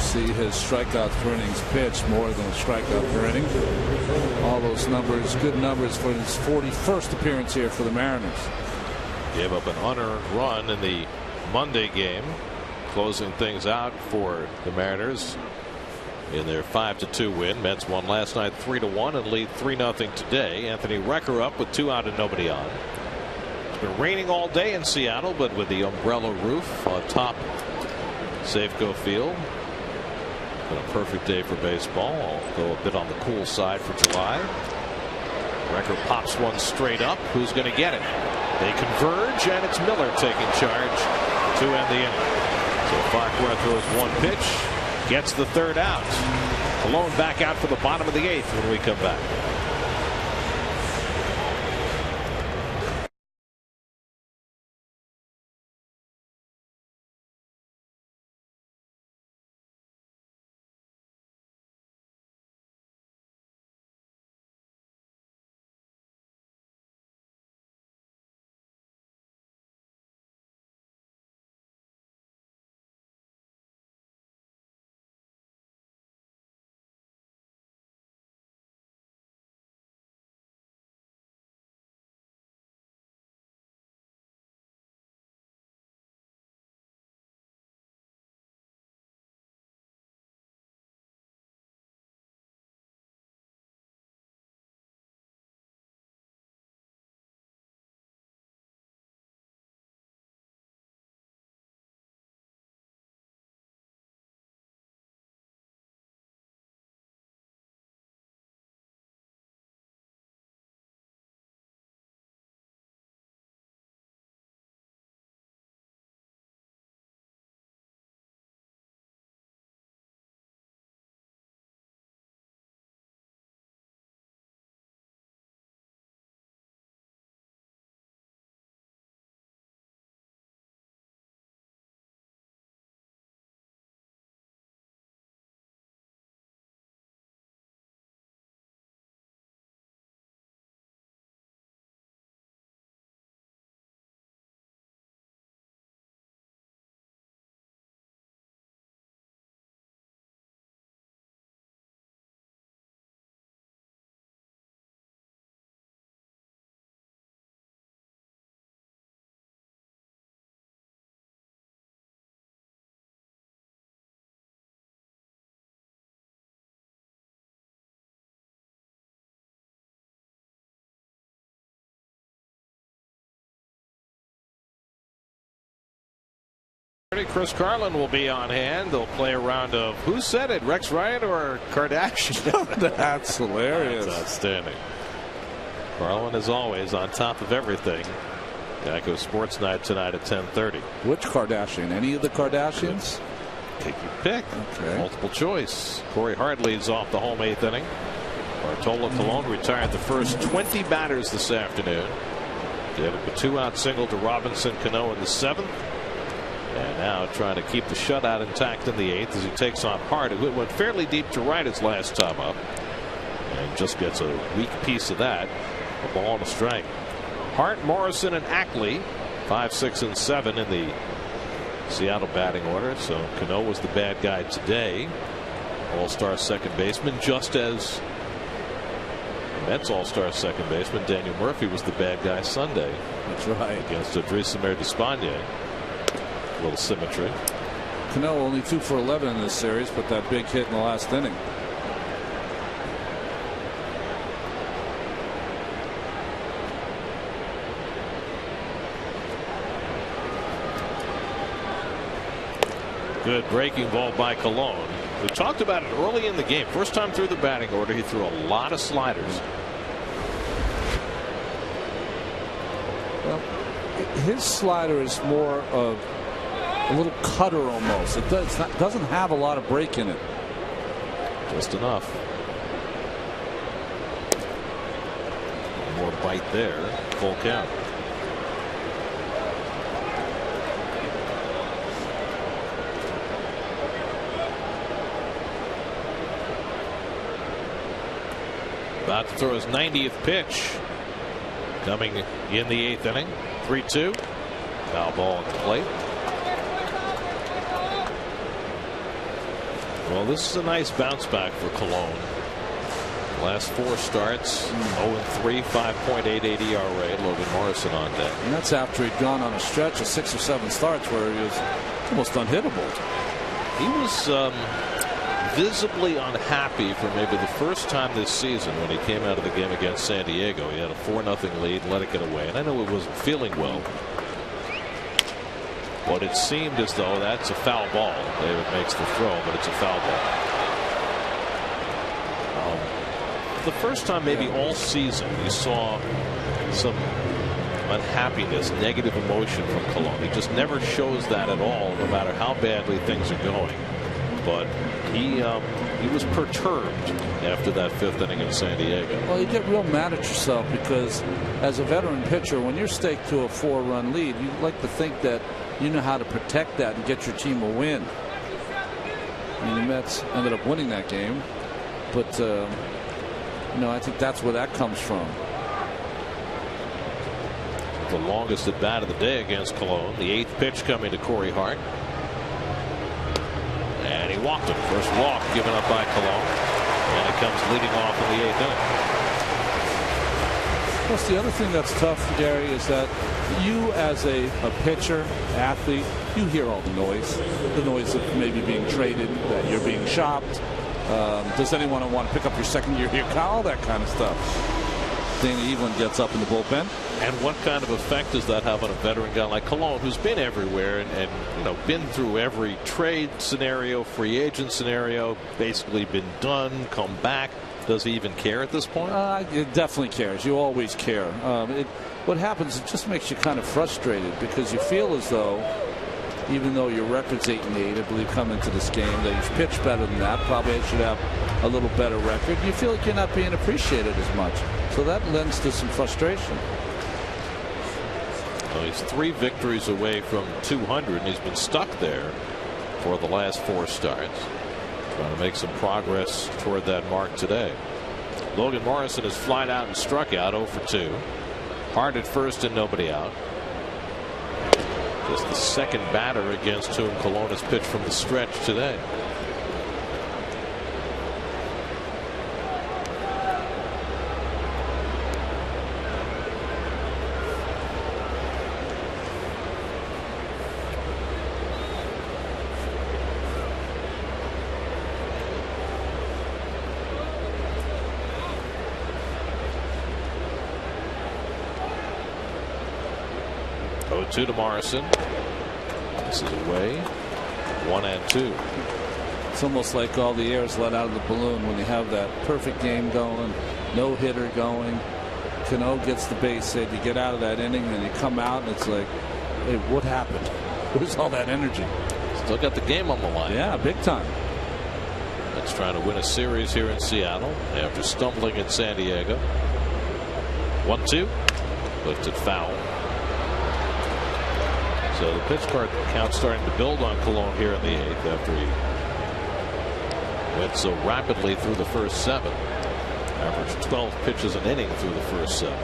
see his strikeouts per innings pitched more than a strikeout per inning. All those numbers, good numbers for his 41st appearance here for the Mariners. Gave up an unearned run in the Monday game, closing things out for the Mariners in their 5-2 win. Mets won last night 3-1 and lead 3-0 today. Anthony Recker up with 2 out and nobody on. It's been raining all day in Seattle, but with the umbrella roof on top Safeco Field, been a perfect day for baseball. I'll go a bit on the cool side for July. Recker pops one straight up. Who's going to get it? They converge, and it's Miller taking charge to end the inning. So Farquhar throws one pitch, gets the third out. Colon back out for the bottom of the 8th when we come back. Chris Carlin will be on hand. They'll play a round of Who Said It, Rex Ryan or Kardashian? That's hilarious. That's outstanding. Carlin, as always, on top of everything. Geico Sports Night tonight at 10:30. Which Kardashian? Any of the Kardashians? Take your pick. Okay. Multiple choice. Corey Hart leads off the home 8th inning. Bartolo Colon retired the first 20 batters this afternoon. Did it with 2-out single to Robinson Cano in the 7th. And now trying to keep the shutout intact in the 8th as he takes on Hart, who went fairly deep to right his last time up. And just gets a weak piece of that. A ball and a strike. Hart, Morrison, and Ackley 5, 6, and 7 in the Seattle batting order. So Cano was the bad guy today. All-star second baseman, just as the Mets all-star second baseman Daniel Murphy was the bad guy Sunday. That's right. Against Adrisamer Despaigne. A little symmetry. Cano only 2 for 11 in this series, but that big hit in the last inning. Good breaking ball by Colon. We talked about it early in the game. First time through the batting order, he threw a lot of sliders. Well, his slider is more of a little cutter almost. It doesn't have a lot of break in it. Just enough. More bite there. Full count. About to throw his 90th pitch. Coming in the 8th inning. 3-2. Foul ball at the plate. Well, this is a nice bounce back for Cologne. Last 4 starts, 0-3, 5.88 ERA. Logan Morrison on deck. And that's after he'd gone on a stretch of 6 or 7 starts where he was almost unhittable. He was visibly unhappy for maybe the first time this season when he came out of the game against San Diego. He had a 4-0 lead, let it get away, and I know he wasn't feeling well. But it seemed as though that's a foul ball. David makes the throw, but it's a foul ball. The first time maybe all season you saw some unhappiness, negative emotion from Cologne. He just never shows that at all, no matter how badly things are going. But he was perturbed after that 5th inning in San Diego. Well, you get real mad at yourself because as a veteran pitcher, when you're staked to a 4-run lead, you like to think that you know how to protect that and get your team a win. I mean, the Mets ended up winning that game, but I think that's where that comes from. The longest at bat of the day against Cologne. The 8th pitch coming to Corey Hart. And he walked him. First walk given up by Cologne. And it comes leading off in the 8th inning. Plus, the other thing that's tough, Gary, is that you as a pitcher, athlete, you hear all the noise of maybe being traded, that you're being shopped. Does anyone want to pick up your second year here? All that kind of stuff. Dana Evelyn gets up in the bullpen. And what kind of effect does that have on a veteran guy like Cologne, who's been everywhere and been through every trade scenario, free agent scenario, basically been done, come back? Does he even care at this point? It definitely cares. You always care. What happens, it just makes you kind of frustrated because you feel as though, even though your record's 8-8, I believe, come into this game, that you've pitched better than that, probably should have a little better record. You feel like you're not being appreciated as much. So that lends to some frustration. Well, he's 3 victories away from 200, and he's been stuck there for the last 4 starts. Trying to make some progress toward that mark today. Logan Morrison has flied out and struck out 0 for 2. Hard at first and nobody out. Just the second batter against whom Cologne has pitched from the stretch today. Two to Morrison. This is away. 1-2. It's almost like all the air is let out of the balloon when you have that perfect game going, no hitter going. Cano gets the base hit. You get out of that inning and you come out and it's like, hey, what happened? Where's all that energy? Still got the game on the line. Yeah, big time. Let's try to win a series here in Seattle after stumbling in San Diego. 1-2. Lifted foul. So the pitch count starting to build on Cologne here in the 8th after he went so rapidly through the first 7. Averaged 12 pitches an inning through the first 7.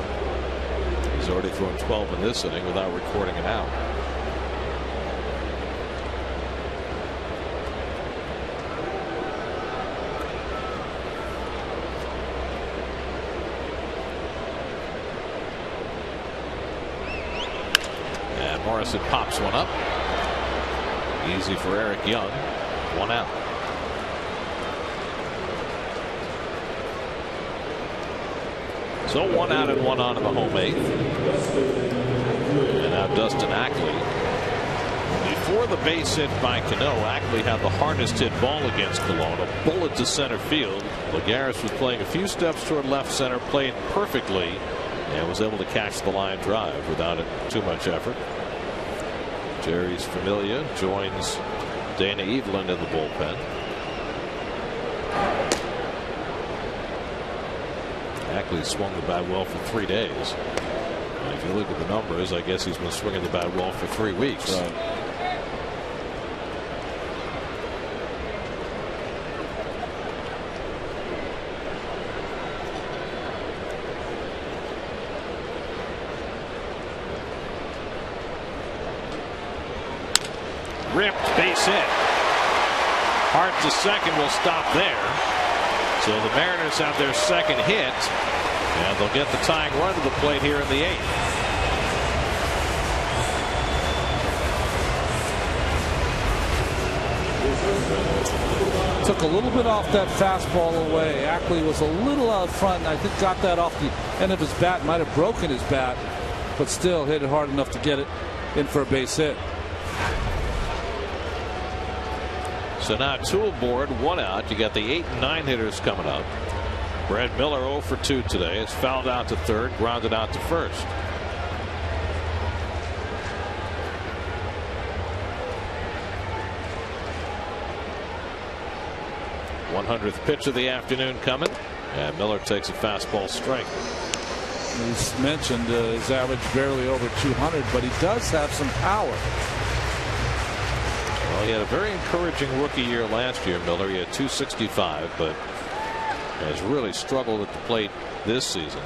He's already thrown 12 in this inning without recording an out. Morrison pops one up. Easy for Eric Young. 1 out. So 1 out and 1 on in the home 8th. And now Dustin Ackley. Before the base hit by Cano, Ackley had the hardest hit ball against Cologne. A bullet to center field. Lagares was playing a few steps toward left center, played perfectly, and was able to catch the line drive without too much effort. Jerry's Familia joins Dana Evelyn in the bullpen. Ackley swung the bat well for 3 days. And if you look at the numbers, I guess he's been swinging the bat well for 3 weeks. Right. Ripped, base hit. Hart to second will stop there. So the Mariners have their second hit, and they'll get the tying run to the plate here in the 8th. Took a little bit off that fastball away. Ackley was a little out front, and I think got that off the end of his bat. Might have broken his bat, but still hit it hard enough to get it in for a base hit. So now 2 aboard, 1 out. You got the 8 and 9 hitters coming up. Brad Miller 0 for 2 today. It's fouled out to third, grounded out to first. 100th pitch of the afternoon coming, and Miller takes a fastball strike. He's mentioned his average barely over 200, but he does have some power. Well, he had a very encouraging rookie year last year, Miller. He had 265, but has really struggled at the plate this season.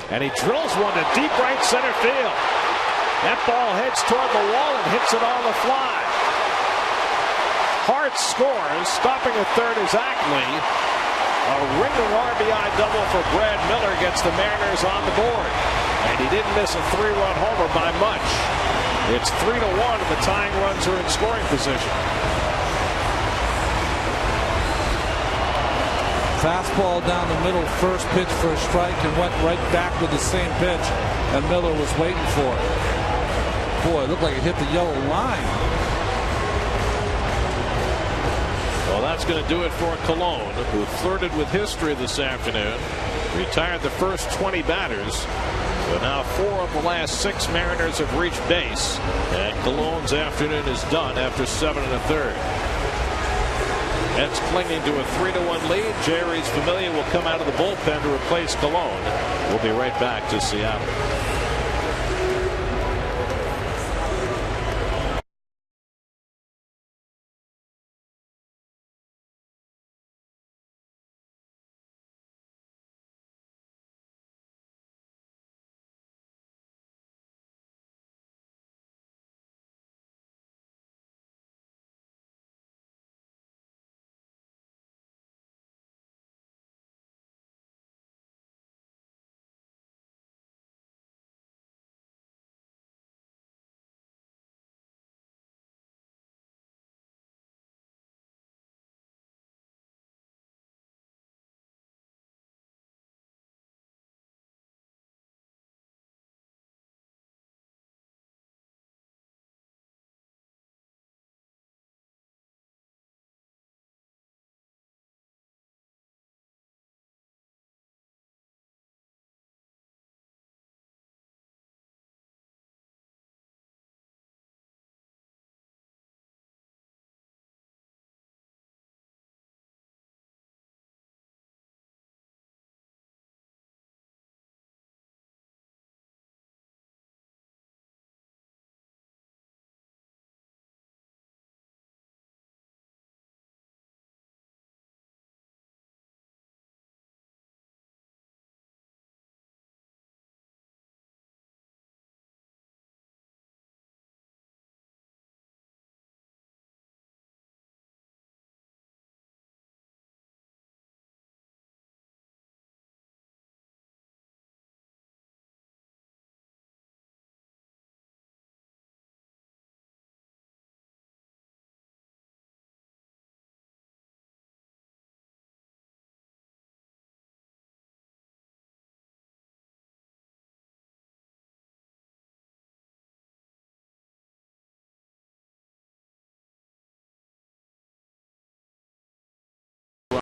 And he drills one to deep right center field. That ball heads toward the wall and hits it on the fly. Hart scores. Stopping at third is Ackley. A ringing RBI double for Brad Miller gets the Mariners on the board. And he didn't miss a 3-run homer by much. It's 3-1, and the tying runs are in scoring position. Fastball down the middle, first pitch for a strike, and went right back with the same pitch, and Miller was waiting for it. Boy, it looked like it hit the yellow line. Well, that's going to do it for Colon, who flirted with history this afternoon. Retired the first 20 batters. So now 4 of the last 6 Mariners have reached base. And Colon's afternoon is done after 7 1/3. Mets clinging to a 3-1 lead. Jerry's Familia will come out of the bullpen to replace Colon. We'll be right back to Seattle.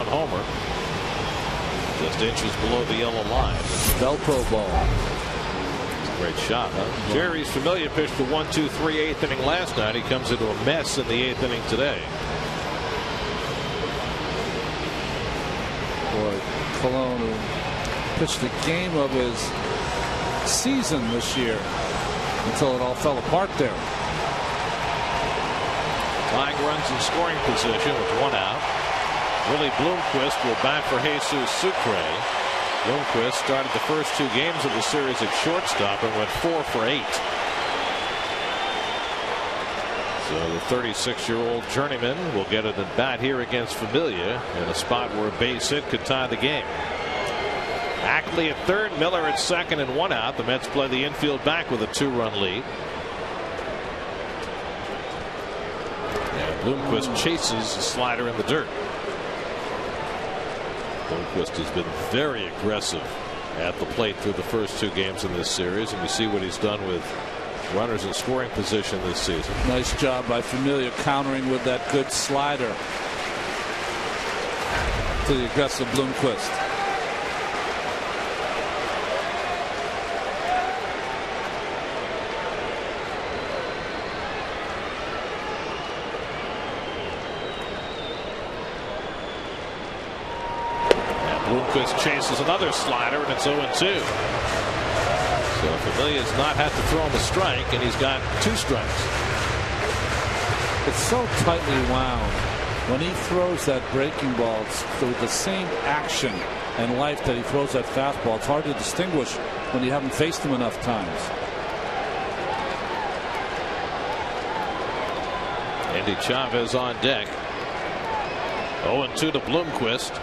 Homer. Just inches below the yellow line. Velcro ball. Great shot, huh? Jerry's Familia pitched the 1-2-3 8th inning last night. He comes into a mess in the 8th inning today. Boy, Colon, who pitched the game of his season this year until it all fell apart there. Tying runs in scoring position with 1 out. Willie Bloomquist will bat for Jesus Sucre. Bloomquist started the first 2 games of the series at shortstop and went 4 for 8. So the 36-year-old journeyman will get it at bat here against Familia in a spot where a base hit could tie the game. Ackley at third, Miller at second, and one out. The Mets play the infield back with a 2-run lead. And Bloomquist chases a slider in the dirt. Bloomquist has been very aggressive at the plate through the first 2 games in this series, and we see what he's done with runners in scoring position this season. Nice job by Familia countering with that good slider to the aggressive Bloomquist. And Bloomquist chases another slider, and it's 0-2. So Familia's not had to throw him a strike, and he's got 2 strikes. It's so tightly wound. When he throws that breaking ball, it's with the same action and life that he throws that fastball. It's hard to distinguish when you haven't faced him enough times. Andy Chavez on deck. 0-2 to Bloomquist.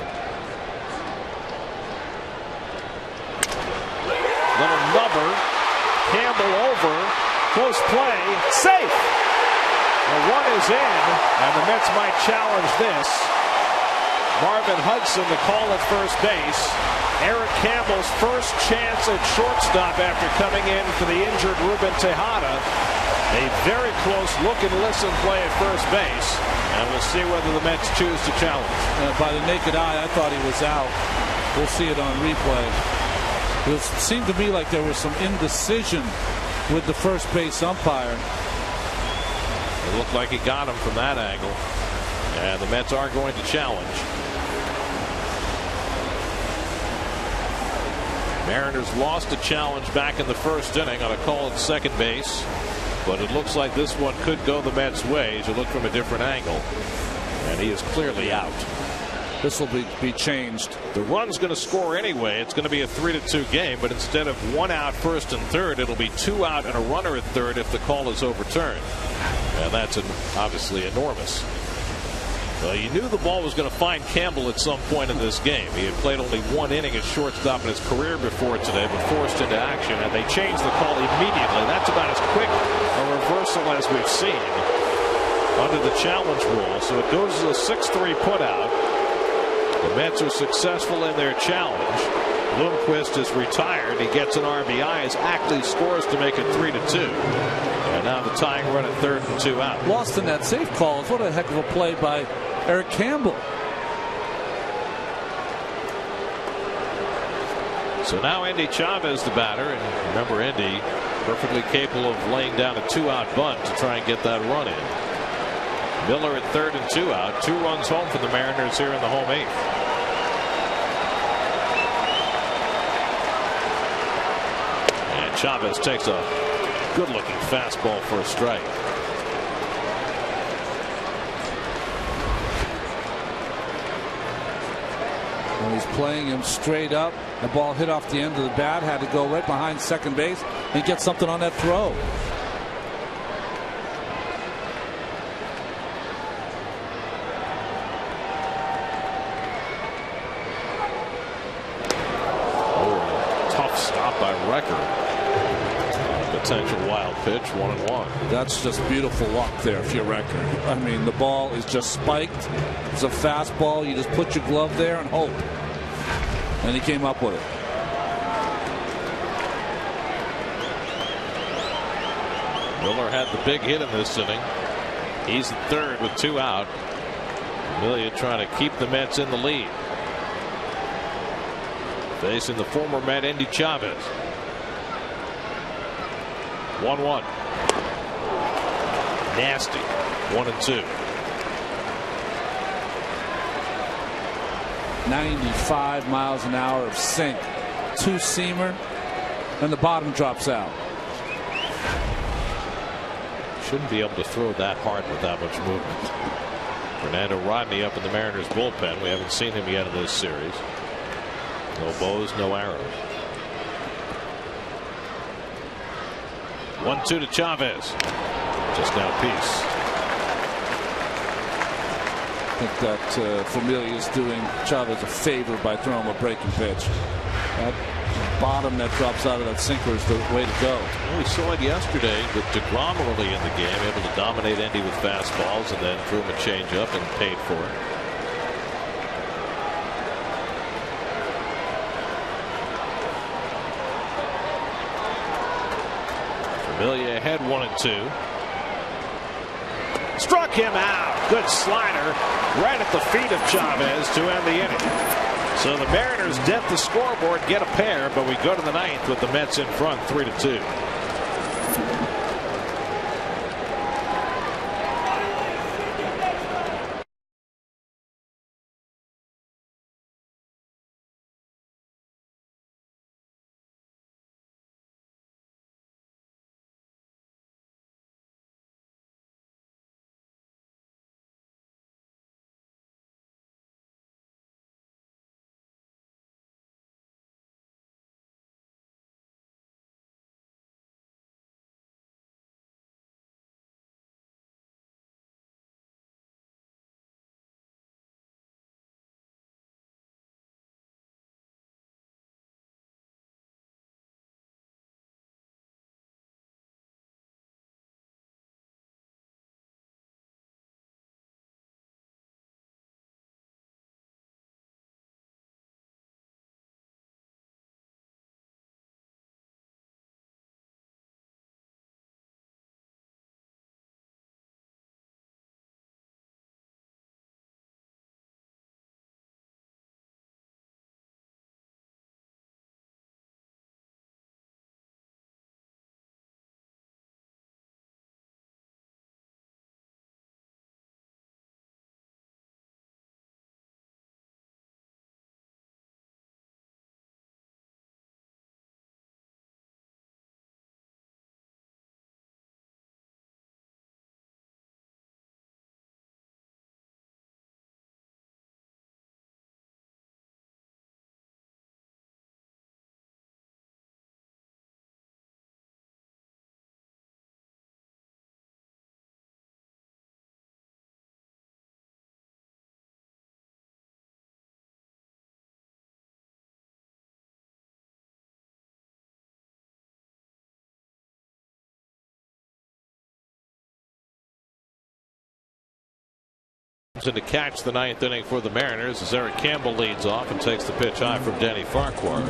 Little nubber. Campbell over. Close play. Safe. The 1 is in, and the Mets might challenge this. Marvin Hudson to call at first base. Eric Campbell's first chance at shortstop after coming in for the injured Ruben Tejada. A very close look and listen play at first base, and we'll see whether the Mets choose to challenge. By the naked eye, I thought he was out. We'll see it on replay. It seemed to me like there was some indecision with the first base umpire. It looked like he got him from that angle, and the Mets are going to challenge. Mariners lost a challenge back in the first inning on a call at second base, but it looks like this one could go the Mets' way as you look from a different angle, and he is clearly out. This will be changed. The run's going to score anyway. It's going to be a 3-2 game, but instead of 1 out first and third, it'll be 2 out and a runner at third if the call is overturned. And that's obviously enormous. Well, you knew the ball was going to find Campbell at some point in this game. He had played only 1 inning at shortstop in his career before today, but forced into action, and they changed the call immediately. That's about as quick a reversal as we've seen under the challenge rule. So it goes to a 6-3 putout. The Mets are successful in their challenge. Bloomquist is retired. He gets an RBI as Ackley scores to make it 3-2. And now the tying run at third and 2 out. Lost in that safe call. What a heck of a play by Eric Campbell. So now Andy Chavez the batter, and remember Andy perfectly capable of laying down a 2-out bunt to try and get that run in. Miller at third and 2 out. 2 runs home for the Mariners here in the home 8th. And Chavez takes a good-looking fastball for a strike. When he's playing him straight up, the ball hit off the end of the bat, had to go right behind second base and get something on that throw. Potential wild pitch, 1-1. That's just beautiful luck there if you're Record. I mean, the ball is just spiked. It's a fastball. You just put your glove there and hope. And he came up with it. Miller had the big hit in this inning. He's at third with 2 out. Amelia trying to keep the Mets in the lead. Facing the former Met, Andy Chavez. 1-1. Nasty. 1-2. 95 miles an hour of sink. 2-seamer, and the bottom drops out. Shouldn't be able to throw that hard with that much movement. Fernando Rodney up in the Mariners bullpen. We haven't seen him yet in this series. No bows, no arrows. 1-2 to Chavez. Just got a piece. think that Familia is doing Chavez a favor by throwing a breaking pitch. That bottom that drops out of that sinker is the way to go. Well, we saw it yesterday with DeGrom early in the game, able to dominate Endy with fastballs and then threw him a changeup and paid for it. Familia ahead 1-2. Struck him out. Good slider right at the feet of Chavez to end the inning. So the Mariners dent the scoreboard, get a pair, but we go to the ninth with the Mets in front 3-2. To catch the ninth inning for the Mariners as Eric Campbell leads off and takes the pitch high from Denny Farquhar.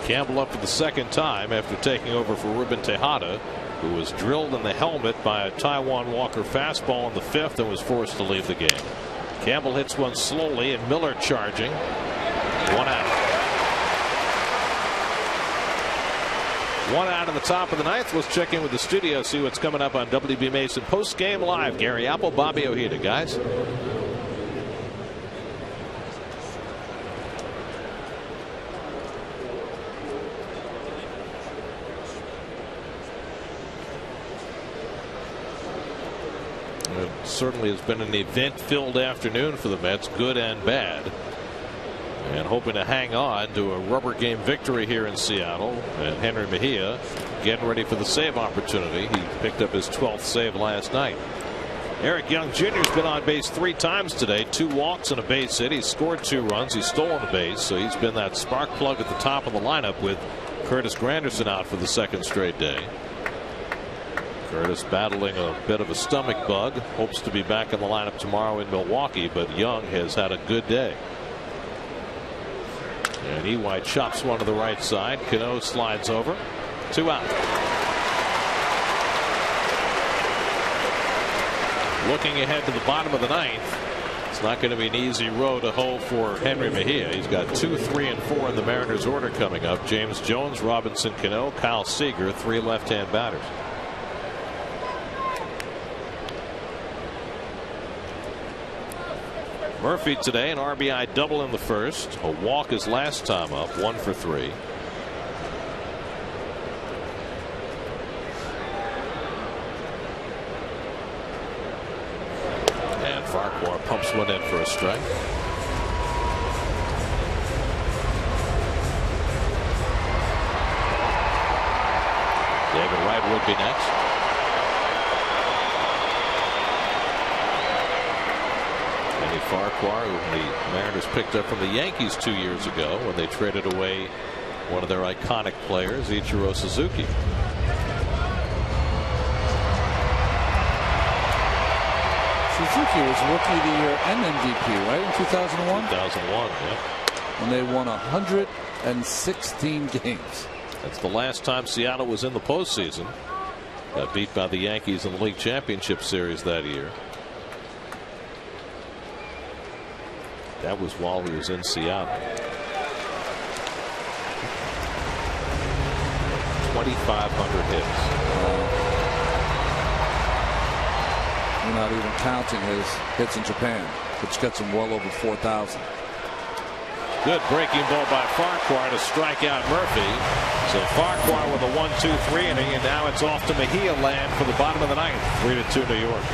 Campbell up for the second time after taking over for Ruben Tejada, who was drilled in the helmet by a Taijuan Walker fastball in the fifth and was forced to leave the game. Campbell hits one slowly and Miller charging. 1 out. 1 out in the top of the ninth. Let's check in with the studio, see what's coming up on WB Mason Post Game Live. Gary Apple, Bobby Ojeda, guys. It certainly has been an event-filled afternoon for the Mets, good and bad. And hoping to hang on to a rubber game victory here in Seattle. And Henry Mejia getting ready for the save opportunity. He picked up his 12th save last night. Eric Young Jr. has been on base 3 times today. 2 walks and a base hit. He's scored 2 runs. He's stolen a base. So he's been that spark plug at the top of the lineup with Curtis Granderson out for the second straight day. Curtis battling a bit of a stomach bug. Hopes to be back in the lineup tomorrow in Milwaukee. But Young has had a good day. And Ewhite chops one to the right side. Cano slides over. 2 out. Looking ahead to the bottom of the ninth. It's not going to be an easy row to hoe for Henry Mejia. He's got 2, 3, and 4 in the Mariners order coming up. James Jones, Robinson Cano, Kyle Seager, 3 left-hand batters. Murphy today, an RBI double in the first. A walk his last time up, 1 for 3. And Farquhar pumps one in for a strike. David Wright would be next. Farquhar, who the Mariners picked up from the Yankees 2 years ago when they traded away one of their iconic players, Ichiro Suzuki. Suzuki was Rookie of the Year and MVP, right, in 2001? 2001, yeah. When they won 116 games. That's the last time Seattle was in the postseason. Got beat by the Yankees in the League Championship Series that year. That was while he was in Seattle. 2,500 hits. We're not even counting his hits in Japan, which gets him well over 4,000. Good breaking ball by Farquhar to strike out Murphy. So Farquhar with a 1-2-3 inning, and now it's off to Mejia land for the bottom of the ninth. 3-2 New York.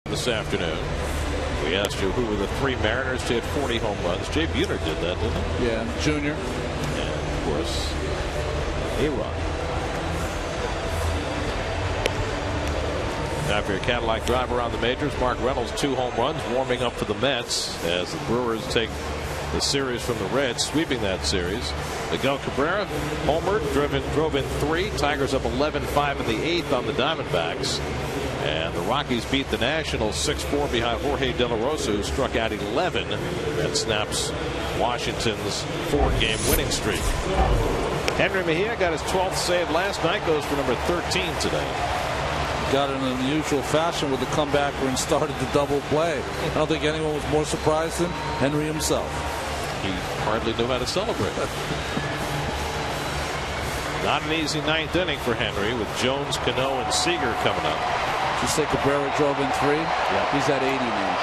This afternoon, we asked you who were the three Mariners to hit 40 home runs. Jay Buhner did that, didn't he? Yeah, Junior. And of course, A-Rod. Now for your Cadillac drive around the majors, Mark Reynolds 2 home runs, warming up for the Mets as the Brewers take the series from the Reds, sweeping that series. Miguel Cabrera homered, drove in 3. Tigers up 11-5 in the 8th on the Diamondbacks. And the Rockies beat the Nationals 6-4 behind Jorge De La Rosa, who struck out 11. That snaps Washington's 4-game winning streak. Henry Mejia got his 12th save last night, goes for number 13 today. Got it in an unusual fashion with the comeback and started the double play. I don't think anyone was more surprised than Henry himself. He hardly knew how to celebrate. Not an easy ninth inning for Henry, with Jones, Cano, and Seager coming up. You say Cabrera drove in 3? Yep. He's at 80 now.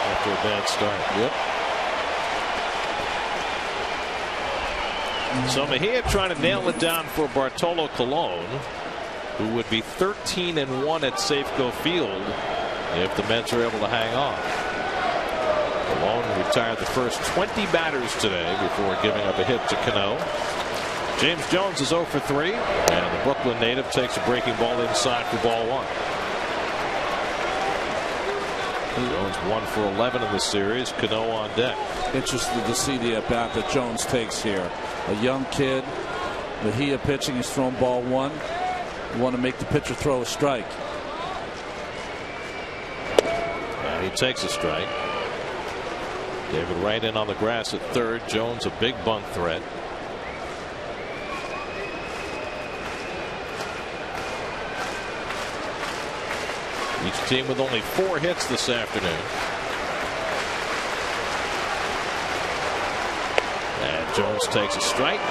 After a bad start. Yep. So Mejia trying to nail it down for Bartolo Colon, who would be 13-1 at Safeco Field if the Mets are able to hang on. Colon retired the first 20 batters today before giving up a hit to Cano. James Jones is 0 for 3, and the Brooklyn native takes a breaking ball inside for ball 1. Jones 1 for 11 in the series. Cano on deck. Interested to see the at bat that Jones takes here. A young kid. Mejia pitching. He's thrown ball 1. You want to make the pitcher throw a strike. And he takes a strike. David Wright in on the grass at third. Jones a big bunt threat. Each team with only 4 hits this afternoon. And Jones takes a strike.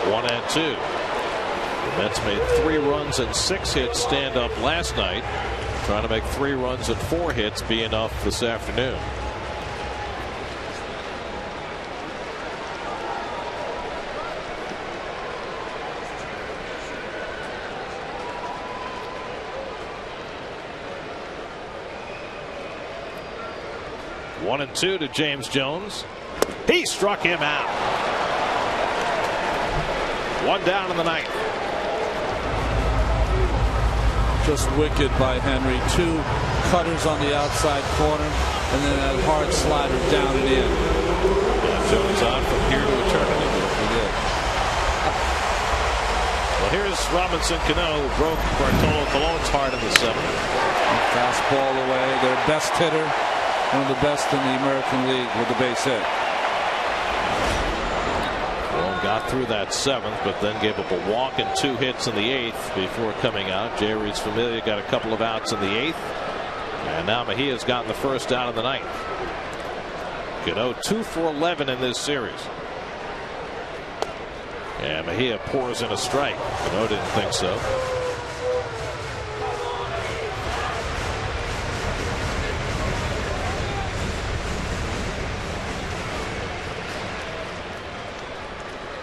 1-2. The Mets made 3 runs and 6 hits stand up last night. Trying to make 3 runs and 4 hits be enough this afternoon. One and 2 to James Jones. He struck him out. 1 down in the 9th. Just wicked by Henry. 2 cutters on the outside corner, and then that hard slider down and in. Yeah, Jones on from here to eternity. He did. Well, here's Robinson Cano, who broke Bartolo Colon's heart in the 7th. Fastball away. Their best hitter. One of the best in the American League with the base hit. Well, got through that 7th, but then gave up a walk and 2 hits in the 8th before coming out. J. Reed's Familia got a couple of outs in the 8th. And now Mejia's gotten the first out in the 9th. Cano 2 for 11 in this series. And Mejia pours in a strike. Cano didn't think so.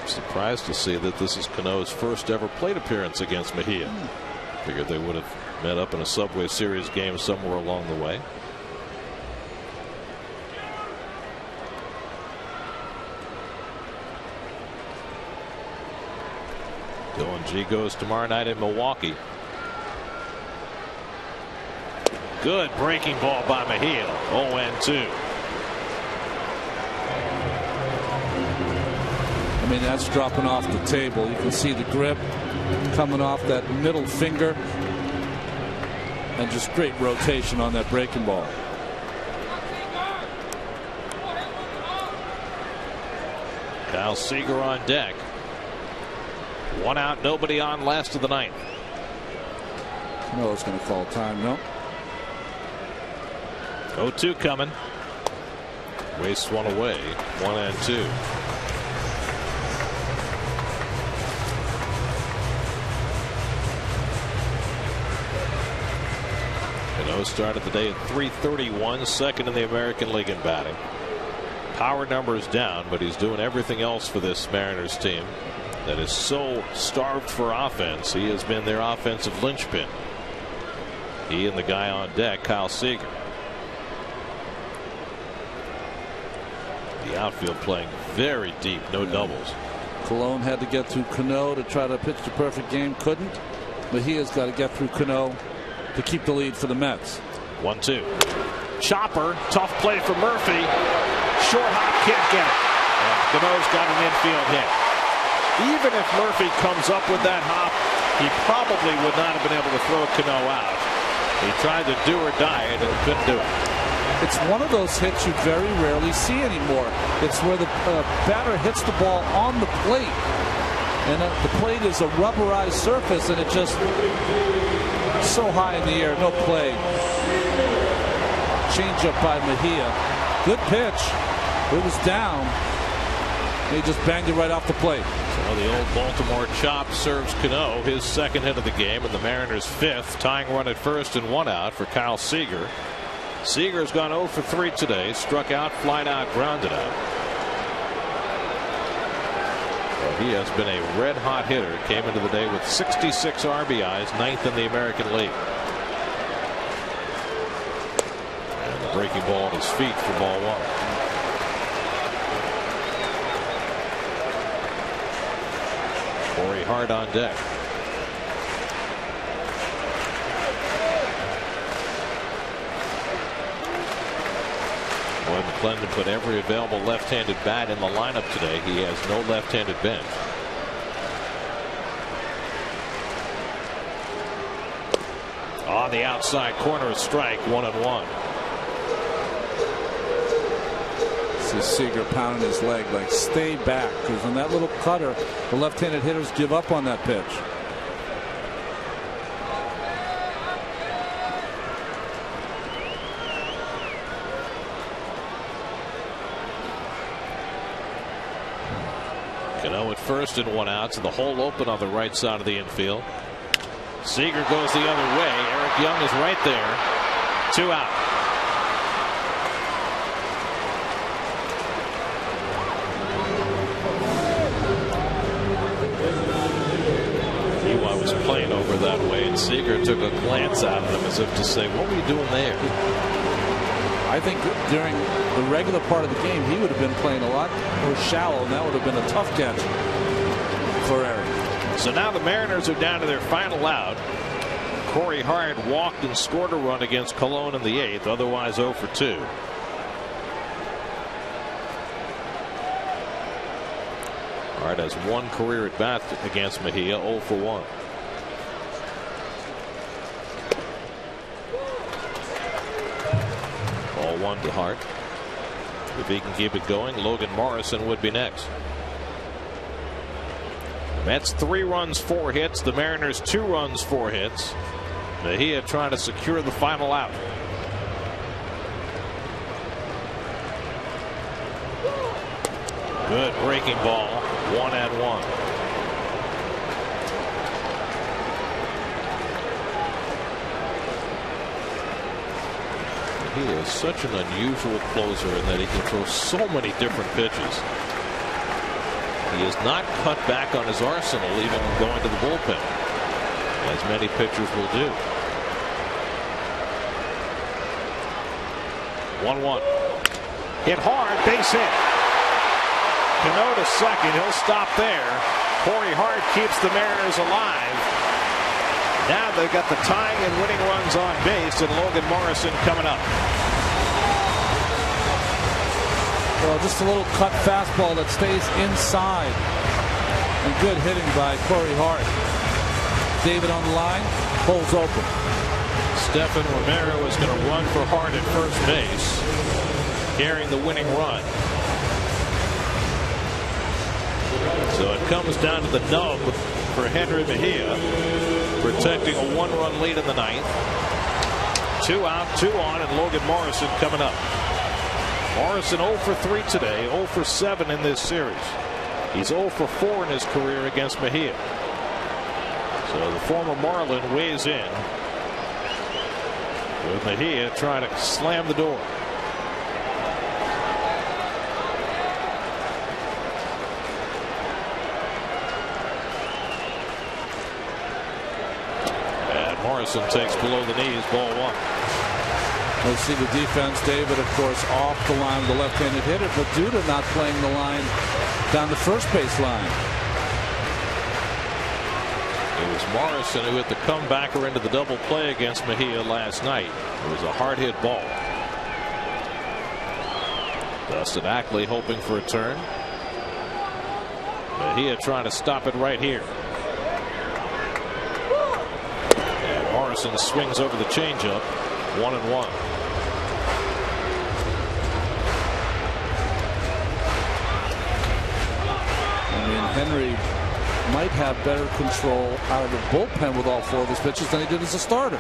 Surprised to see that this is Cano's first ever plate appearance against Mejia. Figured they would have met up in a Subway Series game somewhere along the way. Dylan G goes tomorrow night in Milwaukee. Good breaking ball by Mejia. 0-2. I mean, that's dropping off the table. You can see the grip coming off that middle finger, and just great rotation on that breaking ball. Kyle Seager on deck. 1 out, nobody on, last of the 9th. No, it's going to call time. No. 0-2 coming. Wastes 1 away. 1-2. Cano started the day at .331, second in the American League in batting. Power numbers down, but he's doing everything else for this Mariners team that is so starved for offense. He has been their offensive linchpin. He and the guy on deck, Kyle Seager. The outfield playing very deep, no doubles. Colon had to get through Cano to try to pitch the perfect game, couldn't. But he has got to get through Cano to keep the lead for the Mets. 1-2. Chopper, tough play for Murphy. Short hop, can't get it. And Cano's got an infield hit. Even if Murphy comes up with that hop, he probably would not have been able to throw Cano out. He tried to do or die it and couldn't do it. It's one of those hits you very rarely see anymore. It's where the batter hits the ball on the plate, and the plate is a rubberized surface, and it just so high in the air, no play. Change up by Mejia. Good pitch. It was down. He just banged it right off the plate. So the old Baltimore chop serves Cano his second hit of the game, and the Mariners' 5th. Tying run at first and 1 out for Kyle Seager. Seager's gone 0 for 3 today. Struck out, flied out, grounded out. Well, he has been a red hot hitter. Came into the day with 66 RBIs, 9th in the American League. And the breaking ball at his feet for ball 1. Corey Hart on deck. Boy, McClendon put every available left-handed bat in the lineup today. He has no left-handed bench. On the outside corner, a strike, 1-1. This is Seager pounding his leg, like, stay back, because on that little cutter, the left-handed hitters give up on that pitch. Cano at first and 1 out, so the hole open on the right side of the infield. Seager goes the other way. Eric Young is right there. 2 out. Was playing over that way, and Seager took a glance at him as if to say, what were you doing there? I think during the regular part of the game he would have been playing a lot more shallow, and that would have been a tough catch for Eric. So now the Mariners are down to their final out. Corey Hart walked and scored a run against Cologne in the 8th, otherwise 0 for 2. Hart has 1 career at bat against Mejia, 0 for 1. Ball 1 to Hart. If he can keep it going, Logan Morrison would be next. Mets 3 runs, 4 hits. The Mariners 2 runs, 4 hits. Mejia trying to secure the final out. Good breaking ball. 1-1. He is such an unusual closer in that he can throw so many different pitches. He has not cut back on his arsenal, even going to the bullpen, as many pitchers will do. 1-1. Hit hard, base hit. Cano to second. He'll stop there. Corey Hart keeps the Mariners alive. Now they've got the tying and winning runs on base, and Logan Morrison coming up. Well, just a little cut fastball that stays inside. And good hitting by Corey Hart. David on the line, holds open. Stephen Romero is going to run for Hart at first base, carrying the winning run. So it comes down to the nub for Henry Mejia, protecting a 1-run lead in the 9th. 2 out, 2 on, and Logan Morrison coming up. Morrison 0 for 3 today, 0 for 7 in this series. He's 0 for 4 in his career against Mejia. So the former Marlin weighs in, with Mejia trying to slam the door. Morrison takes below the knees, ball 1. We'll see the defense. David, of course, off the line with the left-handed hitter, but due to not playing the line down the first base line. It was Morrison who hit the comebacker into the double play against Mejia last night. It was a hard hit ball. Dustin Ackley hoping for a turn. Mejia trying to stop it right here. Morrison swings over the changeup. 1-1. I mean, Henry might have better control out of the bullpen with all 4 of his pitches than he did as a starter.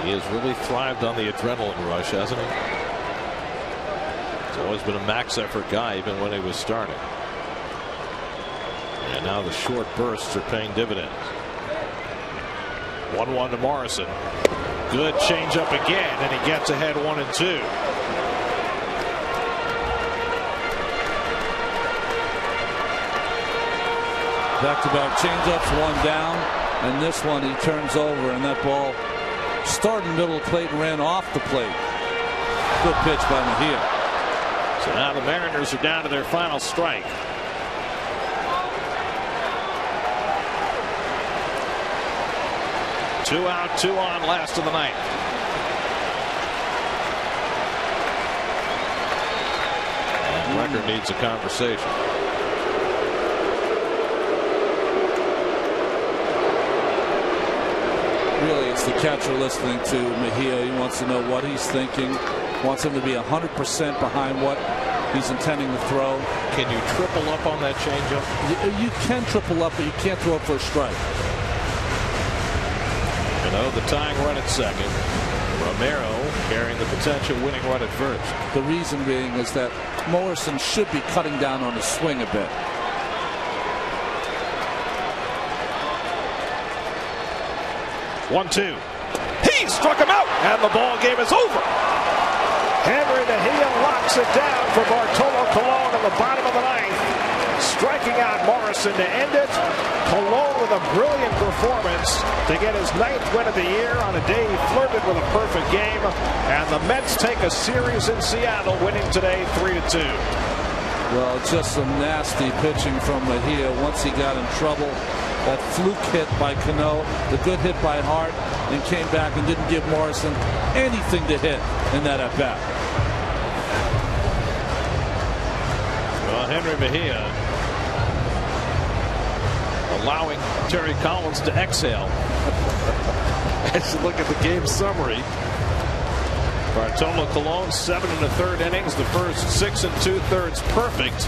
He has really thrived on the adrenaline rush, hasn't he? He's always been a max effort guy, even when he was starting. And now the short bursts are paying dividends. 1-1 to Morrison. Good changeup again, and he gets ahead 1-2. Back-to-back changeups, 1 down, and this one he turns over, and that ball started in the middle of the plate and ran off the plate. Good pitch by Mejia. So now the Mariners are down to their final strike. 2 out, 2 on, last of the 9th. And record needs a conversation. Really, it's the catcher listening to Mejia. He wants to know what he's thinking. Wants him to be 100% behind what he's intending to throw. Can you triple up on that changeup? You can triple up, but you can't throw it for a strike. The tying run at second. Romero carrying the potential winning run at first. The reason being is that Morrison should be cutting down on his swing a bit. 1-2. He struck him out, and the ball game is over. Henry Mejia locks it down for Bartolo Colon in the bottom of the ninth, striking out Morrison to end it. Colon with a brilliant performance to get his 9th win of the year on a day he flirted with a perfect game. And the Mets take a series in Seattle, winning today 3-2. Well, just some nasty pitching from Mejia once he got in trouble. That fluke hit by Cano, the good hit by Hart, and came back and didn't give Morrison anything to hit in that at-bat. Well, Henry Mejia allowing Terry Collins to exhale. As you look at the game summary, Bartolo Colon 7 1/3 innings, the first 6 2/3 perfect,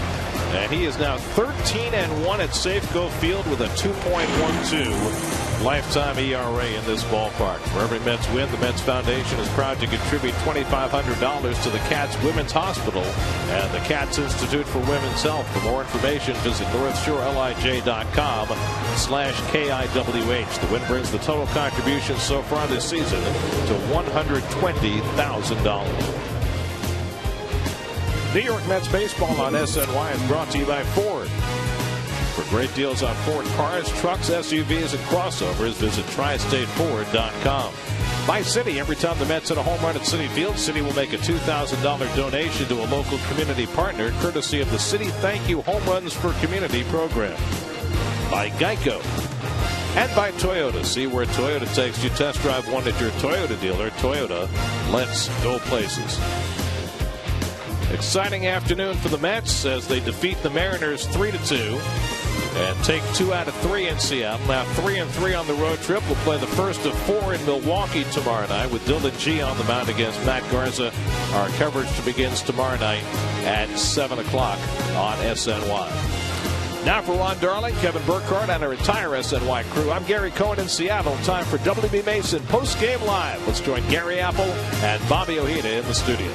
and he is now 13-1 at Safeco Field with a 2.12 lifetime ERA in this ballpark. For every Mets win, the Mets Foundation is proud to contribute $2,500 to the Cats Women's Hospital and the Cats Institute for Women's Health. For more information, visit NorthShoreLIJ.com/KIWH. The win brings the total contribution so far this season to $120,000. New York Mets baseball on SNY is brought to you by Ford. For great deals on Ford cars, trucks, SUVs, and crossovers, visit TriStateFord.com. By Citi, every time the Mets hit a home run at Citi Field, Citi will make a $2,000 donation to a local community partner, courtesy of the Citi Thank You Home Runs for Community program. By Geico. And by Toyota. See where Toyota takes you. Test drive one at your Toyota dealer. Toyota, let's go places. Exciting afternoon for the Mets as they defeat the Mariners 3-2 and take 2 out of 3 in Seattle. Now 3-3 on the road trip. We'll play the first of 4 in Milwaukee tomorrow night with Dylan G on the mound against Matt Garza. Our coverage begins tomorrow night at 7 o'clock on SNY. Now for Ron Darling, Kevin Burkhardt, and our entire SNY crew, I'm Gary Cohen in Seattle. Time for WB Mason Post Game Live. Let's join Gary Apple and Bobby Ojeda in the studio.